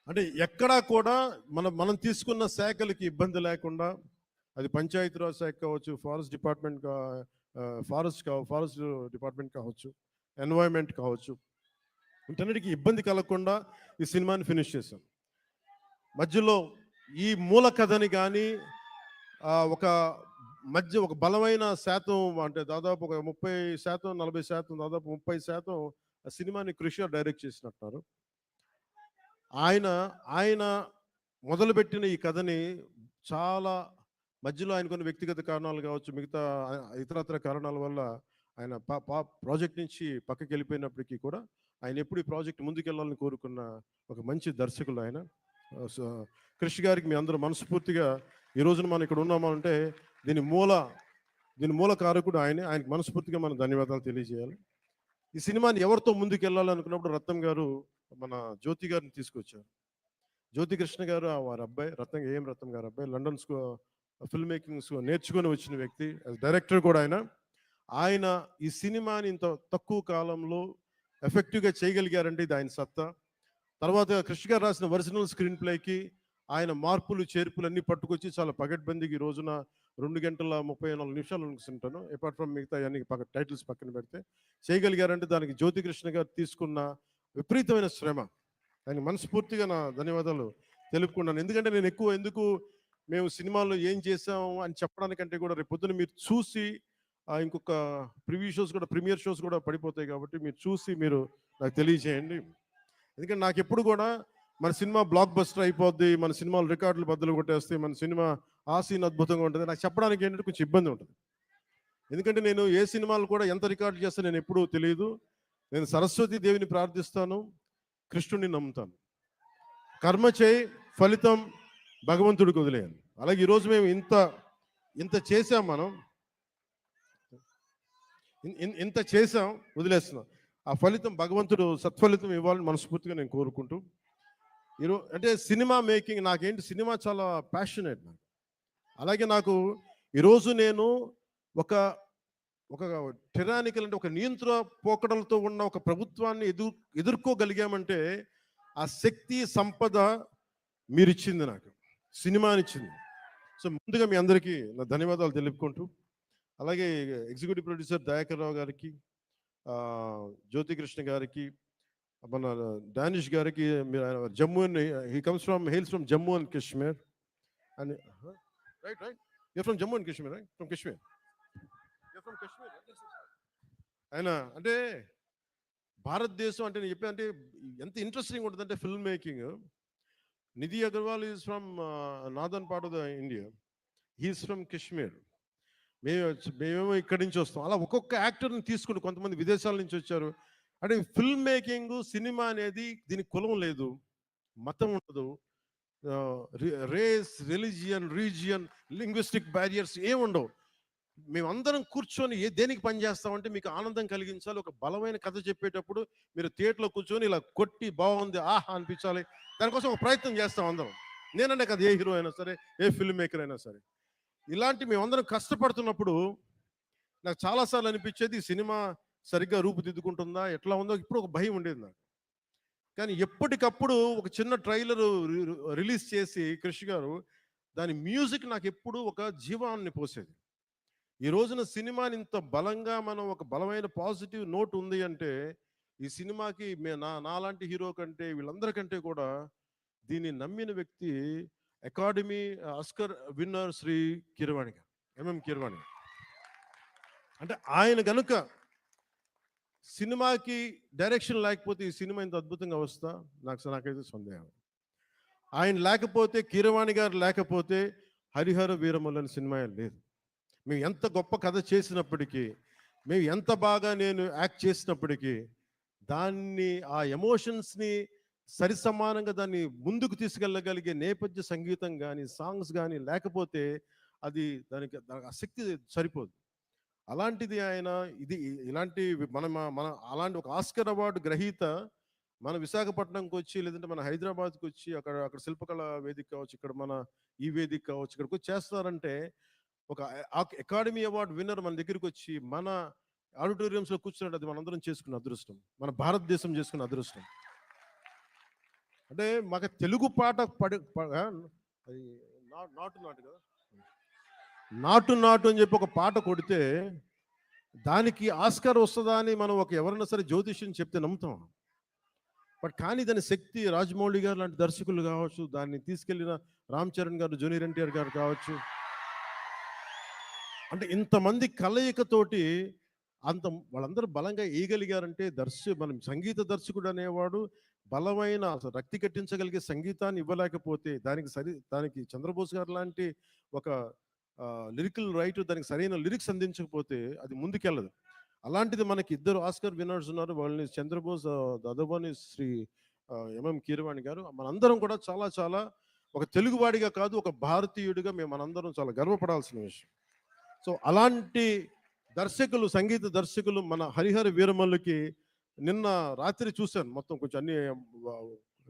అంటే ఎక్కడా కూడా మనం తీసుకున్న శాఖలకి ఇబ్బంది లేకుండా, అది పంచాయతీరాజ్ శాఖ కావచ్చు, ఫారెస్ట్ డిపార్ట్మెంట్ డిపార్ట్మెంట్ కావచ్చు, ఎన్వైర్న్మెంట్ కావచ్చు, వీటన్నిటికీ ఇబ్బంది కలగకుండా ఈ సినిమాని ఫినిష్ చేశాం. మధ్యలో ఈ మూల కథని కానీ ఒక బలమైన శాతం, అంటే దాదాపు ఒక 30%, 40%, దాదాపు 30% ఆ సినిమాని కృషి డైరెక్ట్ చేసినట్టున్నారు. ఆయన మొదలుపెట్టిన ఈ కథని చాలా మధ్యలో ఆయన కొన్ని వ్యక్తిగత కారణాలు కావచ్చు, మిగతా ఇతరత్ర కారణాల వల్ల ఆయన ప్రాజెక్ట్ నుంచి పక్కకి వెళ్ళిపోయినప్పటికీ కూడా ఆయన ఎప్పుడు ఈ ప్రాజెక్ట్ ముందుకెళ్ళాలని కోరుకున్న ఒక మంచి దర్శకులు ఆయన. కృషి గారికి మీ అందరూ మనస్ఫూర్తిగా ఈ రోజున మనం ఇక్కడ ఉన్నామంటే దీని మూల కారకుడు ఆయనకి మనస్ఫూర్తిగా మనం ధన్యవాదాలు తెలియజేయాలి. ఈ సినిమాని ఎవరితో ముందుకెళ్ళాలనుకున్నప్పుడు రత్నం గారు మన జ్యోతి గారిని తీసుకొచ్చారు. జ్యోతి కృష్ణ గారు వారి అబ్బాయి రత్నం గారు అబ్బాయి, లండన్ ఫిల్మ్ మేకింగ్ నేర్చుకొని వచ్చిన వ్యక్తి, డైరెక్టర్ కూడా ఆయన ఈ సినిమాని ఇంత తక్కువ కాలంలో ఎఫెక్టివ్గా చేయగలిగారంటే ఇది ఆయన సత్తా. తర్వాత కృష్ణ గారు రాసిన ఒరిజినల్ స్క్రీన్ ప్లేకి ఆయన మార్పులు చేర్పులు అన్నీ పట్టుకొచ్చి చాలా పగడ్బందీకి ఈ రోజున 2 గంటల 34 నిమిషాలు అనుకుంటాను, అపార్ట్ ఫ్రమ్ మిగతా అన్ని టైటిల్స్ పక్కన పెడితే చేయగలిగారంటే దానికి జ్యోతి కృష్ణ గారు తీసుకున్న విపరీతమైన శ్రమ. ఆయన మనస్ఫూర్తిగా నా ధన్యవాదాలు తెలుపుకున్నాను. ఎందుకంటే నేను మేము సినిమాలో ఏం చేసాము అని చెప్పడానికంటే కూడా రేపు పొద్దున మీరు చూసి ఇంకొక ప్రీమియర్ షోస్ కూడా పడిపోతాయి కాబట్టి మీరు చూసి మీరు నాకు తెలియజేయండి. ఎందుకంటే నాకు ఎప్పుడు కూడా మన సినిమా బ్లాక్ బస్టర్ అయిపోద్ది, మన సినిమాలు రికార్డులు బద్దలు కొట్టేస్తే, మన సినిమా ఆ సీన్ అద్భుతంగా ఉంటుంది, నాకు చెప్పడానికి ఏంటంటే కొంచెం ఇబ్బంది ఉంటుంది. ఎందుకంటే నేను ఏ సినిమాలు కూడా ఎంత రికార్డు చేస్తే నేను ఎప్పుడూ తెలియదు. నేను సరస్వతి దేవిని ప్రార్థిస్తాను, కృష్ణుడిని నమ్ముతాను. కర్మ చేయి, ఫలితం భగవంతుడికి వదిలేయాలి. అలాగే ఈరోజు మేము ఇంత చేసాం, మనం ఇంత చేసాం, వదిలేస్తున్నాం. ఆ ఫలితం భగవంతుడు సత్ఫలితం ఇవ్వాలని మనస్ఫూర్తిగా నేను కోరుకుంటూ ఈరోజు అంటే సినిమా మేకింగ్ నాకేంటి, సినిమా చాలా ప్యాషనేట్ నాకు. అలాగే నాకు ఈరోజు నేను ఒక టెరానికల్ అంటే ఒక నియంత్రణ పోకడలతో ఉన్న ఒక ప్రభుత్వాన్ని ఎదుర్కోగలిగామంటే ఆ శక్తి సంపద మీరిచ్చింది, నాకు సినిమానిచ్చింది. సో ముందుగా మీ అందరికీ నా ధన్యవాదాలు తెలుపుకుంటూ, అలాగే ఎగ్జిక్యూటివ్ ప్రొడ్యూసర్ దయాకర్ రావు గారికి, జ్యోతి కృష్ణ గారికి, మన డానిష్ గారికి, Jammu hails from Jammu and Kashmir and right your from Jammu and Kashmir, right from Kashmir, ఆయన అంటే భారతదేశం అంటే నేను చెప్పాను అంటే ఎంత ఇంట్రెస్టింగ్ ఉంటుందంటే film making. Nidhi Agarwal is from northern part of the India, he is from Kashmir. మేమేమో ఇక్కడి నుంచి వస్తాం. అలా ఒక్కొక్క యాక్టర్ని తీసుకుని కొంతమంది విదేశాల నుంచి వచ్చారు. అంటే ఫిల్మ్ మేకింగ్ సినిమా అనేది దీనికి కులం లేదు, మతం ఉండదు, race, religion, region, linguistic barriers ఏముండవు. మేమందరం కూర్చొని దేనికి పనిచేస్తామంటే మీకు ఆనందం కలిగించాలి. ఒక బలమైన కథ చెప్పేటప్పుడు మీరు థియేటర్లో కూర్చొని ఇలా కొట్టి బాగుంది ఆహా అనిపించాలి, దానికోసం ఒక ప్రయత్నం చేస్తాం అందరం. నేననే కదా, ఏ హీరో అయినా సరే, ఏ ఫిల్మ్ మేకర్ అయినా సరే. ఇలాంటి మేమందరం కష్టపడుతున్నప్పుడు నాకు చాలాసార్లు అనిపించేది ఈ సినిమా సరిగ్గా రూపుదిద్దుకుంటుందా, ఎట్లా ఉందో ఇప్పుడు ఒక భయం ఉండేది నాకు. కానీ ఎప్పటికప్పుడు ఒక చిన్న ట్రైలర్ రిలీజ్ చేసి కృషి గారు దాని మ్యూజిక్ నాకు ఎప్పుడు ఒక జీవాన్ని పోసేది. ఈ రోజున సినిమాని ఇంత బలంగా మనం ఒక బలమైన పాజిటివ్ నోట్ ఉంది అంటే ఈ సినిమాకి నాలాంటి హీరో కంటే వీళ్ళందరికంటే కూడా దీన్ని నమ్మిన వ్యక్తి academy Oscar winner Shri Keeravani గారు, ఎంఎం కీరవాణి. అంటే ఆయన గనుక సినిమాకి డైరెక్షన్ లేకపోతే ఈ సినిమా ఇంత అద్భుతంగా వస్తా నాకైతే సందేహం. ఆయన లేకపోతే, కీరవాణి గారు లేకపోతే హరిహర వీరమల్లు అనే సినిమా లేదు. మేము ఎంత గొప్ప కథ చేసినప్పటికీ, మేము ఎంత బాగా నేను యాక్ట్ చేసినప్పటికీ దాన్ని ఆ ఎమోషన్స్ని సరిసమానంగా దాన్ని ముందుకు తీసుకెళ్ళగలిగే నేపథ్య సంగీతం కానీ సాంగ్స్ కానీ లేకపోతే దానికి ఆ శక్తి సరిపోదు. అలాంటిది ఆయన ఇలాంటి మన అలాంటి ఒక ఆస్కర్ అవార్డు గ్రహీత మన విశాఖపట్నంకి వచ్చి, లేదంటే మన హైదరాబాద్కి వచ్చి అక్కడ శిల్పకళ వేదిక కావచ్చు, ఇక్కడ మన ఈ వేదిక కావచ్చు, ఇక్కడికి వచ్చి చేస్తారంటే ఒక అకాడమీ అవార్డు విన్నర్ మన దగ్గరికి వచ్చి మన ఆడిటోరియంస్లో కూర్చున్నట్టు అది మనందరం చేసుకున్న అదృష్టం, మన భారతదేశం చేసుకున్న అదృష్టం. అంటే మాకు తెలుగు పాట అది నాటు కదా, నాటు అని చెప్పి ఒక పాట కొడితే దానికి ఆస్కార్ వస్తుందా అని మనం ఎవరైనా సరే జ్యోతిష్యం చెప్తే నమ్ముతాం. బట్ కానీ దాని శక్తి రాజమౌళి గారు లాంటి దర్శకులు కావచ్చు, దాన్ని తీసుకెళ్లిన రామ్ చరణ్ గారు, జూనియర్ ఎన్టీఆర్ గారు కావచ్చు, అంటే ఇంతమంది కలయికతోటి వాళ్ళందరూ బలంగా వేయగలిగారంటే మనం సంగీత దర్శకుడు అనేవాడు బలమైన అసలు రక్తి కట్టించగలిగే సంగీతాన్ని ఇవ్వలేకపోతే దానికి చంద్రబోస్ గారు లాంటి ఒక లిరికల్ రైటర్ దానికి సరైన లిరిక్స్ అందించకపోతే అది ముందుకెళ్ళదు. అలాంటిది మనకి ఇద్దరు ఆస్కార్ విన్నర్స్ ఉన్నారు. వాళ్ళని చంద్రబోస్, దదోబని శ్రీ ఎంఎం కీరవాణి గారు. మనందరం కూడా చాలా చాలా ఒక తెలుగువాడిగా కాదు, ఒక భారతీయుడిగా మనందరం చాలా గర్వపడాల్సిన విషయం. సో అలాంటి దర్శకులు, సంగీత దర్శకులు మన హరిహర వీరమల్లుకి నిన్న రాత్రి చూశాను మొత్తం, కొంచెం అన్ని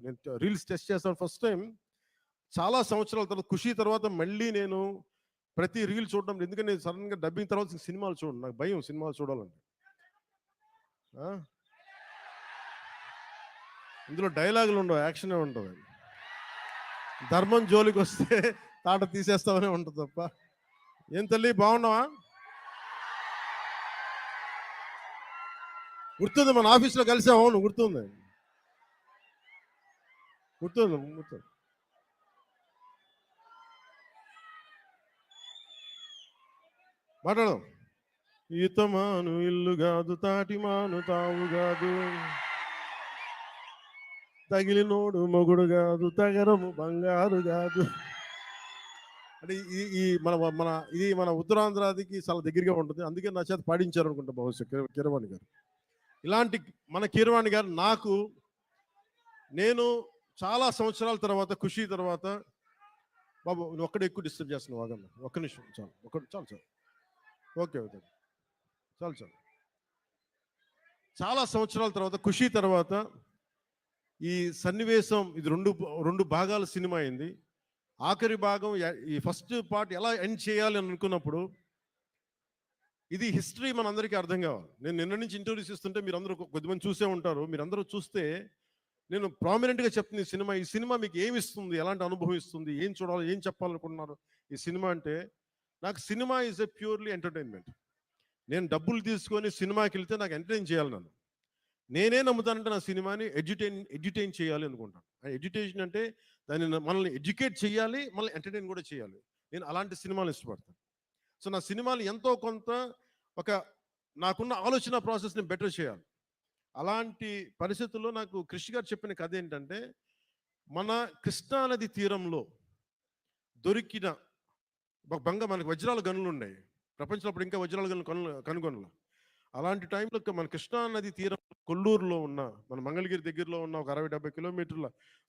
నేను రీల్స్ టెస్ట్ చేస్తాను ఫస్ట్ టైం చాలా సంవత్సరాల తర్వాత. ఖుషి తర్వాత మళ్ళీ నేను ప్రతి రీల్ చూడడం, ఎందుకంటే నేను సడన్గా డబ్బింగ్ తర్వాత సినిమాలు చూడండి, నాకు భయం సినిమాలు చూడాలంటే. ఇందులో డైలాగులు ఉండవు, యాక్షనే ఉండవు. ధర్మం జోలికి వస్తే తాట తీసేస్తామనే ఉంటుంది తప్ప. ఏం తల్లి బాగున్నావా? గుర్తుంది మన ఆఫీస్లో కలిసాము, అవును గుర్తుంది. మాట్లాడదాం. ఈతమాను ఇల్లు కాదు, తాటిమాను తావు కాదు, తగిలినోడు మొగుడు కాదు, తగరము బంగారు కాదు. అంటే ఇది మన ఉత్తరాంధ్రాదికి చాలా దగ్గరగా ఉంటుంది. అందుకే నా చేత పాడించారు అనుకుంటా బహుశా కీరవాణి గారు. ఇలాంటి మన కీరవాణి గారు నేను చాలా సంవత్సరాల తర్వాత, ఖుషి తర్వాత, బాబు నువ్వు ఒక్కడే ఎక్కువ డిస్టర్బ్ చేస్తున్నావు, వాగమ్మా ఒక్క నిమిషం చాలు, చాలు ఓకే ఓకే చాలు. చాలా సంవత్సరాల తర్వాత, ఖుషి తర్వాత ఈ సన్నివేశం, ఇది రెండు భాగాల సినిమా అయింది. ఆఖరి భాగం, ఈ ఫస్ట్ పార్ట్ ఎలా ఎండ్ చేయాలి అని అనుకున్నప్పుడు ఇది హిస్టరీ మనందరికీ అర్థం కావాలి. నేను నిన్న నుంచి ఇంటర్వ్యూస్ ఇస్తుంటే మీరందరూ కొద్దిమంది చూసే ఉంటారు. మీరందరూ చూస్తే నేను ప్రామినెంట్గా చెప్తుంది, ఈ సినిమా మీకు ఏమి ఇస్తుంది, ఎలాంటి అనుభవం ఇస్తుంది, ఏం చూడాలి, ఏం చెప్పాలనుకుంటున్నారు ఈ సినిమా అంటే. నాకు cinema is a purely entertainment. నేను డబ్బులు తీసుకొని సినిమాకి వెళ్తే నాకు ఎంటర్టైన్ చేయాలి. నేనే నమ్ముతానంటే నా సినిమాని ఎడ్యుటైన్ చేయాలి అనుకుంటాను. ఎడ్యుటేషన్ అంటే మనల్ని ఎడ్యుకేట్ చేయాలి, మనల్ని ఎంటర్టైన్ కూడా చేయాలి. నేను అలాంటి సినిమాలు ఇష్టపడతాను. సో నా సినిమాలు ఎంతో కొంత నాకున్న ఆలోచన ప్రాసెస్ని బెటర్ చేయాలి. అలాంటి పరిస్థితుల్లో నాకు కృష్ణ గారు చెప్పిన కథ ఏంటంటే, మన కృష్ణానది తీరంలో దొరికిన మనకు వజ్రాల గనులు ఉన్నాయి ప్రపంచంలో. అప్పుడు ఇంకా వజ్రాల గనులు కనుగొనల. అలాంటి టైంలో మన కృష్ణానది తీరం కొల్లూరులో ఉన్న, మన మంగళగిరి దగ్గరలో ఉన్న ఒక 60-70 కిలోమీటర్ల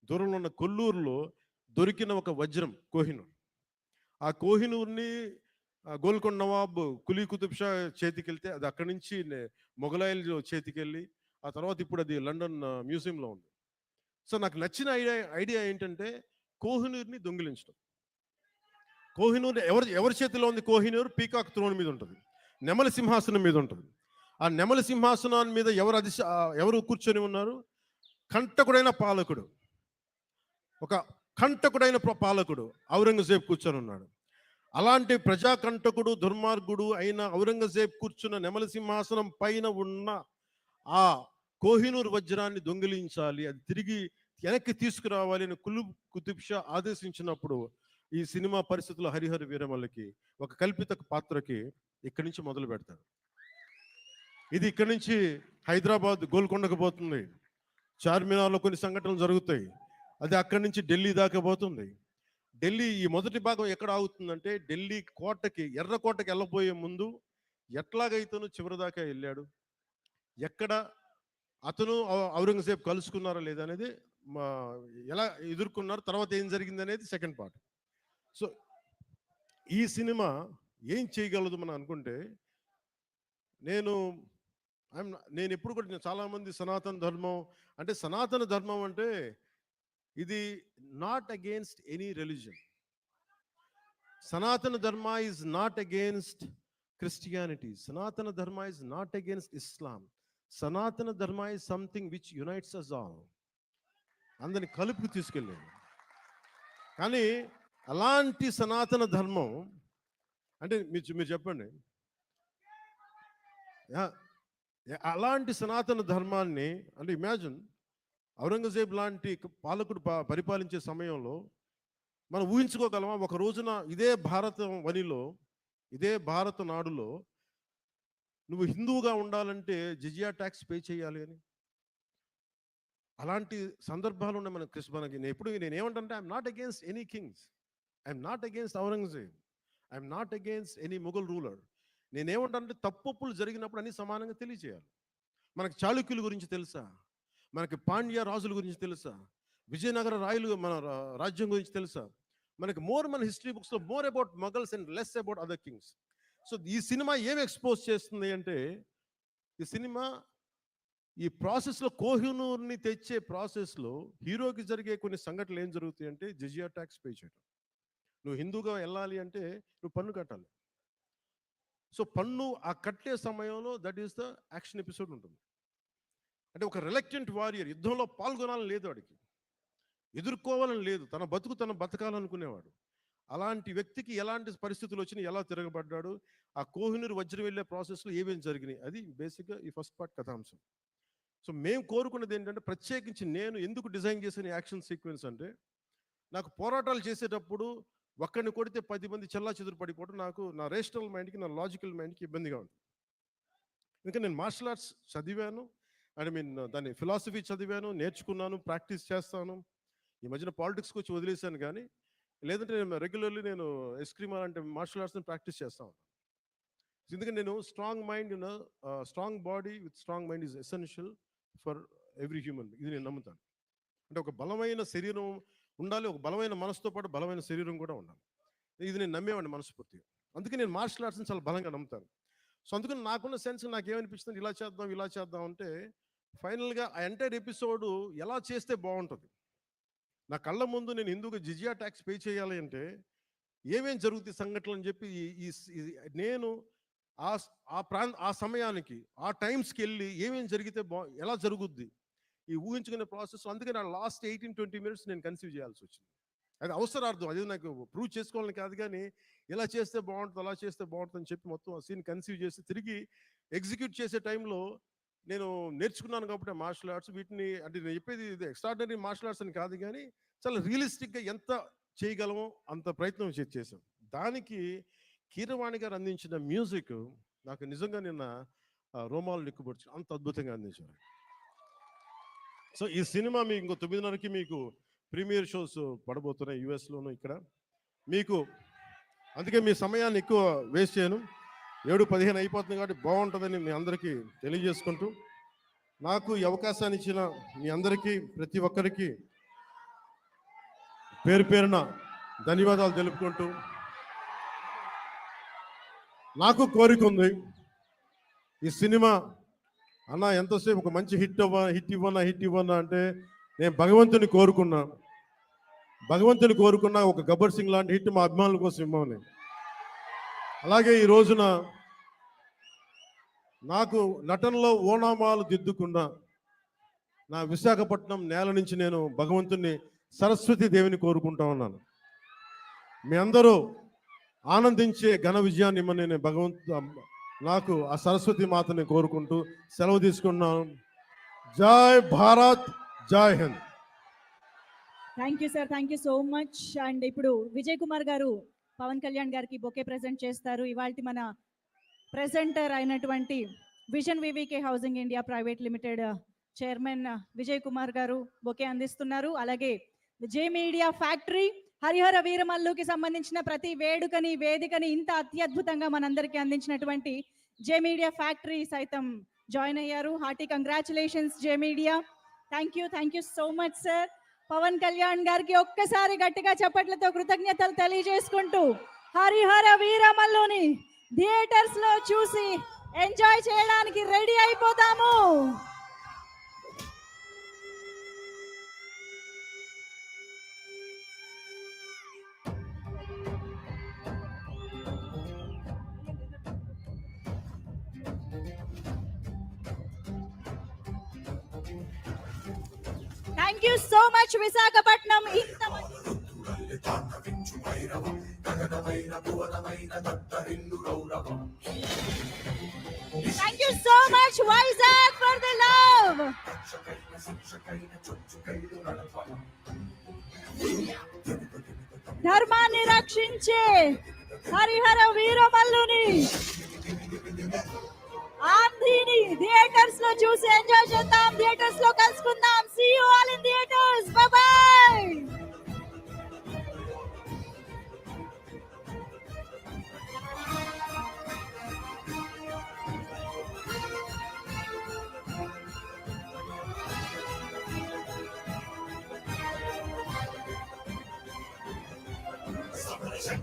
దూరంలో ఉన్న కొల్లూరులో దొరికిన ఒక వజ్రం కోహినూర్. ఆ కోహినూర్ని గోల్కొండ నవాబ్ కులీ కుతుబ్ షా చేతికి వెళ్తే అది అక్కడి నుంచి మొఘలాయిల చేతికి వెళ్ళి ఆ తర్వాత ఇప్పుడు అది లండన్ మ్యూజియంలో ఉంది. సో నాకు నచ్చిన ఐడియా ఏంటంటే కోహినూర్ని దొంగిలించడం. కోహినూర్ ఎవరి చేతిలో ఉంది? కోహినూర్ పీకాక్ త్రోన్ మీద ఉంటుంది, నెమలి సింహాసనం మీద ఉంటుంది. ఆ నెమలి సింహాసనం మీద ఎవరు కూర్చొని ఉన్నారు? కంటకుడైన పాలకుడు, ఒక కంటకుడైన పాలకుడు ఔరంగజేబ్ కూర్చొని ఉన్నాడు. అలాంటి ప్రజాకంటకుడు, దుర్మార్గుడు అయిన ఔరంగజేబ్ కూర్చున్న నెమలి సింహాసనం పైన ఉన్న ఆ కోహినూర్ వజ్రాన్ని దొంగిలించాలి, అది తిరిగి వెనక్కి తీసుకురావాలి అని కులీ కుతుబ్ షా ఆదేశించినప్పుడు ఈ సినిమా పరిస్థితుల్లో హరిహర వీరమల్లుకి ఒక కల్పిత పాత్రకి ఇక్కడి నుంచి మొదలు పెడతాడు. ఇది ఇక్కడి నుంచి హైదరాబాద్ గోల్కొండకు పోతుంది, చార్మినార్లో కొన్ని సంఘటనలు జరుగుతాయి, అది అక్కడి నుంచి ఢిల్లీ దాకా పోతుంది. ఢిల్లీ ఈ మొదటి భాగం ఎక్కడ ఆగుతుందంటే, ఢిల్లీ కోటకి, ఎర్రకోటకి వెళ్ళబోయే ముందు ఎట్లాగైతేనూ చివరి దాకా వెళ్ళాడు, ఎక్కడ అతను ఔరంగజేబ్ కలుసుకున్నారా లేదా అనేది, ఎలా ఎదుర్కొన్నారు, తర్వాత ఏం జరిగింది అనేది సెకండ్ పార్ట్. సో ఈ సినిమా ఏం చేయగలదు మనం అనుకుంటే, నేను ఎప్పుడు కూడా చాలామంది సనాతన ధర్మం అంటే ఇది నాట్ అగేన్స్ట్ ఎనీ రిలీజన్. సనాతన Dharma is not against Christianity. సనాతన Dharma is not against Islam. Sanatana Dharma is something which unites us all. అందరిని కలుపు తీసుకెళ్ళేది. కానీ అలాంటి సనాతన ధర్మం అంటే మీరు చెప్పండి, అలాంటి సనాతన ధర్మాన్ని అంటే ఇమాజిన్ ఔరంగజేబ్ లాంటి పాలకుడు పరిపాలించే సమయంలో మనం ఊహించుకోగలమా ఒక రోజున ఇదే భారత వనిలో ఇదే భారత నాడులో నువ్వు హిందువుగా ఉండాలంటే జిజియా ట్యాక్స్ పే చేయాలి అని? అలాంటి సందర్భాలు ఉన్నాయి మనకి. నేనేమంటే I'm not against any kings, I'm not against Aurangzeb, I'm not against any Mughal ruler. నేనేమంటానంటే తప్పులు జరిగినప్పుడు అన్ని సమానంగా తెలియజేయాలి. మనకి చాళుక్యుల గురించి తెలుసా? మనకి పాండ్య రాజుల గురించి తెలుసా? విజయనగర రాయలు మన రాజ్యం గురించి తెలుసా? మనకి మన హిస్టరీ బుక్స్లో more about Mughals and less about other Kings. So ఈ సినిమా ఏం ఎక్స్పోజ్ చేస్తుంది అంటే, ఈ సినిమా ఈ ప్రాసెస్లో కోహినూర్ని తెచ్చే ప్రాసెస్లో హీరోకి జరిగే కొన్ని సంఘటనలు ఏం జరుగుతాయి అంటే జిజియా ట్యాక్స్ పే చేయడం. నువ్వు హిందూగా వెళ్ళాలి అంటే నువ్వు పన్ను కట్టాలి. సో పన్ను ఆ కట్టే సమయంలో that is the action episode ఉంటుంది. అంటే ఒక రిలక్టెంట్ వారియర్, యుద్ధంలో పాల్గొనాలని లేదు వాడికి, ఎదుర్కోవాలని లేదు, తన బతకాలనుకునేవాడు. అలాంటి వ్యక్తికి ఎలాంటి పరిస్థితులు వచ్చినాయి, ఎలా తిరగబడ్డాడు, ఆ కోహినూర్ వజ్రం వెళ్ళే ప్రాసెస్లో ఏమేమి జరిగినాయి, అది బేసిక్గా ఈ ఫస్ట్ పార్ట్ కథాంశం. సో మేము కోరుకున్నది ఏంటంటే, ప్రత్యేకించి నేను ఎందుకు డిజైన్ చేసిన యాక్షన్ సీక్వెన్స్ అంటే, నాకు పోరాటాలు చేసేటప్పుడు ఒక్కడిని కొడితే 10 మంది చెల్లా చెదురు పడిపోవడం నాకు నా రేషనల్ మైండ్కి, నా లాజికల్ మైండ్కి ఇబ్బందిగా ఉంది. ఇంకా నేను మార్షల్ ఆర్ట్స్ చదివాను, దాని ఫిలాసఫీ చదివాను, నేర్చుకున్నాను, ప్రాక్టీస్ చేస్తాను. ఈ మధ్యన పాలిటిక్స్కి వచ్చి వదిలేశాను, కానీ లేదంటే నేను రెగ్యులర్లీ నేను ఎస్క్రీమా అంటే మార్షల్ ఆర్ట్స్ని ప్రాక్టీస్ చేస్తాను. ఎందుకంటే నేను strong mind, strong body with strong mind is essential for every human. ఇది నేను నమ్ముతాను. అంటే ఒక బలమైన శరీరం ఉండాలి, ఒక బలమైన మనసుతో పాటు బలమైన శరీరం కూడా ఉండాలి. ఇది నేను నమ్మేవాడిని మనస్ఫూర్తిగా. అందుకే నేను మార్షల్ ఆర్ట్స్ని చాలా బలంగా నమ్ముతాను. సో అందుకని నాకున్న సెన్స్ నాకేమనిపిస్తుంది, ఇలా చేద్దాం అంటే ఫైనల్గా ఆ ఎంటైర్ ఎపిసోడ్ ఎలా చేస్తే బాగుంటుంది. నా కళ్ళ ముందు నేను హిందూగా జిజియా ట్యాక్స్ పే చేయాలి అంటే ఏమేం జరుగుతాయి సంఘటనలు అని చెప్పి నేను ఆ సమయానికి ఆ టైమ్స్కి వెళ్ళి ఏమేం జరిగితే ఎలా జరుగుద్ది ఈ ఊహించుకునే ప్రాసెస్. అందుకే నా లాస్ట్ 18-20 మినిట్స్ నేను కన్సీవ్ చేయాల్సి వచ్చింది. అది అవసరార్థం, అది నాకు ప్రూవ్ చేసుకోవాలని కాదు, కానీ ఇలా చేస్తే బాగుంటుంది, అలా చేస్తే బాగుంటుంది అని చెప్పి మొత్తం ఆ సీన్ కన్సీవ్ చేసి తిరిగి ఎగ్జిక్యూట్ చేసే టైంలో నేను నేర్చుకున్నాను కాబట్టి మార్షల్ ఆర్ట్స్. వీటిని అంటే నేను చెప్పేది ఇది ఎక్స్ట్రాడినరీ మార్షల్ ఆర్ట్స్ అని కాదు, కానీ చాలా రియలిస్టిక్గా ఎంత చేయగలమో అంత ప్రయత్నం చేశాం. దానికి కీరవాణి గారు అందించిన మ్యూజిక్ నాకు నిజంగా నిన్న రోమాలు నిక్కుపొడిచి అంత అద్భుతంగా అందించారు. సో ఈ సినిమా మీకు ఇంకో 9:30కి మీకు ప్రీమియర్ షోస్ పడబోతున్నాయి యూఎస్లోను, ఇక్కడ మీకు. అందుకే మీ సమయాన్ని ఎక్కువ వేస్ట్ చేయను. 7:15 అయిపోతుంది కాబట్టి బాగుంటుందని మీ అందరికీ తెలియజేసుకుంటూ, నాకు ఈ అవకాశాన్ని ఇచ్చిన మీ అందరికీ, ప్రతి ఒక్కరికి పేరున ధన్యవాదాలు తెలుపుకుంటూ, నాకు కోరిక ఉంది, ఈ సినిమా అన్న ఎంతసేపు ఒక మంచి హిట్ ఇవ్వనా అంటే నేను భగవంతుని కోరుకున్నా ఒక గబ్బర్ సింగ్ లాంటి హిట్ మా అభిమానుల కోసం ఇవ్వమని. అలాగే ఈ రోజున నాకు నటనలో ఓనామాలు దిద్దుకున్న నా విశాఖపట్నం నేల నుంచి నేను భగవంతుని సరస్వతి దేవిని కోరుకుంటా ఉన్నాను. మీ అందరూ ఆనందించే ఘన విజయాన్ని ఇమ్మని నేను నాకు ఆ సరస్వతి మాతని కోరుకుంటూ సెలవు తీసుకున్నాను. జై భారత్, జై Hind. Thank you sir, thank you so much. And ఇప్పుడు విజయ్ కుమార్ గారు పవన్ కళ్యాణ్ గారికి బొకే ప్రెజెంట్ చేస్తారు. ఇవాళ మన ప్రెజెంటర్ అయినటువంటి vision VVK housing India private limited chairman Vijay Kumar గారు బొకే అందిస్తున్నారు. అలాగే జే మీడియా ఫ్యాక్టరీ హరిహర వీరమల్లుకి సంబంధించిన ప్రతి వేదికని ఇంత అత్యద్భుతంగా మనందరికీ అందించినటువంటి జే మీడియా ఫ్యాక్టరీ సైతం జాయిన్ అయ్యారు. Hearty congratulations J media. Thank you so much sir. Pawan Kalyan గారికి ఒక్కసారి గట్టిగా చప్పట్లతో కృతజ్ఞతలు తెలియజేసుకుంటూ హరిహర వీరమల్లుని థియేటర్స్ లో చూసి ఎంజాయ్ చేయడానికి రెడీ అయిపోతాము. Thank you so much Visakhapatnam. గగనమైన భువనమైన దత్తరిల్లు గౌరవం. Thank you so much, Vizag, for the love. ధర్మాన్ని రక్షించే హరిహర వీరమల్లుని ఆంధ్రీని థియేటర్స్ లో చూసి ఎంజాయ్ చేద్దాం, థియేటర్స్ లో కలుసుకుందాం. See you all in theaters. Bye bye.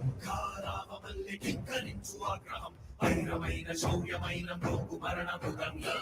శంఖారావమల్లి కింకరించు ఆగ్రహం వైరమైన శౌర్యమైన మృగు మరణ మృదంగం